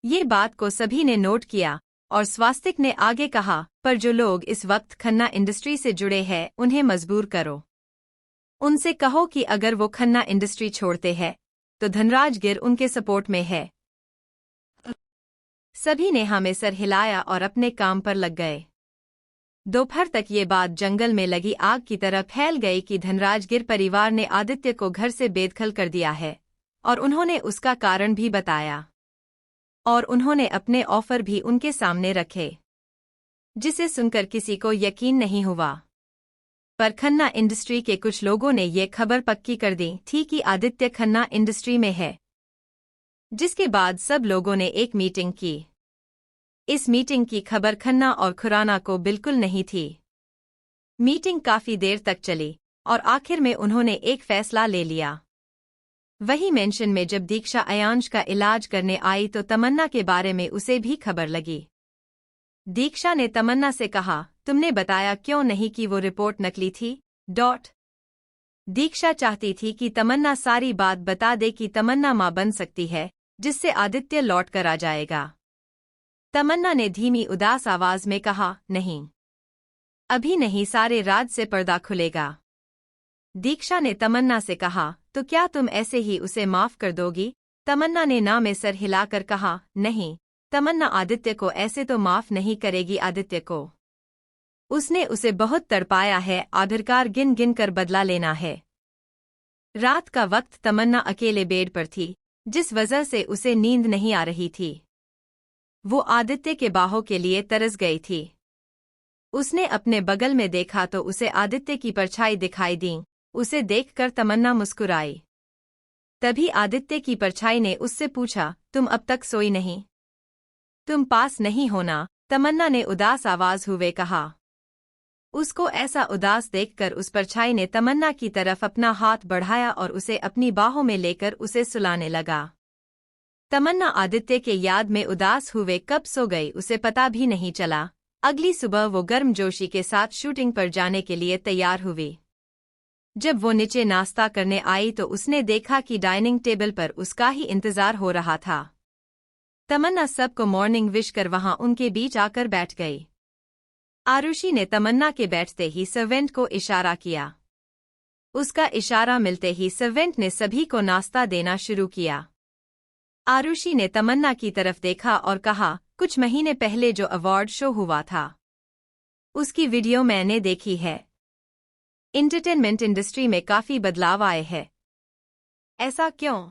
ये बात को सभी ने नोट किया और स्वास्तिक ने आगे कहा, पर जो लोग इस वक्त खन्ना इंडस्ट्री से जुड़े हैं उन्हें मजबूर करो। उनसे कहो कि अगर वो खन्ना इंडस्ट्री छोड़ते हैं तो धनराज गिर उनके सपोर्ट में है। सभी ने हाँ में सर हिलाया और अपने काम पर लग गए। दोपहर तक ये बात जंगल में लगी आग की तरह फैल गई कि धनराज गिर परिवार ने आदित्य को घर से बेदखल कर दिया है, और उन्होंने उसका कारण भी बताया, और उन्होंने अपने ऑफर भी उनके सामने रखे, जिसे सुनकर किसी को यकीन नहीं हुआ। पर खन्ना इंडस्ट्री के कुछ लोगों ने ये खबर पक्की कर दी थी कि आदित्य खन्ना इंडस्ट्री में है, जिसके बाद सब लोगों ने एक मीटिंग की। इस मीटिंग की खबर खन्ना और खुराना को बिल्कुल नहीं थी। मीटिंग काफी देर तक चली और आखिर में उन्होंने एक फैसला ले लिया। वही मेंशन में जब दीक्षा अयांश का इलाज करने आई तो तमन्ना के बारे में उसे भी खबर लगी। दीक्षा ने तमन्ना से कहा, तुमने बताया क्यों नहीं कि वो रिपोर्ट नकली थी। दीक्षा चाहती थी कि तमन्ना सारी बात बता दे कि तमन्ना मां बन सकती है, जिससे आदित्य लौट कर आ जाएगा। तमन्ना ने धीमी उदास आवाज में कहा, नहीं, अभी नहीं, सारे राज से पर्दा खुलेगा। दीक्षा ने तमन्ना से कहा, तो क्या तुम ऐसे ही उसे माफ कर दोगी। तमन्ना ने ना में सर हिलाकर कहा, नहीं, तमन्ना आदित्य को ऐसे तो माफ नहीं करेगी। आदित्य को उसने उसे बहुत तड़पाया है, आखिरकार गिन गिन कर बदला लेना है। रात का वक्त तमन्ना अकेले बेड पर थी, जिस वजह से उसे नींद नहीं आ रही थी। वो आदित्य के बाहों के लिए तरस गई थी। उसने अपने बगल में देखा तो उसे आदित्य की परछाई दिखाई दी। उसे देखकर तमन्ना मुस्कुराई। तभी आदित्य की परछाई ने उससे पूछा, तुम अब तक सोई नहीं? तुम पास नहीं होना? तमन्ना ने उदास आवाज हुए कहा। उसको ऐसा उदास देखकर उस परछाई ने तमन्ना की तरफ अपना हाथ बढ़ाया और उसे अपनी बाहों में लेकर उसे सुलाने लगा। तमन्ना आदित्य के याद में उदास हुए कब सो गई उसे पता भी नहीं चला। अगली सुबह वो गर्मजोशी के साथ शूटिंग पर जाने के लिए तैयार हुई। जब वो नीचे नाश्ता करने आई तो उसने देखा कि डाइनिंग टेबल पर उसका ही इंतजार हो रहा था। तमन्ना सबको मॉर्निंग विश कर वहां उनके बीच आकर बैठ गई। आरुषि ने तमन्ना के बैठते ही सर्वेंट को इशारा किया। उसका इशारा मिलते ही सर्वेंट ने सभी को नाश्ता देना शुरू किया। आरुषि ने तमन्ना की तरफ देखा और कहा, कुछ महीने पहले जो अवार्ड शो हुआ था उसकी वीडियो मैंने देखी है। एंटरटेनमेंट इंडस्ट्री में काफी बदलाव आए हैं। ऐसा क्यों?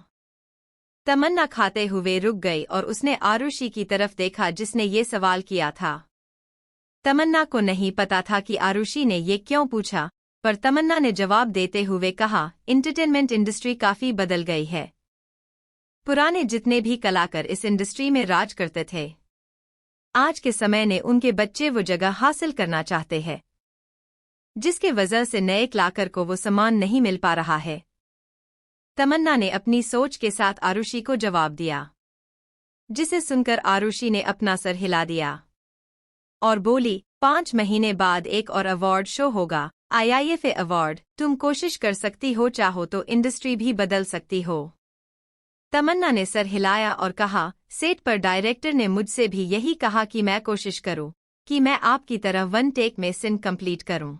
तमन्ना खाते हुए रुक गई और उसने आरुषि की तरफ देखा जिसने ये सवाल किया था। तमन्ना को नहीं पता था कि आरुषि ने ये क्यों पूछा, पर तमन्ना ने जवाब देते हुए कहा, एंटरटेनमेंट इंडस्ट्री काफी बदल गई है। पुराने जितने भी कलाकार इस इंडस्ट्री में राज करते थे, आज के समय ने उनके बच्चे वो जगह हासिल करना चाहते हैं, जिसके वजह से नए कलाकार को वो सम्मान नहीं मिल पा रहा है। तमन्ना ने अपनी सोच के साथ आरुषि को जवाब दिया, जिसे सुनकर आरुषि ने अपना सर हिला दिया और बोली, 5 महीने बाद एक और अवार्ड शो होगा, IIFA अवार्ड। तुम कोशिश कर सकती हो, चाहो तो इंडस्ट्री भी बदल सकती हो। तमन्ना ने सर हिलाया और कहा, सेट पर डायरेक्टर ने मुझसे भी यही कहा कि मैं कोशिश करूं कि मैं आपकी तरह 1 टेक में सीन कंप्लीट करूं।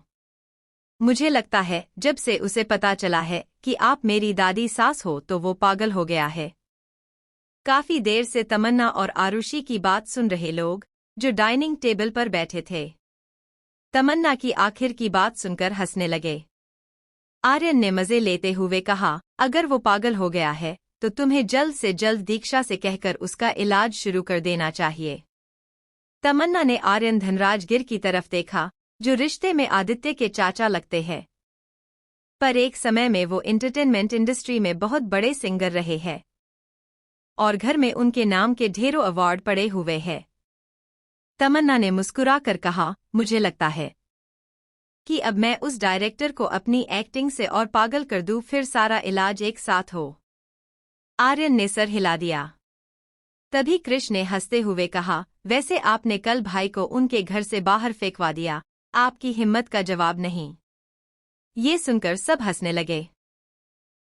मुझे लगता है जब से उसे पता चला है कि आप मेरी दादी सास हो तो वो पागल हो गया है। काफी देर से तमन्ना और आरुषि की बात सुन रहे लोग जो डाइनिंग टेबल पर बैठे थे, तमन्ना की आखिर की बात सुनकर हंसने लगे। आर्यन ने मजे लेते हुए कहा, अगर वो पागल हो गया है तो तुम्हें जल्द से जल्द दीक्षा से कहकर उसका इलाज शुरू कर देना चाहिए। तमन्ना ने आर्यन धनराजगिर की तरफ देखा, जो रिश्ते में आदित्य के चाचा लगते हैं, पर एक समय में वो एंटरटेनमेंट इंडस्ट्री में बहुत बड़े सिंगर रहे हैं और घर में उनके नाम के ढेरों अवार्ड पड़े हुए हैं। तमन्ना ने मुस्कुराकर कहा, मुझे लगता है कि अब मैं उस डायरेक्टर को अपनी एक्टिंग से और पागल कर दूं, फिर सारा इलाज एक साथ हो। आर्यन ने सर हिला दिया। तभी कृष्ण ने हंसते हुए कहा, वैसे आपने कल भाई को उनके घर से बाहर फेंकवा दिया, आपकी हिम्मत का जवाब नहीं। ये सुनकर सब हंसने लगे।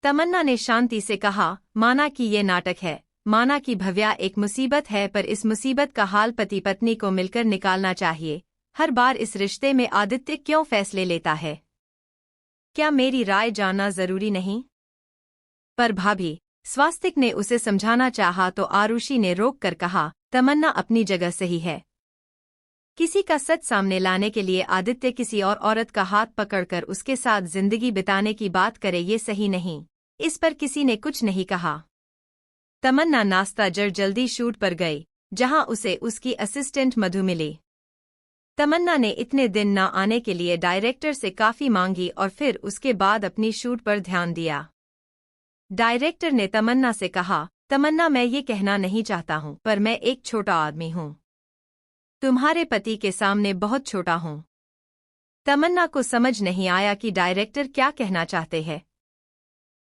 तमन्ना ने शांति से कहा, माना कि ये नाटक है, माना कि भव्या एक मुसीबत है, पर इस मुसीबत का हाल पति पत्नी को मिलकर निकालना चाहिए। हर बार इस रिश्ते में आदित्य क्यों फैसले लेता है? क्या मेरी राय जानना जरूरी नहीं? पर भाभी, स्वास्तिक ने उसे समझाना चाहा तो आरुषि ने रोक कर कहा, तमन्ना अपनी जगह सही है। किसी का सच सामने लाने के लिए आदित्य किसी और औरत का हाथ पकड़कर उसके साथ जिंदगी बिताने की बात करे, ये सही नहीं। इस पर किसी ने कुछ नहीं कहा। तमन्ना नाश्ता जल्दी शूट पर गई, जहां उसे उसकी असिस्टेंट मधु मिली। तमन्ना ने इतने दिन न आने के लिए डायरेक्टर से काफी मांगी और फिर उसके बाद अपनी शूट पर ध्यान दिया। डायरेक्टर ने तमन्ना से कहा, तमन्ना, मैं ये कहना नहीं चाहता हूं, पर मैं एक छोटा आदमी हूं, तुम्हारे पति के सामने बहुत छोटा हूं। तमन्ना को समझ नहीं आया कि डायरेक्टर क्या कहना चाहते हैं।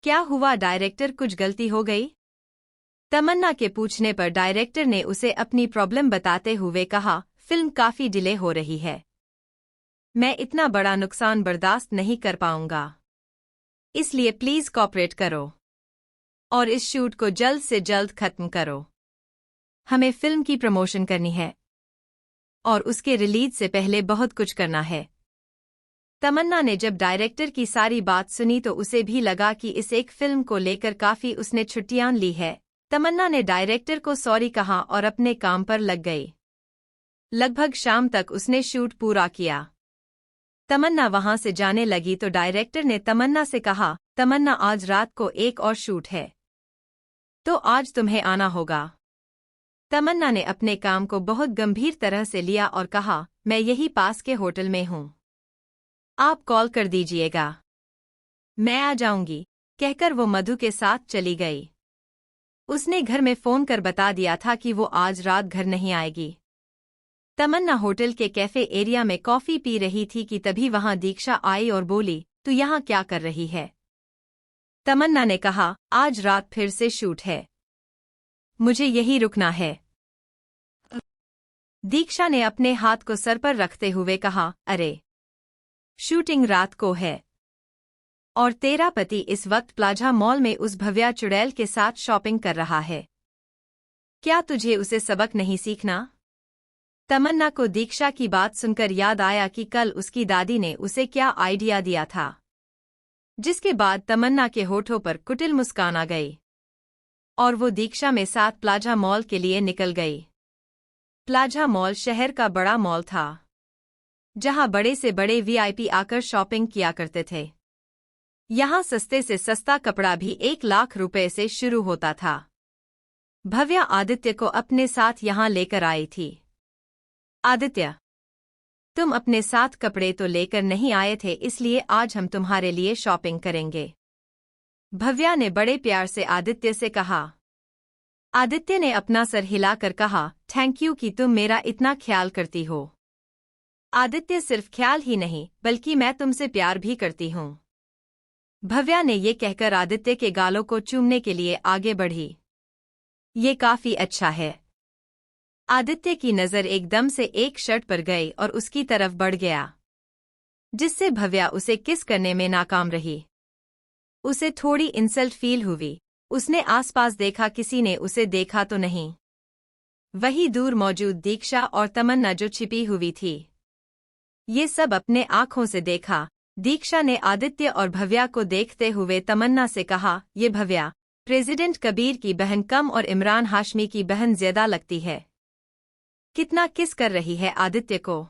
क्या हुआ डायरेक्टर, कुछ गलती हो गई? तमन्ना के पूछने पर डायरेक्टर ने उसे अपनी प्रॉब्लम बताते हुए कहा, फिल्म काफी डिले हो रही है, मैं इतना बड़ा नुकसान बर्दाश्त नहीं कर पाऊंगा, इसलिए प्लीज कोऑपरेट करो और इस शूट को जल्द से जल्द खत्म करो। हमें फिल्म की प्रमोशन करनी है और उसके रिलीज से पहले बहुत कुछ करना है। तमन्ना ने जब डायरेक्टर की सारी बात सुनी तो उसे भी लगा कि इस एक फिल्म को लेकर काफी उसने छुट्टियां ली है, तमन्ना ने डायरेक्टर को सॉरी कहा और अपने काम पर लग गई। लगभग शाम तक उसने शूट पूरा किया। तमन्ना वहां से जाने लगी तो डायरेक्टर ने तमन्ना से कहा, तमन्ना आज रात को एक और शूट है, तो आज तुम्हें आना होगा। तमन्ना ने अपने काम को बहुत गंभीर तरह से लिया और कहा, मैं यही पास के होटल में हूं, आप कॉल कर दीजिएगा, मैं आ जाऊंगी, कहकर वो मधु के साथ चली गई। उसने घर में फोन कर बता दिया था कि वो आज रात घर नहीं आएगी। तमन्ना होटल के कैफे एरिया में कॉफी पी रही थी कि तभी वहां दीक्षा आई और बोली, तू यहाँ क्या कर रही है? तमन्ना ने कहा, आज रात फिर से शूट है, मुझे यही रुकना है। दीक्षा ने अपने हाथ को सर पर रखते हुए कहा, अरे शूटिंग रात को है और तेरा पति इस वक्त प्लाजा मॉल में उस भव्या चुड़ैल के साथ शॉपिंग कर रहा है, क्या तुझे उसे सबक नहीं सीखना? तमन्ना को दीक्षा की बात सुनकर याद आया कि कल उसकी दादी ने उसे क्या आइडिया दिया था, जिसके बाद तमन्ना के होठों पर कुटिल मुस्कान आ गई और वो दीक्षा में साथ प्लाजा मॉल के लिए निकल गई। प्लाजा मॉल शहर का बड़ा मॉल था, जहां बड़े से बड़े वीआईपी आकर शॉपिंग किया करते थे। यहां सस्ते से सस्ता कपड़ा भी 1 लाख रुपए से शुरू होता था। भव्या आदित्य को अपने साथ यहां लेकर आई थी। आदित्य, तुम अपने साथ कपड़े तो लेकर नहीं आए थे, इसलिए आज हम तुम्हारे लिए शॉपिंग करेंगे, भव्या ने बड़े प्यार से आदित्य से कहा। आदित्य ने अपना सर हिलाकर कहा, थैंक यू कि तुम मेरा इतना ख्याल करती हो। आदित्य, सिर्फ ख्याल ही नहीं बल्कि मैं तुमसे प्यार भी करती हूँ। भव्या ने ये कहकर आदित्य के गालों को चूमने के लिए आगे बढ़ी। ये काफी अच्छा है। आदित्य की नजर एकदम से एक शर्ट पर गई और उसकी तरफ बढ़ गया, जिससे भव्या उसे किस करने में नाकाम रही। उसे थोड़ी इंसल्ट फील हुई। उसने आसपास देखा, किसी ने उसे देखा तो नहीं। वही दूर मौजूद दीक्षा और तमन्ना जो छिपी हुई थी, ये सब अपने आंखों से देखा। दीक्षा ने आदित्य और भव्या को देखते हुए तमन्ना से कहा, ये भव्या प्रेसिडेंट कबीर की बहन कम और इमरान हाशमी की बहन ज्यादा लगती है, कितना किस कर रही है आदित्य को।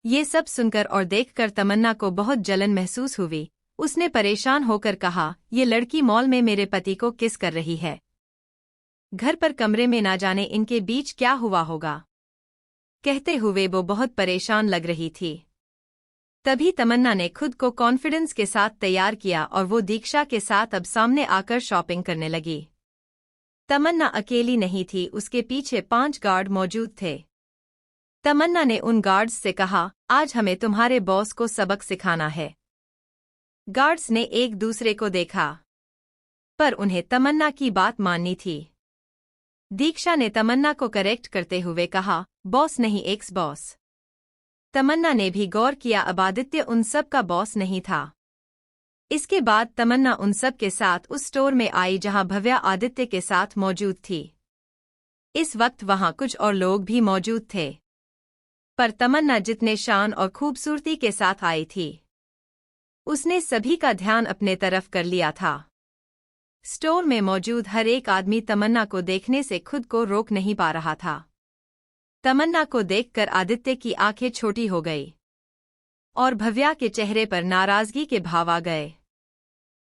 ये सब सुनकर और देखकर तमन्ना को बहुत जलन महसूस हुई। उसने परेशान होकर कहा, ये लड़की मॉल में मेरे पति को किस कर रही है, घर पर कमरे में ना जाने इनके बीच क्या हुआ होगा। कहते हुए वो बहुत परेशान लग रही थी। तभी तमन्ना ने खुद को कॉन्फिडेंस के साथ तैयार किया और वो दीक्षा के साथ अब सामने आकर शॉपिंग करने लगी। तमन्ना अकेली नहीं थी, उसके पीछे 5 गार्ड मौजूद थे। तमन्ना ने उन गार्ड्स से कहा, आज हमें तुम्हारे बॉस को सबक सिखाना है। गार्ड्स ने एक दूसरे को देखा, पर उन्हें तमन्ना की बात माननी थी। दीक्षा ने तमन्ना को करेक्ट करते हुए कहा, बॉस नहीं, एक्स बॉस। तमन्ना ने भी गौर किया, अब आदित्य उन सब का बॉस नहीं था। इसके बाद तमन्ना उन सब के साथ उस स्टोर में आई जहां भव्या आदित्य के साथ मौजूद थी। इस वक्त वहां कुछ और लोग भी मौजूद थे, पर तमन्ना जितने शान और खूबसूरती के साथ आई थी, उसने सभी का ध्यान अपने तरफ कर लिया था। स्टोर में मौजूद हर एक आदमी तमन्ना को देखने से खुद को रोक नहीं पा रहा था। तमन्ना को देखकर आदित्य की आंखें छोटी हो गई और भव्या के चेहरे पर नाराजगी के भाव आ गए।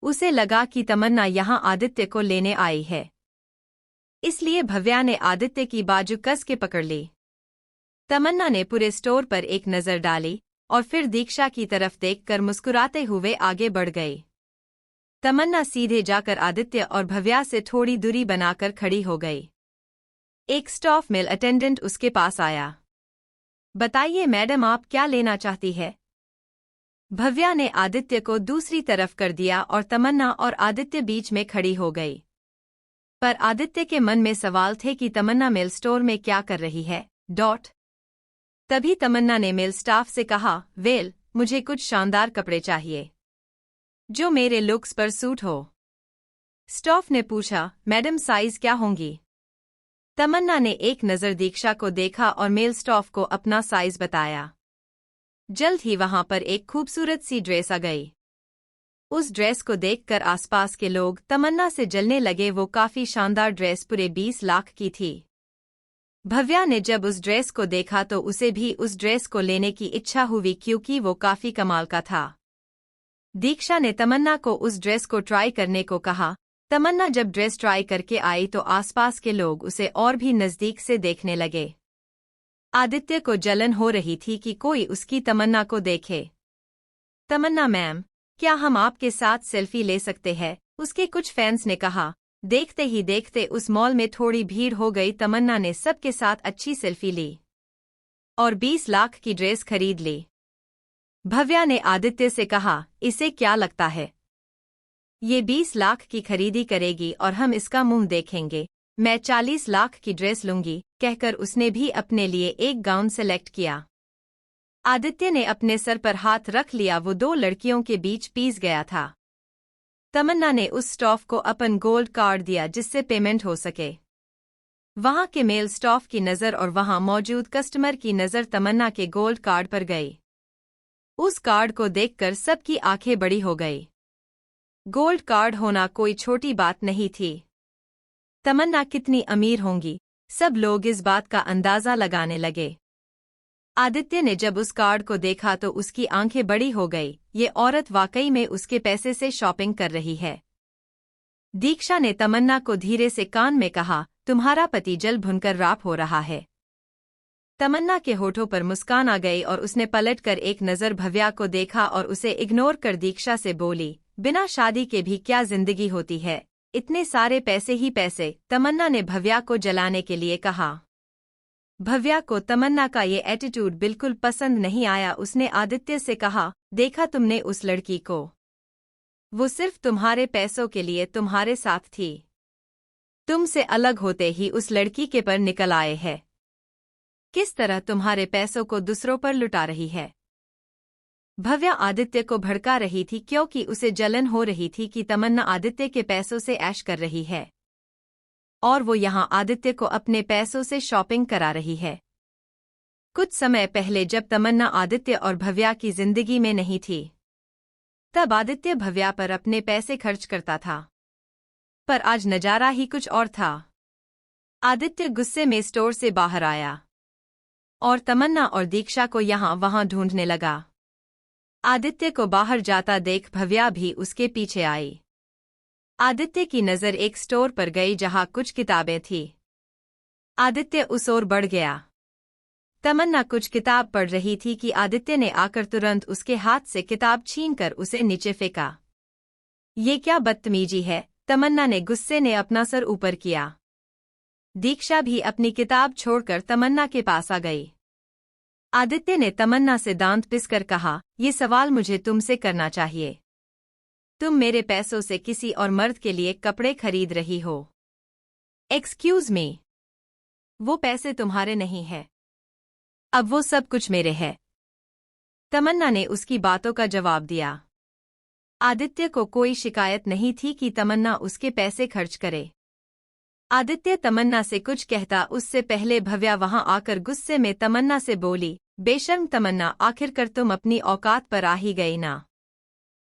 उसे लगा कि तमन्ना यहां आदित्य को लेने आई है, इसलिए भव्या ने आदित्य की बाजू कस के पकड़ ली। तमन्ना ने पूरे स्टोर पर एक नज़र डाली और फिर दीक्षा की तरफ देखकर मुस्कुराते हुए आगे बढ़ गई। तमन्ना सीधे जाकर आदित्य और भव्या से थोड़ी दूरी बनाकर खड़ी हो गई। एक स्टाफ मेल अटेंडेंट उसके पास आया। बताइए मैडम, आप क्या लेना चाहती है? भव्या ने आदित्य को दूसरी तरफ कर दिया और तमन्ना और आदित्य बीच में खड़ी हो गई। पर आदित्य के मन में सवाल थे कि तमन्ना मेल स्टोर में क्या कर रही है। तभी तमन्ना ने मेल स्टाफ से कहा, वेल, मुझे कुछ शानदार कपड़े चाहिए जो मेरे लुक्स पर सूट हो। स्टाफ ने पूछा, मैडम साइज क्या होंगी? तमन्ना ने एक नज़र दीक्षा को देखा और मेल स्टाफ को अपना साइज बताया। जल्द ही वहां पर एक खूबसूरत सी ड्रेस आ गई। उस ड्रेस को देखकर आसपास के लोग तमन्ना से जलने लगे। वो काफी शानदार ड्रेस पूरे 20 लाख की थी। भव्या ने जब उस ड्रेस को देखा तो उसे भी उस ड्रेस को लेने की इच्छा हुई क्योंकि वो काफी कमाल का था। दीक्षा ने तमन्ना को उस ड्रेस को ट्राई करने को कहा। तमन्ना जब ड्रेस ट्राई करके आई तो आसपास के लोग उसे और भी नजदीक से देखने लगे। आदित्य को जलन हो रही थी कि कोई उसकी तमन्ना को देखे। तमन्ना मैम, क्या हम आपके साथ सेल्फी ले सकते हैं? उसके कुछ फैंस ने कहा। देखते ही देखते उस मॉल में थोड़ी भीड़ हो गई। तमन्ना ने सबके साथ अच्छी सेल्फी ली और 20 लाख की ड्रेस खरीद ली। भव्या ने आदित्य से कहा, इसे क्या लगता है? ये 20 लाख की खरीदी करेगी और हम इसका मुंह देखेंगे। मैं 40 लाख की ड्रेस लूंगी, कहकर उसने भी अपने लिए एक गाउन सेलेक्ट किया। आदित्य ने अपने सर पर हाथ रख लिया। वो दो लड़कियों के बीच पीस गया था। तमन्ना ने उस स्टाफ को अपन गोल्ड कार्ड दिया जिससे पेमेंट हो सके। वहां के मेल स्टाफ की नज़र और वहां मौजूद कस्टमर की नज़र तमन्ना के गोल्ड कार्ड पर गई। उस कार्ड को देखकर सबकी आंखें बड़ी हो गई। गोल्ड कार्ड होना कोई छोटी बात नहीं थी। तमन्ना कितनी अमीर होंगी, सब लोग इस बात का अंदाजा लगाने लगे। आदित्य ने जब उस कार्ड को देखा तो उसकी आंखें बड़ी हो गई। ये औरत वाकई में उसके पैसे से शॉपिंग कर रही है। दीक्षा ने तमन्ना को धीरे से कान में कहा, तुम्हारा पति जल भुनकर राख हो रहा है। तमन्ना के होठों पर मुस्कान आ गई और उसने पलटकर एक नज़र भव्या को देखा और उसे इग्नोर कर दीक्षा से बोली, बिना शादी के भी क्या जिंदगी होती है, इतने सारे पैसे ही पैसे। तमन्ना ने भव्या को जलाने के लिए कहा। भव्या को तमन्ना का ये एटीट्यूड बिल्कुल पसंद नहीं आया। उसने आदित्य से कहा, देखा तुमने उस लड़की को? वो सिर्फ तुम्हारे पैसों के लिए तुम्हारे साथ थी। तुमसे अलग होते ही उस लड़की के पर निकल आए हैं। किस तरह तुम्हारे पैसों को दूसरों पर लुटा रही है। भव्या आदित्य को भड़का रही थी क्योंकि उसे जलन हो रही थी कि तमन्ना आदित्य के पैसों से ऐश कर रही है और वो यहाँ आदित्य को अपने पैसों से शॉपिंग करा रही है। कुछ समय पहले जब तमन्ना आदित्य और भव्या की जिंदगी में नहीं थी, तब आदित्य भव्या पर अपने पैसे खर्च करता था, पर आज नजारा ही कुछ और था। आदित्य गुस्से में स्टोर से बाहर आया और तमन्ना और दीक्षा को यहाँ वहां ढूंढने लगा। आदित्य को बाहर जाता देख भव्या भी उसके पीछे आई। आदित्य की नज़र एक स्टोर पर गई जहां कुछ किताबें थी। आदित्य उस ओर बढ़ गया। तमन्ना कुछ किताब पढ़ रही थी कि आदित्य ने आकर तुरंत उसके हाथ से किताब छीनकर उसे नीचे फेंका। ये क्या बदतमीजी है? तमन्ना ने गुस्से ने अपना सर ऊपर किया। दीक्षा भी अपनी किताब छोड़कर तमन्ना के पास आ गई। आदित्य ने तमन्ना से दांत पिसकर कहा, ये सवाल मुझे तुमसे करना चाहिए। तुम मेरे पैसों से किसी और मर्द के लिए कपड़े खरीद रही हो। एक्सक्यूज मी, वो पैसे तुम्हारे नहीं हैं। अब वो सब कुछ मेरे हैं। तमन्ना ने उसकी बातों का जवाब दिया। आदित्य को कोई शिकायत नहीं थी कि तमन्ना उसके पैसे खर्च करे। आदित्य तमन्ना से कुछ कहता उससे पहले भव्या वहां आकर गुस्से में तमन्ना से बोली, बेशर्म तमन्ना, आखिरकार तुम अपनी औकात पर आ ही गई ना।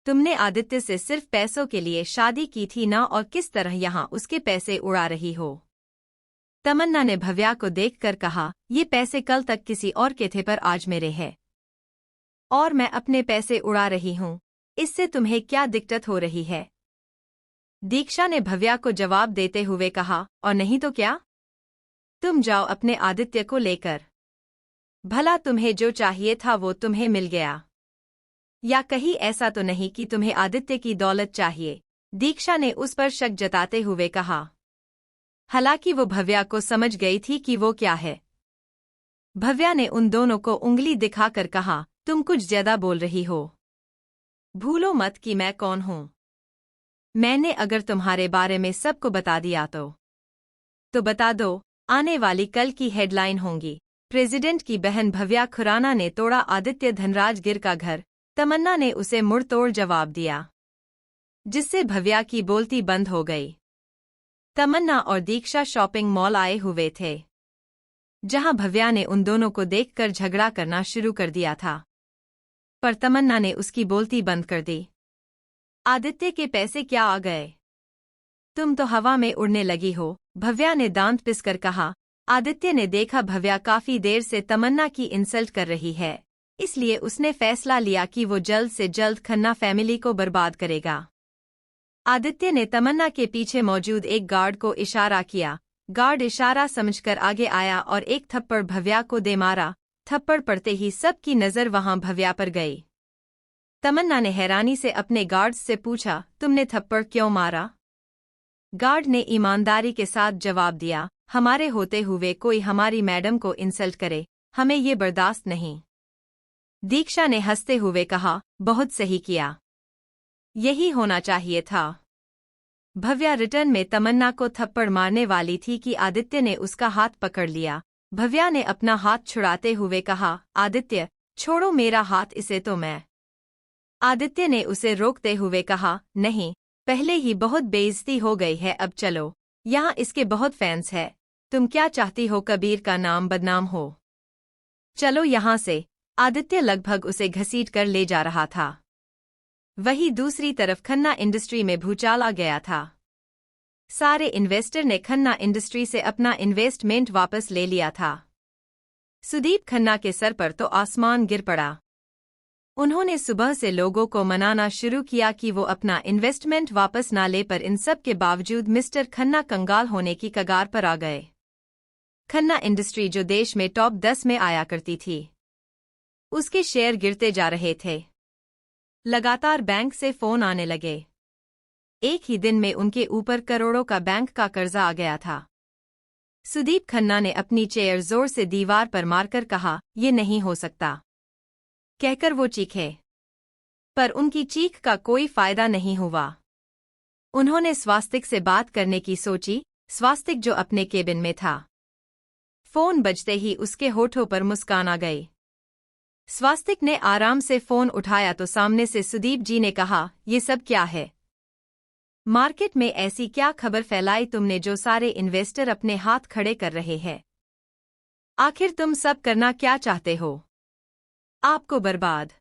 तुमने आदित्य से सिर्फ पैसों के लिए शादी की थी ना, और किस तरह यहाँ उसके पैसे उड़ा रही हो। तमन्ना ने भव्या को देखकर कहा, ये पैसे कल तक किसी और के थे पर आज मेरे हैं और मैं अपने पैसे उड़ा रही हूँ। इससे तुम्हें क्या दिक्कत हो रही है? दीक्षा ने भव्या को जवाब देते हुए कहा, और नहीं तो क्या? तुम जाओ अपने आदित्य को लेकर। भला तुम्हें जो चाहिए था वो तुम्हें मिल गया, या कहीं ऐसा तो नहीं कि तुम्हें आदित्य की दौलत चाहिए? दीक्षा ने उस पर शक जताते हुए कहा। हालांकि वो भव्या को समझ गई थी कि वो क्या है। भव्या ने उन दोनों को उंगली दिखाकर कहा, तुम कुछ ज्यादा बोल रही हो। भूलो मत कि मैं कौन हूं। मैंने अगर तुम्हारे बारे में सबको बता दिया तो बता दो, आने वाली कल की हेडलाइन होंगी, प्रेसिडेंट की बहन भव्या खुराना ने तोड़ा आदित्य धनराज गिर का घर। तमन्ना ने उसे मुड़तोड़ जवाब दिया, जिससे भव्या की बोलती बंद हो गई। तमन्ना और दीक्षा शॉपिंग मॉल आए हुए थे, जहां भव्या ने उन दोनों को देखकर झगड़ा करना शुरू कर दिया था, पर तमन्ना ने उसकी बोलती बंद कर दी। आदित्य के पैसे क्या आ गए? तुम तो हवा में उड़ने लगी हो, भव्या ने दांत पिसकर कहा। आदित्य ने देखा भव्या काफी देर से तमन्ना की इंसल्ट कर रही है, इसलिए उसने फैसला लिया कि वो जल्द से जल्द खन्ना फैमिली को बर्बाद करेगा। आदित्य ने तमन्ना के पीछे मौजूद एक गार्ड को इशारा किया। गार्ड इशारा समझकर आगे आया और एक थप्पड़ भव्या को दे मारा। थप्पड़ पड़ते ही सबकी नजर वहां भव्या पर गई। तमन्ना ने हैरानी से अपने गार्ड्स से पूछा, तुमने थप्पड़ क्यों मारा? गार्ड ने ईमानदारी के साथ जवाब दिया, हमारे होते हुए कोई हमारी मैडम को इंसल्ट करे, हमें ये बर्दाश्त नहीं। दीक्षा ने हंसते हुए कहा, बहुत सही किया, यही होना चाहिए था। भव्या रिटर्न में तमन्ना को थप्पड़ मारने वाली थी कि आदित्य ने उसका हाथ पकड़ लिया। भव्या ने अपना हाथ छुड़ाते हुए कहा, आदित्य छोड़ो मेरा हाथ, इसे तो मैं। आदित्य ने उसे रोकते हुए कहा, नहीं, पहले ही बहुत बेइज्जती हो गई है, अब चलो, यहाँ इसके बहुत फैंस हैं। तुम क्या चाहती हो कबीर का नाम बदनाम हो? चलो यहाँ से। आदित्य लगभग उसे घसीट कर ले जा रहा था। वहीं दूसरी तरफ खन्ना इंडस्ट्री में भूचाल आ गया था। सारे इन्वेस्टर ने खन्ना इंडस्ट्री से अपना इन्वेस्टमेंट वापस ले लिया था। सुदीप खन्ना के सर पर तो आसमान गिर पड़ा। उन्होंने सुबह से लोगों को मनाना शुरू किया कि वो अपना इन्वेस्टमेंट वापस ना ले, पर इन सब के बावजूद मिस्टर खन्ना कंगाल होने की कगार पर आ गए। खन्ना इंडस्ट्री जो देश में टॉप 10 में आया करती थी, उसके शेयर गिरते जा रहे थे। लगातार बैंक से फोन आने लगे। एक ही दिन में उनके ऊपर करोड़ों का बैंक का कर्जा आ गया था। सुदीप खन्ना ने अपनी चेयर जोर से दीवार पर मारकर कहा, ये नहीं हो सकता, कहकर वो चीखे। पर उनकी चीख का कोई फायदा नहीं हुआ। उन्होंने स्वास्तिक से बात करने की सोची, स्वास्तिक जो अपने केबिन में था। फोन बजते ही उसके होठों पर मुस्कान आ गई। स्वास्तिक ने आराम से फोन उठाया तो सामने से सुदीप जी ने कहा, ये सब क्या है? मार्केट में ऐसी क्या खबर फैलाई तुमने जो सारे इन्वेस्टर अपने हाथ खड़े कर रहे हैं? आखिर तुम सब करना क्या चाहते हो? आपको बर्बाद।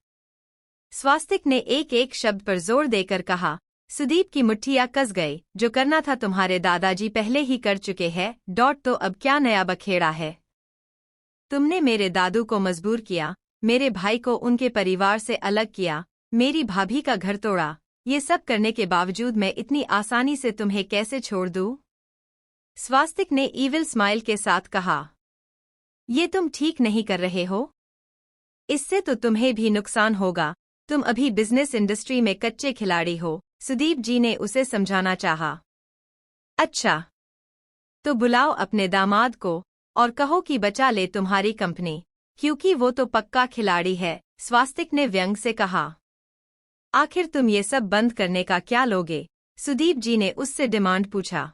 स्वास्तिक ने एक एक शब्द पर जोर देकर कहा। सुदीप की मुट्ठियां कस गई। जो करना था तुम्हारे दादाजी पहले ही कर चुके हैं, तो अब क्या नया बखेड़ा है? तुमने मेरे दादू को मजबूर किया, मेरे भाई को उनके परिवार से अलग किया, मेरी भाभी का घर तोड़ा। ये सब करने के बावजूद मैं इतनी आसानी से तुम्हें कैसे छोड़ दूं? स्वास्तिक ने ईविल स्माइल के साथ कहा, ये तुम ठीक नहीं कर रहे हो। इससे तो तुम्हें भी नुकसान होगा। तुम अभी बिजनेस इंडस्ट्री में कच्चे खिलाड़ी हो, सुदीप जी ने उसे समझाना चाहा। अच्छा, तो बुलाओ अपने दामाद को और कहो कि बचा ले तुम्हारी कंपनी, क्योंकि वो तो पक्का खिलाड़ी है, स्वास्तिक ने व्यंग से कहा। आखिर तुम ये सब बंद करने का क्या लोगे? सुदीप जी ने उससे डिमांड पूछा।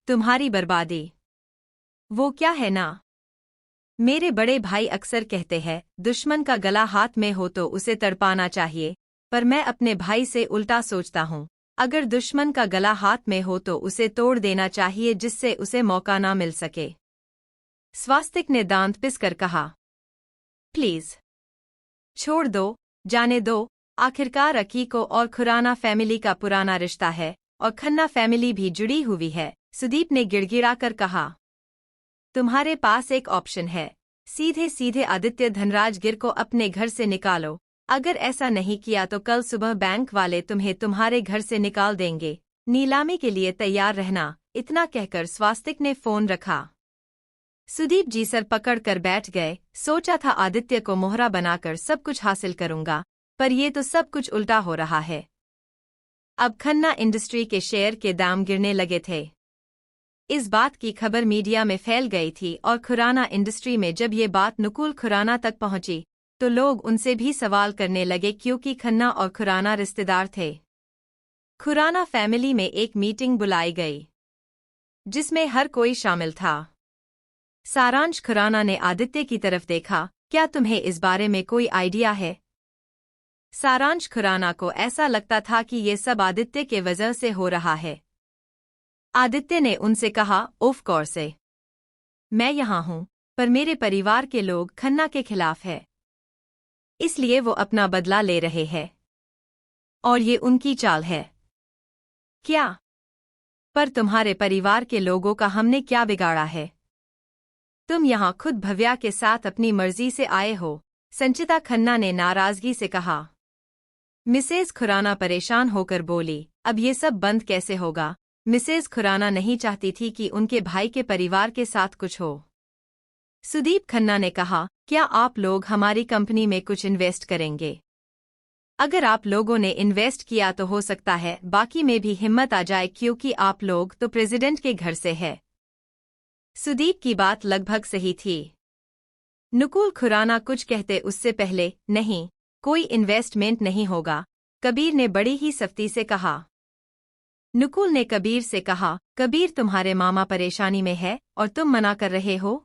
तुम्हारी बर्बादी। वो क्या है ना? मेरे बड़े भाई अक्सर कहते हैं, दुश्मन का गला हाथ में हो तो उसे तड़पाना चाहिए, पर मैं अपने भाई से उल्टा सोचता हूँ। अगर दुश्मन का गला हाथ में हो तो उसे तोड़ देना चाहिए, जिससे उसे मौका ना मिल सके। स्वास्तिक ने दांत पिसकर कहा। प्लीज छोड़ दो, जाने दो। आखिरकार अकीको और खुराना फैमिली का पुराना रिश्ता है और खन्ना फैमिली भी जुड़ी हुई है, सुदीप ने गिड़गिड़ाकर कहा। तुम्हारे पास एक ऑप्शन है, सीधे सीधे आदित्य धनराज गिर को अपने घर से निकालो। अगर ऐसा नहीं किया तो कल सुबह बैंक वाले तुम्हें तुम्हारे घर से निकाल देंगे। नीलामी के लिए तैयार रहना। इतना कहकर स्वास्तिक ने फोन रखा। सुदीप जी सर पकड़ कर बैठ गए। सोचा था आदित्य को मोहरा बनाकर सब कुछ हासिल करूंगा, पर ये तो सब कुछ उल्टा हो रहा है। अब खन्ना इंडस्ट्री के शेयर के दाम गिरने लगे थे। इस बात की खबर मीडिया में फैल गई थी और खुराना इंडस्ट्री में जब ये बात नुकुल खुराना तक पहुंची तो लोग उनसे भी सवाल करने लगे, क्योंकि खन्ना और खुराना रिश्तेदार थे। खुराना फैमिली में एक मीटिंग बुलाई गई जिसमें हर कोई शामिल था। सारांश खुराना ने आदित्य की तरफ देखा, क्या तुम्हें इस बारे में कोई आइडिया है? सारांश खुराना को ऐसा लगता था कि ये सब आदित्य के वजह से हो रहा है। आदित्य ने उनसे कहा, ऑफ कोर्स है, मैं यहाँ हूँ, पर मेरे परिवार के लोग खन्ना के खिलाफ है, इसलिए वो अपना बदला ले रहे हैं। और ये उनकी चाल है क्या? पर तुम्हारे परिवार के लोगों का हमने क्या बिगाड़ा है? तुम यहाँ खुद भव्या के साथ अपनी मर्जी से आए हो, संचिता खन्ना ने नाराजगी से कहा। मिसेज खुराना परेशान होकर बोली, अब ये सब बंद कैसे होगा? मिसेज खुराना नहीं चाहती थी कि उनके भाई के परिवार के साथ कुछ हो। सुदीप खन्ना ने कहा, क्या आप लोग हमारी कंपनी में कुछ इन्वेस्ट करेंगे? अगर आप लोगों ने इन्वेस्ट किया तो हो सकता है बाकी में भी हिम्मत आ जाए, क्योंकि आप लोग तो प्रेसिडेंट के घर से है। सुदीप की बात लगभग सही थी। नुकुल खुराना कुछ कहते उससे पहले, नहीं, कोई इन्वेस्टमेंट नहीं होगा, कबीर ने बड़ी ही सख्ती से कहा। नुकुल ने कबीर से कहा, कबीर तुम्हारे मामा परेशानी में है और तुम मना कर रहे हो?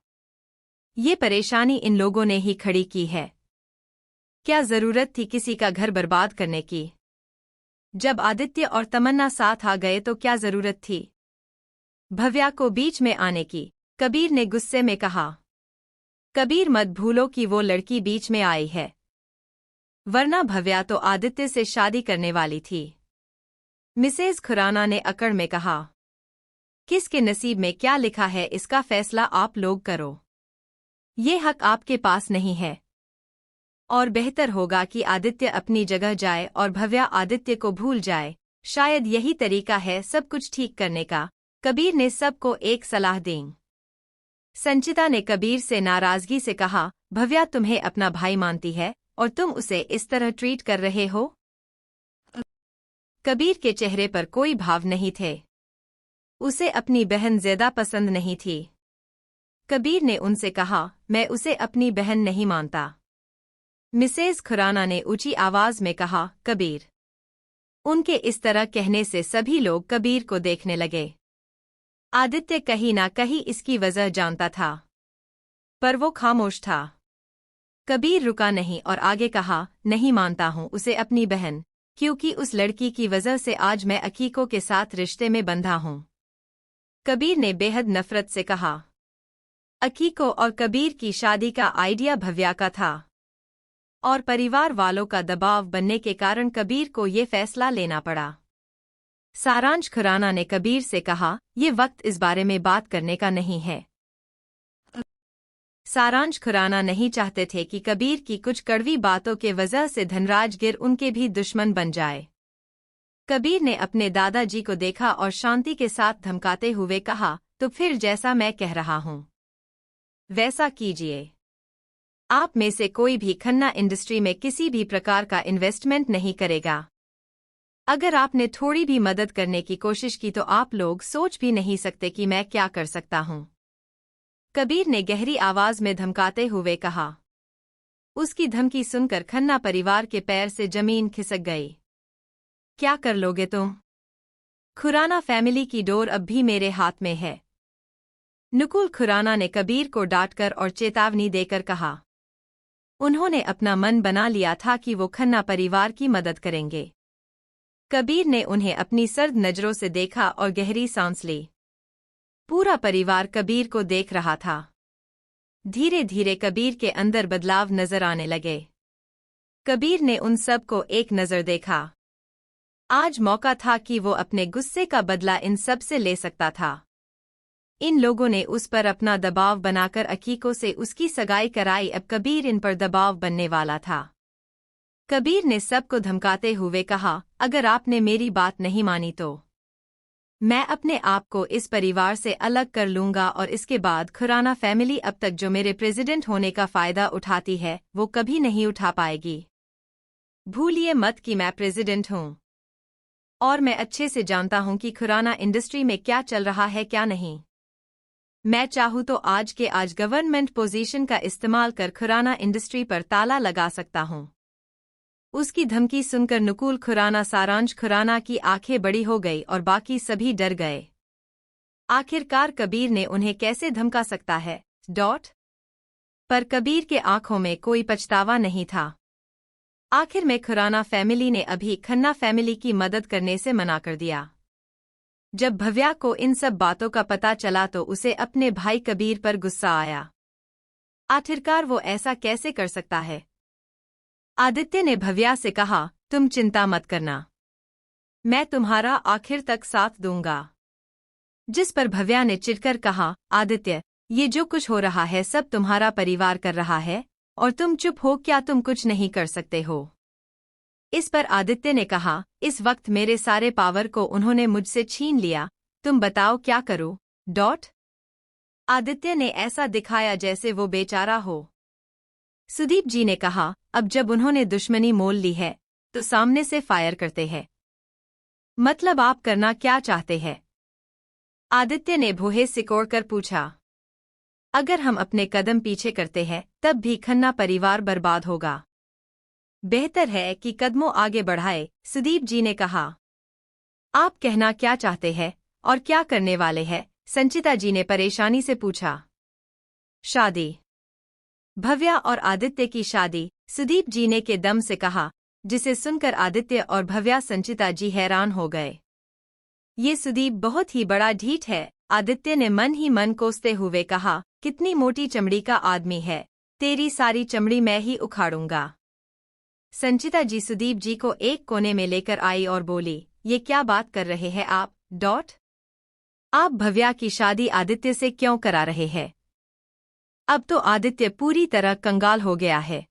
ये परेशानी इन लोगों ने ही खड़ी की है। क्या जरूरत थी किसी का घर बर्बाद करने की? जब आदित्य और तमन्ना साथ आ गए तो क्या जरूरत थी भव्या को बीच में आने की? कबीर ने गुस्से में कहा। कबीर मत भूलो कि वो लड़की बीच में आई है, वरना भव्या तो आदित्य से शादी करने वाली थी। मिसेज खुराना ने अकड़ में कहा। किसके नसीब में क्या लिखा है इसका फैसला आप लोग करो, ये हक आपके पास नहीं है। और बेहतर होगा कि आदित्य अपनी जगह जाए और भव्या आदित्य को भूल जाए, शायद यही तरीका है सब कुछ ठीक करने का। कबीर ने सबको एक सलाह दी। संचिता ने कबीर से नाराजगी से कहा, भव्या तुम्हें अपना भाई मानती है और तुम उसे इस तरह ट्रीट कर रहे हो? कबीर के चेहरे पर कोई भाव नहीं थे। उसे अपनी बहन ज्यादा पसंद नहीं थी। कबीर ने उनसे कहा, मैं उसे अपनी बहन नहीं मानता। मिसेज खुराना ने ऊंची आवाज में कहा, कबीर। उनके इस तरह कहने से सभी लोग कबीर को देखने लगे। आदित्य कहीं ना कहीं इसकी वजह जानता था, पर वो खामोश था। कबीर रुका नहीं और आगे कहा, नहीं मानता हूँ उसे अपनी बहन, क्योंकि उस लड़की की वजह से आज मैं अकीको के साथ रिश्ते में बंधा हूँ। कबीर ने बेहद नफरत से कहा। अकीको और कबीर की शादी का आइडिया भव्या का था, और परिवार वालों का दबाव बनने के कारण कबीर को ये फैसला लेना पड़ा। सारांश खुराना ने कबीर से कहा, ये वक्त इस बारे में बात करने का नहीं है। सारांश खुराना नहीं चाहते थे कि कबीर की कुछ कड़वी बातों के वजह से धनराज गिर उनके भी दुश्मन बन जाए। कबीर ने अपने दादाजी को देखा और शांति के साथ धमकाते हुए कहा, तो फिर जैसा मैं कह रहा हूँ वैसा कीजिए। आप में से कोई भी खन्ना इंडस्ट्री में किसी भी प्रकार का इन्वेस्टमेंट नहीं करेगा। अगर आपने थोड़ी भी मदद करने की कोशिश की तो आप लोग सोच भी नहीं सकते कि मैं क्या कर सकता हूँ। कबीर ने गहरी आवाज में धमकाते हुए कहा। उसकी धमकी सुनकर खन्ना परिवार के पैर से जमीन खिसक गई। क्या कर लोगे तुम? खुराना फैमिली की डोर अब भी मेरे हाथ में है। नुकुल खुराना ने कबीर को डांटकर और चेतावनी देकर कहा। उन्होंने अपना मन बना लिया था कि वो खन्ना परिवार की मदद करेंगे। कबीर ने उन्हें अपनी सर्द नजरों से देखा और गहरी सांस ली। पूरा परिवार कबीर को देख रहा था। धीरे धीरे कबीर के अंदर बदलाव नजर आने लगे। कबीर ने उन सब को एक नजर देखा। आज मौका था कि वो अपने गुस्से का बदला इन सब से ले सकता था। इन लोगों ने उस पर अपना दबाव बनाकर अकीको से उसकी सगाई कराई। अब कबीर इन पर दबाव बनने वाला था। कबीर ने सबको धमकाते हुए कहा, अगर आपने मेरी बात नहीं मानी तो मैं अपने आप को इस परिवार से अलग कर लूंगा, और इसके बाद खुराना फैमिली अब तक जो मेरे प्रेसिडेंट होने का फायदा उठाती है वो कभी नहीं उठा पाएगी। भूलिए मत कि मैं प्रेसिडेंट हूं, और मैं अच्छे से जानता हूं कि खुराना इंडस्ट्री में क्या चल रहा है क्या नहीं। मैं चाहूं तो आज के आज गवर्नमेंट पोजीशन का इस्तेमाल कर खुराना इंडस्ट्री पर ताला लगा सकता हूं। उसकी धमकी सुनकर नुकुल खुराना सारांश खुराना की आंखें बड़ी हो गई और बाकी सभी डर गए। आखिरकार कबीर ने उन्हें कैसे धमका सकता है? पर कबीर के आंखों में कोई पछतावा नहीं था। आखिर में खुराना फैमिली ने अभी खन्ना फैमिली की मदद करने से मना कर दिया। जब भव्या को इन सब बातों का पता चला तो उसे अपने भाई कबीर पर गुस्सा आया। आखिरकार वो ऐसा कैसे कर सकता है? आदित्य ने भव्या से कहा, तुम चिंता मत करना, मैं तुम्हारा आखिर तक साथ दूंगा। जिस पर भव्या ने चिढ़कर कहा, आदित्य, ये जो कुछ हो रहा है सब तुम्हारा परिवार कर रहा है और तुम चुप हो, क्या तुम कुछ नहीं कर सकते हो? इस पर आदित्य ने कहा, इस वक्त मेरे सारे पावर को उन्होंने मुझसे छीन लिया, तुम बताओ क्या करूं? आदित्य ने ऐसा दिखाया जैसे वो बेचारा हो। सुदीप जी ने कहा, अब जब उन्होंने दुश्मनी मोल ली है तो सामने से फायर करते हैं। मतलब आप करना क्या चाहते हैं? आदित्य ने भौहें सिकोड़कर पूछा। अगर हम अपने कदम पीछे करते हैं तब भी खन्ना परिवार बर्बाद होगा। बेहतर है कि कदमों आगे बढ़ाए, सुदीप जी ने कहा। आप कहना क्या चाहते हैं और क्या करने वाले हैं? संचिता जी ने परेशानी से पूछा। शादी। भव्या और आदित्य की शादी, सुदीप जी ने के दम से कहा, जिसे सुनकर आदित्य और भव्या संचिता जी हैरान हो गए। ये सुदीप बहुत ही बड़ा ढीठ है, आदित्य ने मन ही मन कोसते हुए कहा। कितनी मोटी चमड़ी का आदमी है, तेरी सारी चमड़ी मैं ही उखाड़ूंगा। संचिता जी सुदीप जी को एक कोने में लेकर आई और बोली, ये क्या बात कर रहे हैं आप? आप भव्या की शादी आदित्य से क्यों करा रहे हैं? अब तो आदित्य पूरी तरह कंगाल हो गया है।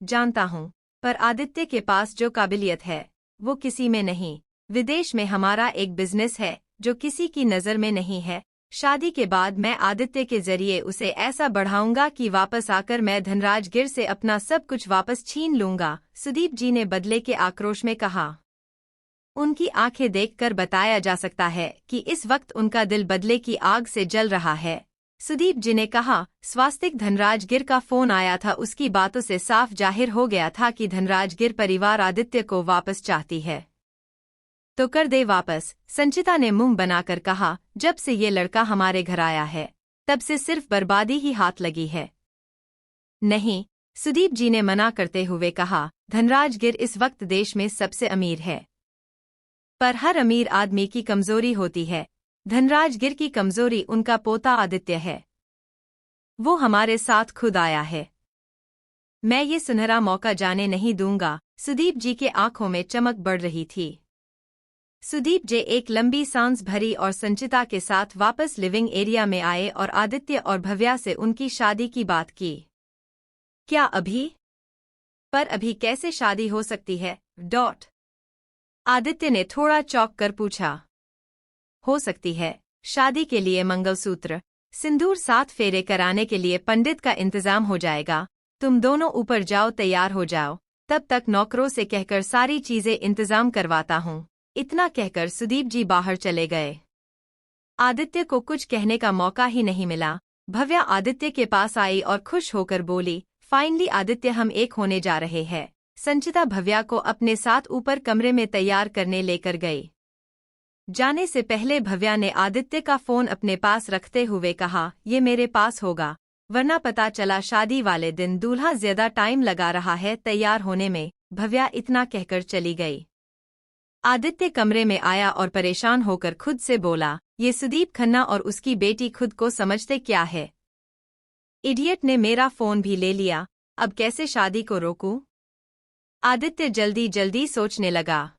जानता हूं, पर आदित्य के पास जो काबिलियत है वो किसी में नहीं। विदेश में हमारा एक बिजनेस है जो किसी की नज़र में नहीं है। शादी के बाद मैं आदित्य के जरिए उसे ऐसा बढ़ाऊंगा कि वापस आकर मैं धनराज गिर से अपना सब कुछ वापस छीन लूंगा, सुदीप जी ने बदले के आक्रोश में कहा। उनकी आंखें देखकर बताया जा सकता है कि इस वक्त उनका दिल बदले की आग से जल रहा है। सुदीप जी ने कहा, स्वास्तिक धनराज गिर का फोन आया था, उसकी बातों से साफ जाहिर हो गया था कि धनराज गिर परिवार आदित्य को वापस चाहती है। तो कर दे वापस, संचिता ने मुंह बनाकर कहा। जब से ये लड़का हमारे घर आया है तब से सिर्फ बर्बादी ही हाथ लगी है। नहीं, सुदीप जी ने मना करते हुए कहा, धनराज गिर इस वक्त देश में सबसे अमीर है। पर हर अमीर आदमी की कमजोरी होती है। धनराज गिर की कमजोरी उनका पोता आदित्य है। वो हमारे साथ खुद आया है। मैं ये सुनहरा मौका जाने नहीं दूंगा। सुदीप जी के आंखों में चमक बढ़ रही थी। सुदीप जी एक लंबी सांस भरी और संचिता के साथ वापस लिविंग एरिया में आए और आदित्य और भव्या से उनकी शादी की बात की। क्या अभी? पर अभी कैसे शादी हो सकती है? आदित्य ने थोड़ा चौंक कर पूछा। हो सकती है, शादी के लिए मंगलसूत्र, सिंदूर, 7 फेरे कराने के लिए पंडित का इंतजाम हो जाएगा। तुम दोनों ऊपर जाओ, तैयार हो जाओ, तब तक नौकरों से कहकर सारी चीजें इंतजाम करवाता हूँ। इतना कहकर सुदीप जी बाहर चले गए। आदित्य को कुछ कहने का मौका ही नहीं मिला। भव्या आदित्य के पास आई और खुश होकर बोली, फाइनली आदित्य, हम एक होने जा रहे हैं। संचिता भव्या को अपने साथ ऊपर कमरे में तैयार करने लेकर गई। जाने से पहले भव्या ने आदित्य का फोन अपने पास रखते हुए कहा, ये मेरे पास होगा, वरना पता चला शादी वाले दिन दूल्हा ज्यादा टाइम लगा रहा है तैयार होने में। भव्या इतना कहकर चली गई। आदित्य कमरे में आया और परेशान होकर खुद से बोला, ये सुदीप खन्ना और उसकी बेटी खुद को समझते क्या है? इडियट ने मेरा फोन भी ले लिया, अब कैसे शादी को रोकूं? आदित्य जल्दी जल्दी सोचने लगा।